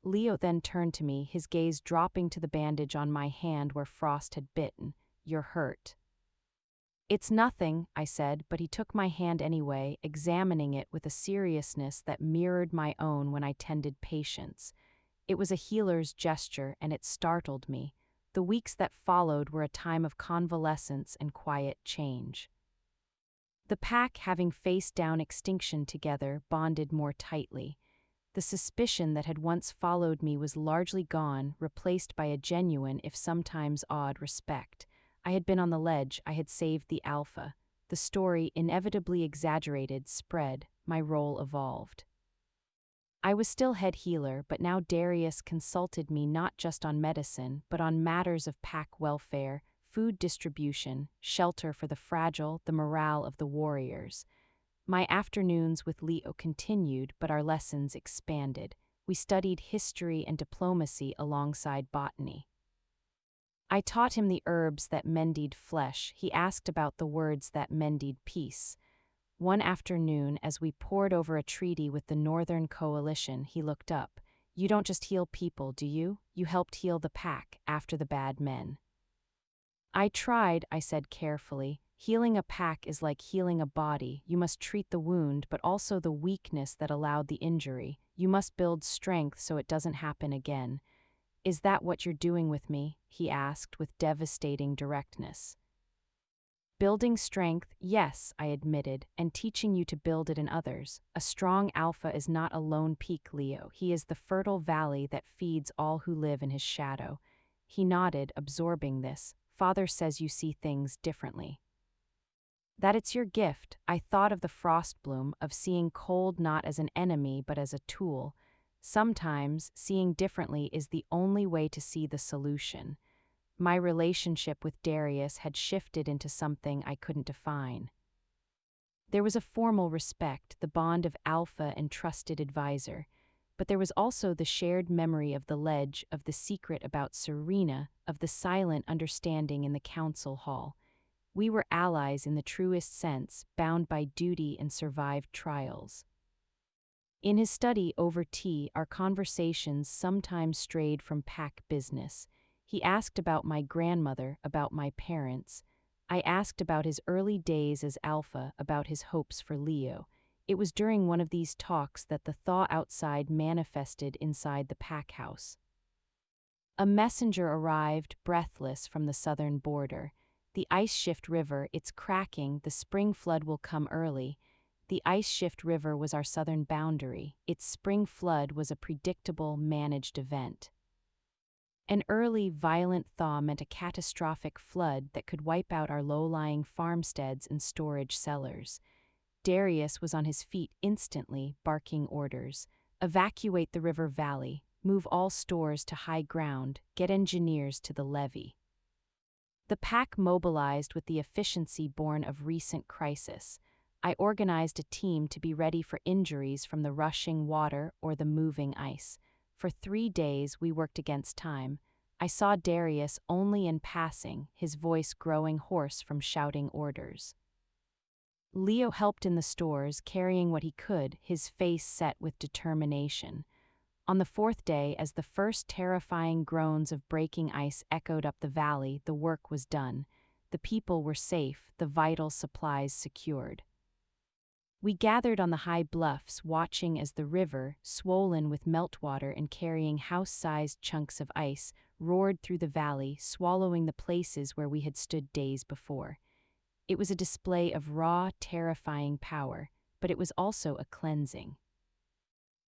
Leo then turned to me, his gaze dropping to the bandage on my hand where Frost had bitten. "You're hurt." "It's nothing," I said, but he took my hand anyway, examining it with a seriousness that mirrored my own when I tended patients. It was a healer's gesture, and it startled me. The weeks that followed were a time of convalescence and quiet change. The pack, having faced down extinction together, bonded more tightly. The suspicion that had once followed me was largely gone, replaced by a genuine, if sometimes odd, respect. I had been on the ledge, I had saved the Alpha. The story, inevitably exaggerated, spread. My role evolved. I was still head healer, but now Darius consulted me not just on medicine, but on matters of pack welfare, food distribution, shelter for the fragile, the morale of the warriors. My afternoons with Leo continued, but our lessons expanded. We studied history and diplomacy alongside botany. I taught him the herbs that mended flesh. He asked about the words that mended peace. One afternoon, as we pored over a treaty with the Northern Coalition, he looked up. "You don't just heal people, do you? You helped heal the pack after the bad men." "I tried," I said carefully. "Healing a pack is like healing a body. You must treat the wound, but also the weakness that allowed the injury. You must build strength so it doesn't happen again." "Is that what you're doing with me?" he asked with devastating directness. "Building strength, yes," I admitted, "and teaching you to build it in others. A strong alpha is not a lone peak, Leo. He is the fertile valley that feeds all who live in his shadow." He nodded, absorbing this. "Father says you see things differently." "That it's your gift." I thought of the frost bloom, of seeing cold not as an enemy but as a tool. Sometimes, seeing differently is the only way to see the solution. My relationship with Darius had shifted into something I couldn't define. There was a formal respect, the bond of alpha and trusted advisor, but there was also the shared memory of the ledge, of the secret about Serena, of the silent understanding in the council hall. We were allies in the truest sense, bound by duty and survived trials. In his study over tea, our conversations sometimes strayed from pack business. He asked about my grandmother, about my parents. I asked about his early days as Alpha, about his hopes for Leo. It was during one of these talks that the thaw outside manifested inside the pack house. A messenger arrived, breathless, from the southern border. "The ice shift river, it's cracking, the spring flood will come early." The ice shift river was our southern boundary. Its spring flood was a predictable, managed event. An early, violent thaw meant a catastrophic flood that could wipe out our low-lying farmsteads and storage cellars. Darius was on his feet instantly, barking orders. "Evacuate the river valley. Move all stores to high ground. Get engineers to the levee." The pack mobilized with the efficiency born of recent crisis. I organized a team to be ready for injuries from the rushing water or the moving ice. For 3 days we worked against time. I saw Darius only in passing, his voice growing hoarse from shouting orders. Leo helped in the stores, carrying what he could, his face set with determination. On the 4th day, as the first terrifying groans of breaking ice echoed up the valley, the work was done. The people were safe, the vital supplies secured. We gathered on the high bluffs, watching as the river, swollen with meltwater and carrying house-sized chunks of ice, roared through the valley, swallowing the places where we had stood days before. It was a display of raw, terrifying power, but it was also a cleansing.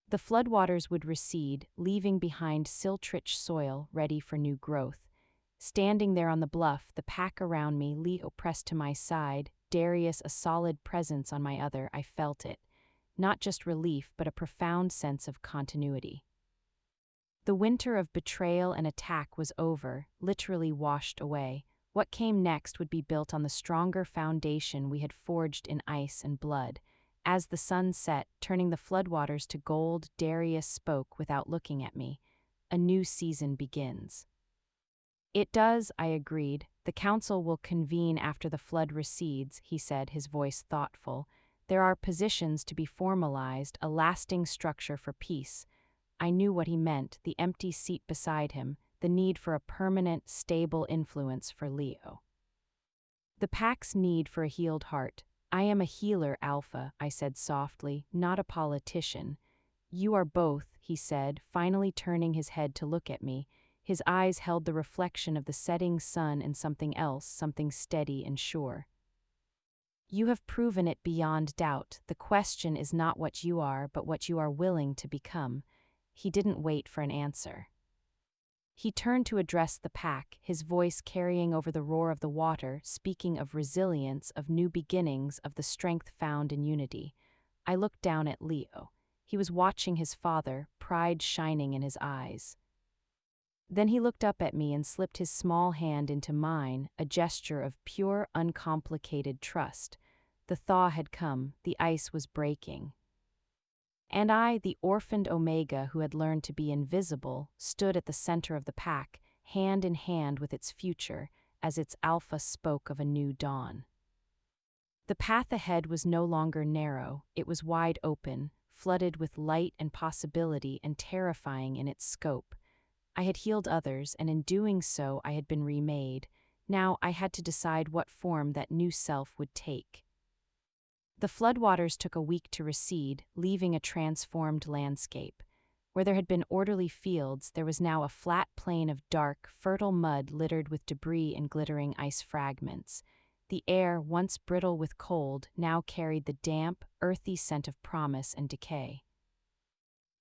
The floodwaters would recede, leaving behind silt-rich soil ready for new growth. Standing there on the bluff, the pack around me, Leo pressed to my side, Darius a solid presence on my other, I felt it. Not just relief, but a profound sense of continuity. The winter of betrayal and attack was over, literally washed away. What came next would be built on the stronger foundation we had forged in ice and blood. As the sun set, turning the floodwaters to gold, Darius spoke without looking at me. "A new season begins." "It does," I agreed. "The council will convene after the flood recedes," he said, his voice thoughtful. There are positions to be formalized, a lasting structure for peace. I knew what he meant, the empty seat beside him, the need for a permanent, stable influence for Leo. The pack's need for a healed heart. I am a healer, Alpha, I said softly, not a politician. You are both, he said, finally turning his head to look at me. His eyes held the reflection of the setting sun and something else, something steady and sure. You have proven it beyond doubt. The question is not what you are, but what you are willing to become. He didn't wait for an answer. He turned to address the pack, his voice carrying over the roar of the water, speaking of resilience, of new beginnings, of the strength found in unity. I looked down at Leo. He was watching his father, pride shining in his eyes. Then he looked up at me and slipped his small hand into mine, a gesture of pure, uncomplicated trust. The thaw had come, the ice was breaking. And I, the orphaned Omega who had learned to be invisible, stood at the center of the pack, hand in hand with its future, as its Alpha spoke of a new dawn. The path ahead was no longer narrow, it was wide open, flooded with light and possibility and terrifying in its scope. I had healed others, and in doing so I had been remade. Now I had to decide what form that new self would take. The floodwaters took a week to recede, leaving a transformed landscape. Where there had been orderly fields, there was now a flat plain of dark, fertile mud littered with debris and glittering ice fragments. The air, once brittle with cold, now carried the damp, earthy scent of promise and decay.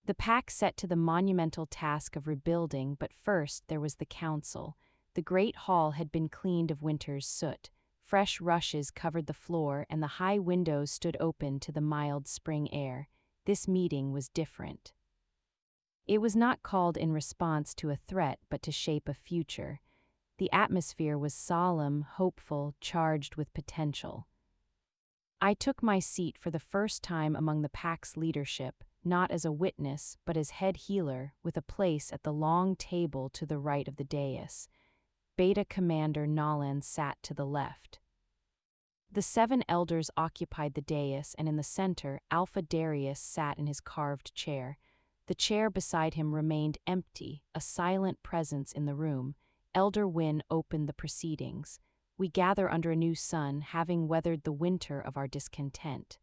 The pack set to the monumental task of rebuilding, but first there was the council. The great hall had been cleaned of winter's soot. Fresh rushes covered the floor, and the high windows stood open to the mild spring air. This meeting was different. It was not called in response to a threat, but to shape a future. The atmosphere was solemn, hopeful, charged with potential. I took my seat for the first time among the pack's leadership, not as a witness, but as head healer, with a place at the long table to the right of the dais. Beta Commander Nolan sat to the left. The 7 elders occupied the dais, and in the center, Alpha Darius sat in his carved chair. The chair beside him remained empty, a silent presence in the room. Elder Wynn opened the proceedings. We gather under a new sun, having weathered the winter of our discontent.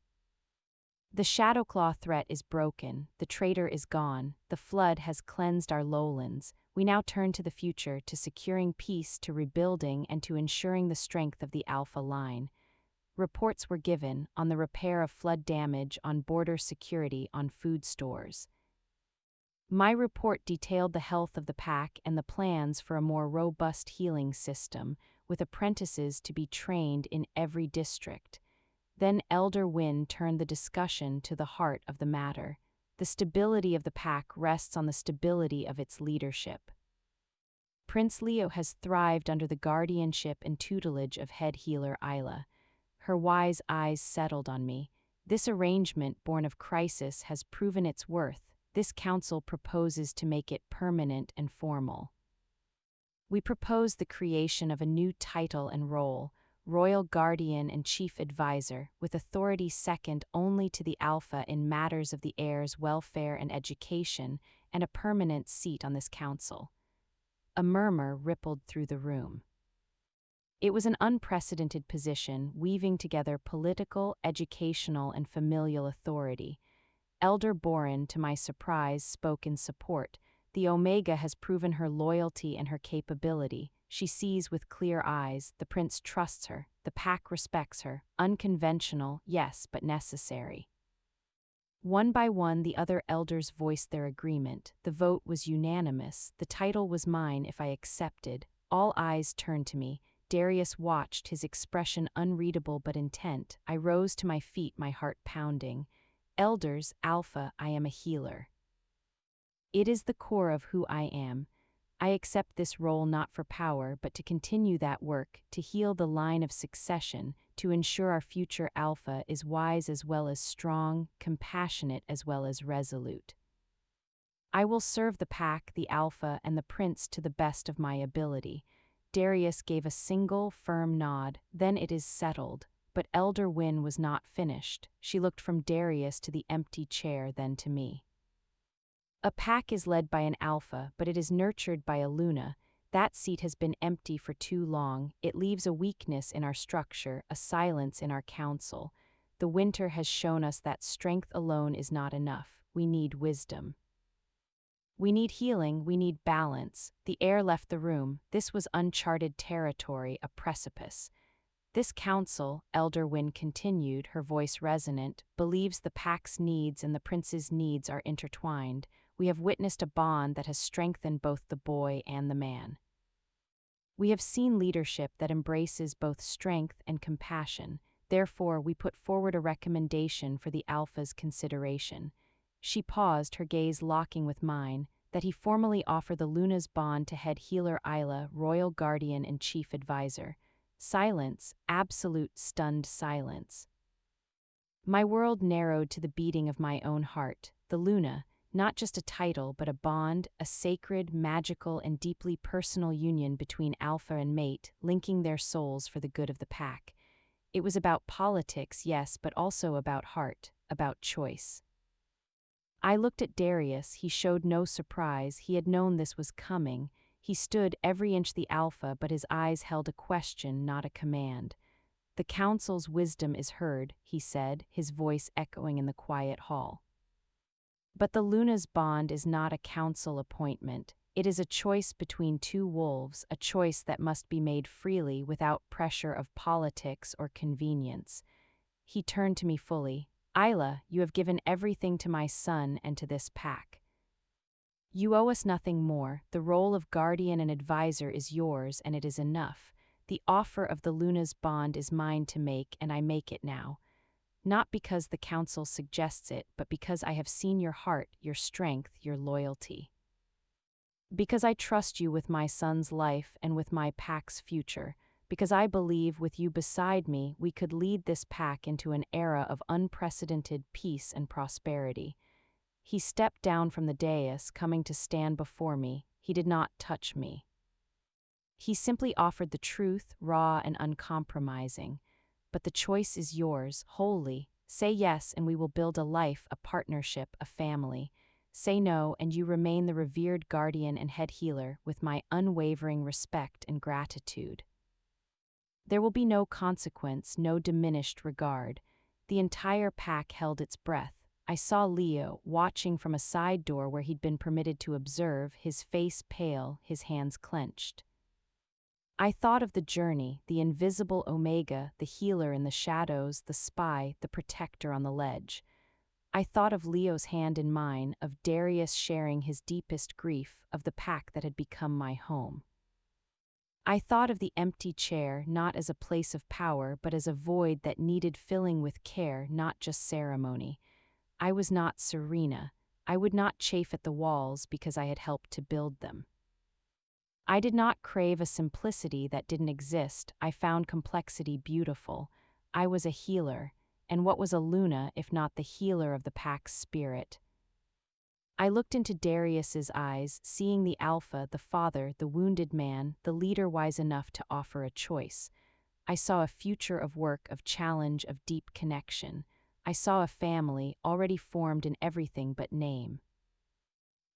The Shadowclaw threat is broken, the traitor is gone, the flood has cleansed our lowlands. We now turn to the future, to securing peace, to rebuilding, and to ensuring the strength of the Alpha line. Reports were given on the repair of flood damage, on border security, on food stores. My report detailed the health of the pack and the plans for a more robust healing system, with apprentices to be trained in every district. Then Elder Wynn turned the discussion to the heart of the matter. The stability of the pack rests on the stability of its leadership. Prince Leo has thrived under the guardianship and tutelage of head healer Isla. Her wise eyes settled on me. This arrangement, born of crisis, has proven its worth. This council proposes to make it permanent and formal. We propose the creation of a new title and role, Royal Guardian and Chief Advisor, with authority second only to the Alpha in matters of the heir's welfare and education, and a permanent seat on this council. A murmur rippled through the room. It was an unprecedented position, weaving together political, educational, and familial authority. Elder Boren, to my surprise, spoke in support. The Omega has proven her loyalty and her capability. She sees with clear eyes, the prince trusts her, the pack respects her, unconventional, yes, but necessary. One by one, the other elders voiced their agreement. The vote was unanimous. The title was mine if I accepted. All eyes turned to me. Darius watched, his expression unreadable but intent. I rose to my feet, my heart pounding. Elders, Alpha, I am a healer. It is the core of who I am. I accept this role not for power, but to continue that work, to heal the line of succession, to ensure our future Alpha is wise as well as strong, compassionate as well as resolute. I will serve the pack, the Alpha, and the prince to the best of my ability. Darius gave a single, firm nod. Then it is settled. but Elder Wynn was not finished. She looked from Darius to the empty chair, then to me. A pack is led by an alpha, but it is nurtured by a Luna. That seat has been empty for too long. It leaves a weakness in our structure, a silence in our counsel. The winter has shown us that strength alone is not enough. We need wisdom. We need healing, we need balance. The air left the room. This was uncharted territory, a precipice. This council, Elder Wynn continued, her voice resonant, believes the pack's needs and the prince's needs are intertwined. We have witnessed a bond that has strengthened both the boy and the man. We have seen leadership that embraces both strength and compassion. Therefore, we put forward a recommendation for the alpha's consideration. She paused, her gaze locking with mine, that he formally offer the Luna's bond to head healer Isla, royal guardian and chief advisor. Silence, absolute stunned silence. My world narrowed to the beating of my own heart. The Luna, not just a title but a bond, a sacred, magical, and deeply personal union between alpha and mate, linking their souls for the good of the pack. It was about politics, yes, but also about heart, about choice. I looked at Darius. He showed no surprise. He had known this was coming. He stood every inch the alpha, but his eyes held a question, not a command. The council's wisdom is heard, he said, his voice echoing in the quiet hall. But the Luna's bond is not a council appointment. It is a choice between two wolves, a choice that must be made freely without pressure of politics or convenience. He turned to me fully. Isla, you have given everything to my son and to this pack. You owe us nothing more. The role of guardian and advisor is yours, and it is enough. The offer of the Luna's bond is mine to make, and I make it now. Not because the council suggests it, but because I have seen your heart, your strength, your loyalty. Because I trust you with my son's life and with my pack's future. Because I believe with you beside me, we could lead this pack into an era of unprecedented peace and prosperity. He stepped down from the dais, coming to stand before me. He did not touch me. He simply offered the truth, raw and uncompromising. But the choice is yours, wholly. Say yes, and we will build a life, a partnership, a family. Say no, and you remain the revered guardian and head healer with my unwavering respect and gratitude. There will be no consequence, no diminished regard. The entire pack held its breath. I saw Leo, watching from a side door where he'd been permitted to observe, his face pale, his hands clenched. I thought of the journey, the invisible Omega, the healer in the shadows, the spy, the protector on the ledge. I thought of Leo's hand in mine, of Darius sharing his deepest grief, of the pack that had become my home. I thought of the empty chair not as a place of power, but as a void that needed filling with care, not just ceremony. I was not Serena. I would not chafe at the walls because I had helped to build them. I did not crave a simplicity that didn't exist. I found complexity beautiful. I was a healer, and what was a Luna if not the healer of the pack's spirit? I looked into Darius's eyes, seeing the alpha, the father, the wounded man, the leader wise enough to offer a choice. I saw a future of work, of challenge, of deep connection. I saw a family already formed in everything but name.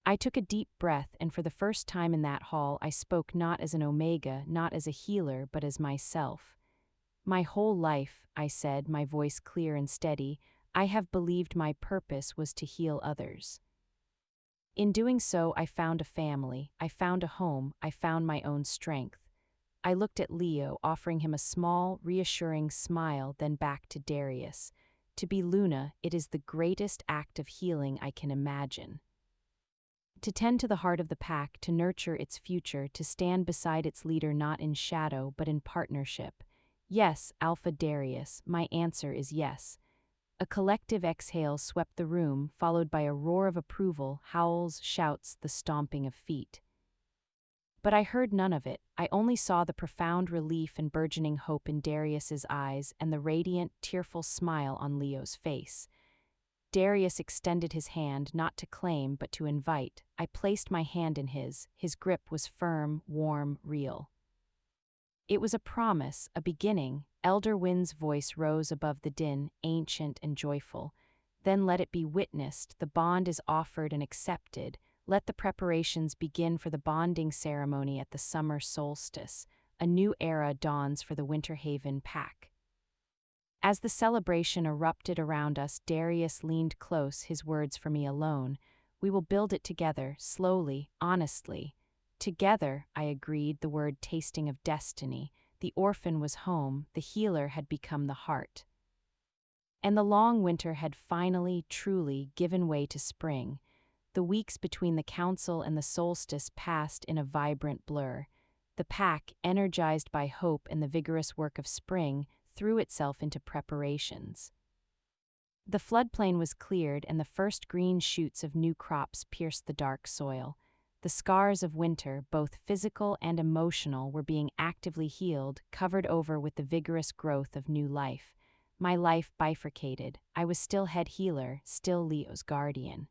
I took a deep breath, and for the first time in that hall, I spoke not as an Omega, not as a healer, but as myself. My whole life, I said, my voice clear and steady, I have believed my purpose was to heal others. In doing so, I found a family, I found a home, I found my own strength. I looked at Leo, offering him a small, reassuring smile, then back to Darius. To be Luna, it is the greatest act of healing I can imagine. To tend to the heart of the pack, to nurture its future, to stand beside its leader not in shadow but in partnership. Yes, Alpha Darius, my answer is yes. A collective exhale swept the room, followed by a roar of approval, howls, shouts, the stomping of feet. But I heard none of it. I only saw the profound relief and burgeoning hope in Darius's eyes and the radiant, tearful smile on Leo's face. Darius extended his hand, not to claim, but to invite. I placed my hand in his. His grip was firm, warm, real. It was a promise, a beginning, Elder Wind's voice rose above the din, ancient and joyful. Then let it be witnessed, the bond is offered and accepted. Let the preparations begin for the bonding ceremony at the summer solstice. A new era dawns for the Winter Haven pack. As the celebration erupted around us, Darius leaned close, his words for me alone. We will build it together, slowly, honestly. Together, I agreed, the word tasting of destiny. The orphan was home, the healer had become the heart. And the long winter had finally, truly given way to spring. The weeks between the council and the solstice passed in a vibrant blur. The pack, energized by hope and the vigorous work of spring, threw itself into preparations. The floodplain was cleared and the first green shoots of new crops pierced the dark soil. The scars of winter, both physical and emotional, were being actively healed, covered over with the vigorous growth of new life. My life bifurcated. I was still head healer, still Leo's guardian.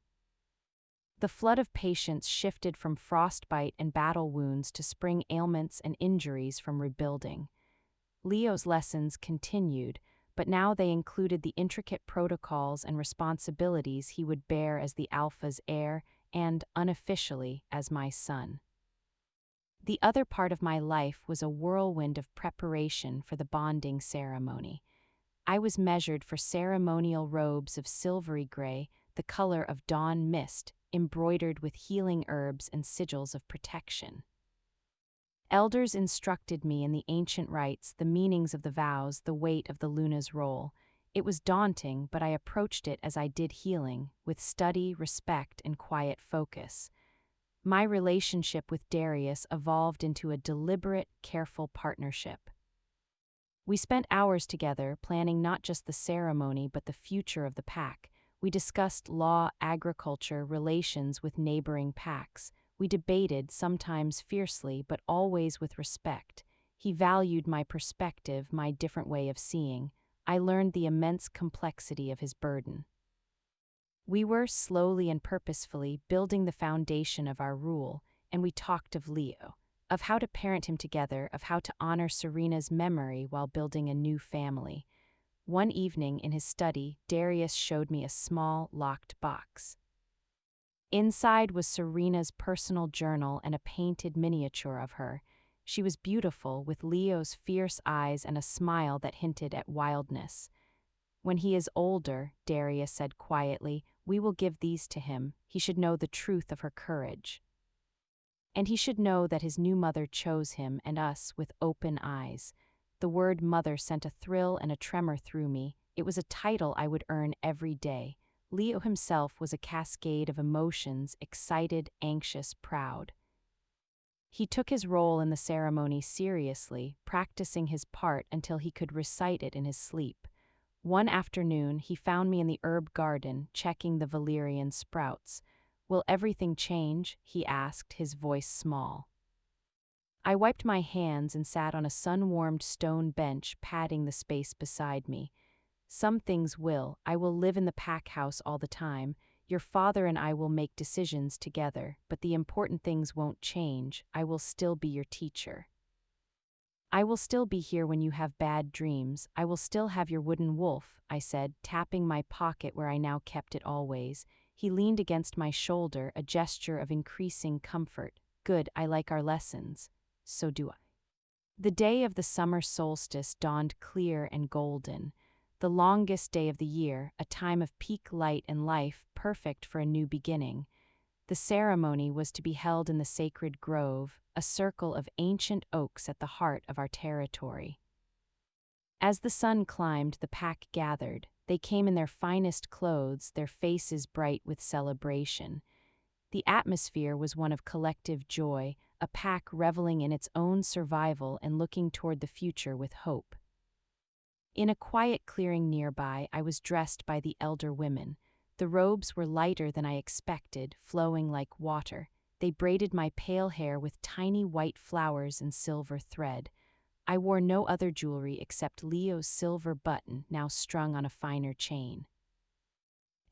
The flood of patients shifted from frostbite and battle wounds to spring ailments and injuries from rebuilding. Leo's lessons continued, but now they included the intricate protocols and responsibilities he would bear as the Alpha's heir and, unofficially, as my son. The other part of my life was a whirlwind of preparation for the bonding ceremony. I was measured for ceremonial robes of silvery gray, the color of dawn mist, embroidered with healing herbs and sigils of protection. Elders instructed me in the ancient rites, the meanings of the vows, the weight of the Luna's role. It was daunting, but I approached it as I did healing, with study, respect, and quiet focus. My relationship with Darius evolved into a deliberate, careful partnership. We spent hours together, planning not just the ceremony but the future of the pack. We discussed law, agriculture, relations with neighboring packs. We debated, sometimes fiercely, but always with respect. He valued my perspective, my different way of seeing. I learned the immense complexity of his burden. We were, slowly and purposefully, building the foundation of our rule, and we talked of Leo, of how to parent him together, of how to honor Serena's memory while building a new family. One evening in his study, Darius showed me a small, locked box. Inside was Serena's personal journal and a painted miniature of her. She was beautiful, with Leo's fierce eyes and a smile that hinted at wildness. When he is older, Darius said quietly, we will give these to him. He should know the truth of her courage. And he should know that his new mother chose him and us with open eyes. The word mother sent a thrill and a tremor through me. It was a title I would earn every day. Leo himself was a cascade of emotions, excited, anxious, proud. He took his role in the ceremony seriously, practicing his part until he could recite it in his sleep. One afternoon, he found me in the herb garden, checking the valerian sprouts. Will everything change? He asked, his voice small. I wiped my hands and sat on a sun-warmed stone bench, padding the space beside me. Some things will. I will live in the pack house all the time. Your father and I will make decisions together, but the important things won't change. I will still be your teacher. I will still be here when you have bad dreams. I will still have your wooden wolf, I said, tapping my pocket where I now kept it always. He leaned against my shoulder, a gesture of increasing comfort. Good, I like our lessons. So do I. The day of the summer solstice dawned clear and golden. The longest day of the year, a time of peak light and life, perfect for a new beginning. The ceremony was to be held in the sacred grove, a circle of ancient oaks at the heart of our territory. As the sun climbed, the pack gathered. They came in their finest clothes, their faces bright with celebration. The atmosphere was one of collective joy, a pack reveling in its own survival and looking toward the future with hope. In a quiet clearing nearby, I was dressed by the elder women. The robes were lighter than I expected, flowing like water. They braided my pale hair with tiny white flowers and silver thread. I wore no other jewelry except Leo's silver button, now strung on a finer chain.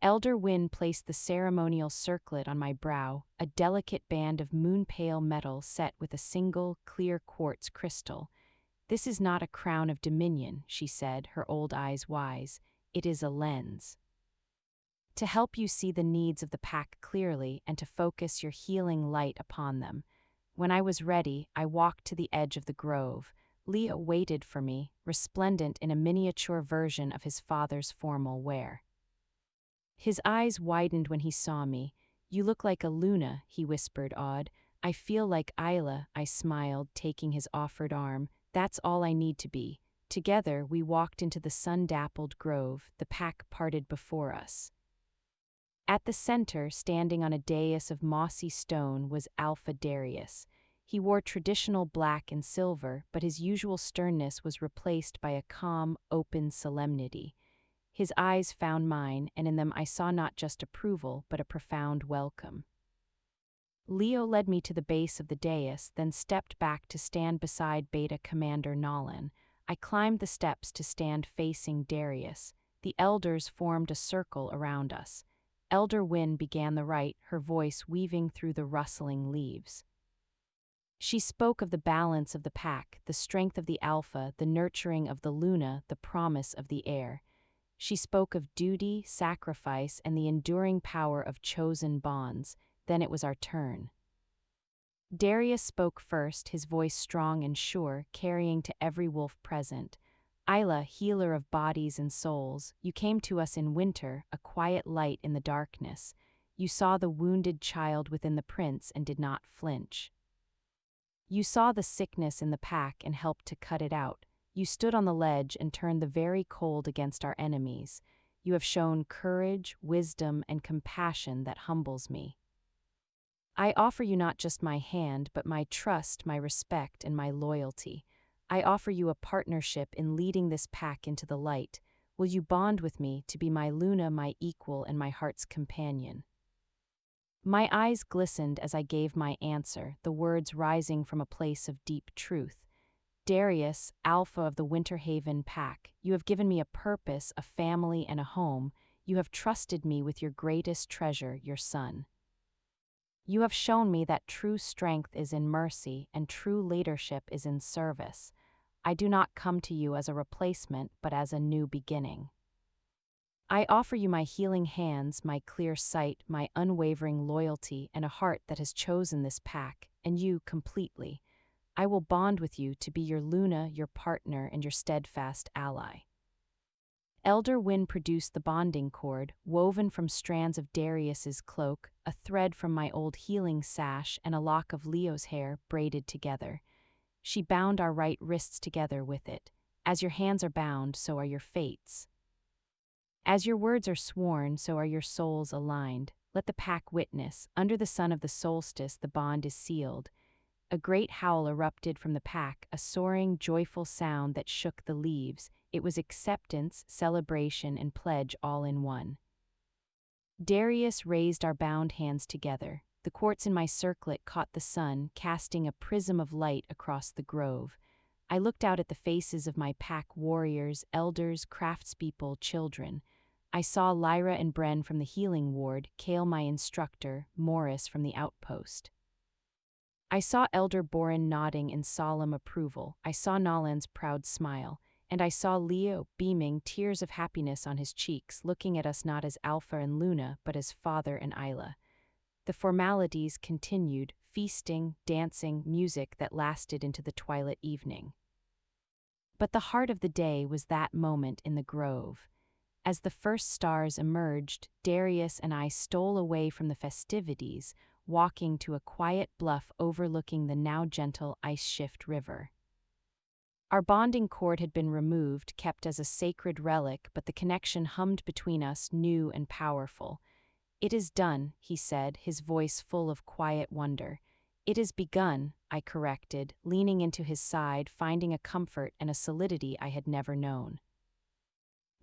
Elder Wynn placed the ceremonial circlet on my brow, a delicate band of moon-pale metal set with a single, clear quartz crystal. "This is not a crown of dominion," she said, her old eyes wise. "It is a lens. To help you see the needs of the pack clearly and to focus your healing light upon them." When I was ready, I walked to the edge of the grove. Leo waited for me, resplendent in a miniature version of his father's formal wear. His eyes widened when he saw me. "You look like a Luna," he whispered, awed. "I feel like Isla," I smiled, taking his offered arm. "That's all I need to be." Together, we walked into the sun-dappled grove, the pack parted before us. At the center, standing on a dais of mossy stone, was Alpha Darius. He wore traditional black and silver, but his usual sternness was replaced by a calm, open solemnity. His eyes found mine, and in them I saw not just approval, but a profound welcome. Leo led me to the base of the dais, then stepped back to stand beside Beta Commander Nolan. I climbed the steps to stand facing Darius. The elders formed a circle around us. Elder Wynn began the rite, her voice weaving through the rustling leaves. She spoke of the balance of the pack, the strength of the Alpha, the nurturing of the Luna, the promise of the air. She spoke of duty, sacrifice, and the enduring power of chosen bonds. Then it was our turn. Darius spoke first, his voice strong and sure, carrying to every wolf present. "Isla, healer of bodies and souls, you came to us in winter, a quiet light in the darkness. You saw the wounded child within the prince and did not flinch. You saw the sickness in the pack and helped to cut it out. You stood on the ledge and turned the very cold against our enemies. You have shown courage, wisdom, and compassion that humbles me. I offer you not just my hand, but my trust, my respect, and my loyalty. I offer you a partnership in leading this pack into the light. Will you bond with me to be my Luna, my equal, and my heart's companion?" My eyes glistened as I gave my answer, the words rising from a place of deep truth. "Darius, Alpha of the Winterhaven Pack, you have given me a purpose, a family, and a home. You have trusted me with your greatest treasure, your son. You have shown me that true strength is in mercy and true leadership is in service. I do not come to you as a replacement, but as a new beginning. I offer you my healing hands, my clear sight, my unwavering loyalty, and a heart that has chosen this pack, and you completely. I will bond with you to be your Luna, your partner, and your steadfast ally." Elder Wynn produced the bonding cord, woven from strands of Darius's cloak, a thread from my old healing sash, and a lock of Leo's hair braided together. She bound our right wrists together with it. "As your hands are bound, so are your fates. As your words are sworn, so are your souls aligned. Let the pack witness. Under the sun of the solstice, the bond is sealed." A great howl erupted from the pack, a soaring, joyful sound that shook the leaves. It was acceptance, celebration, and pledge all in one. Darius raised our bound hands together. The quartz in my circlet caught the sun, casting a prism of light across the grove. I looked out at the faces of my pack warriors, elders, craftspeople, children. I saw Lyra and Bren from the healing ward, Kale my instructor, Morris from the outpost. I saw Elder Boren nodding in solemn approval. I saw Nolan's proud smile. And I saw Leo beaming, tears of happiness on his cheeks, looking at us not as Alpha and Luna, but as father and Isla. The formalities continued, feasting, dancing, music that lasted into the twilight evening. But the heart of the day was that moment in the grove. As the first stars emerged, Darius and I stole away from the festivities, walking to a quiet bluff overlooking the now gentle Ice Shift River. Our bonding cord had been removed, kept as a sacred relic, but the connection hummed between us, new and powerful. "It is done," he said, his voice full of quiet wonder. "It is begun," I corrected, leaning into his side, finding a comfort and a solidity I had never known.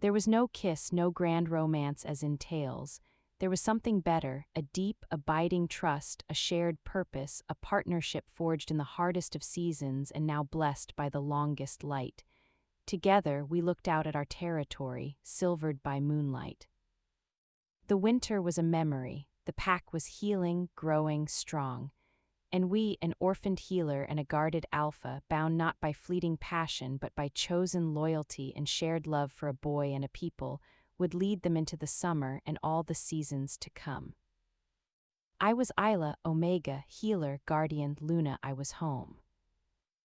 There was no kiss, no grand romance as in tales. There was something better, a deep, abiding trust, a shared purpose, a partnership forged in the hardest of seasons and now blessed by the longest light. Together, we looked out at our territory, silvered by moonlight. The winter was a memory. The pack was healing, growing, strong. And we, an orphaned healer and a guarded alpha, bound not by fleeting passion but by chosen loyalty and shared love for a boy and a people, would lead them into the summer and all the seasons to come. I was Isla, Omega, healer, guardian, Luna, I was home.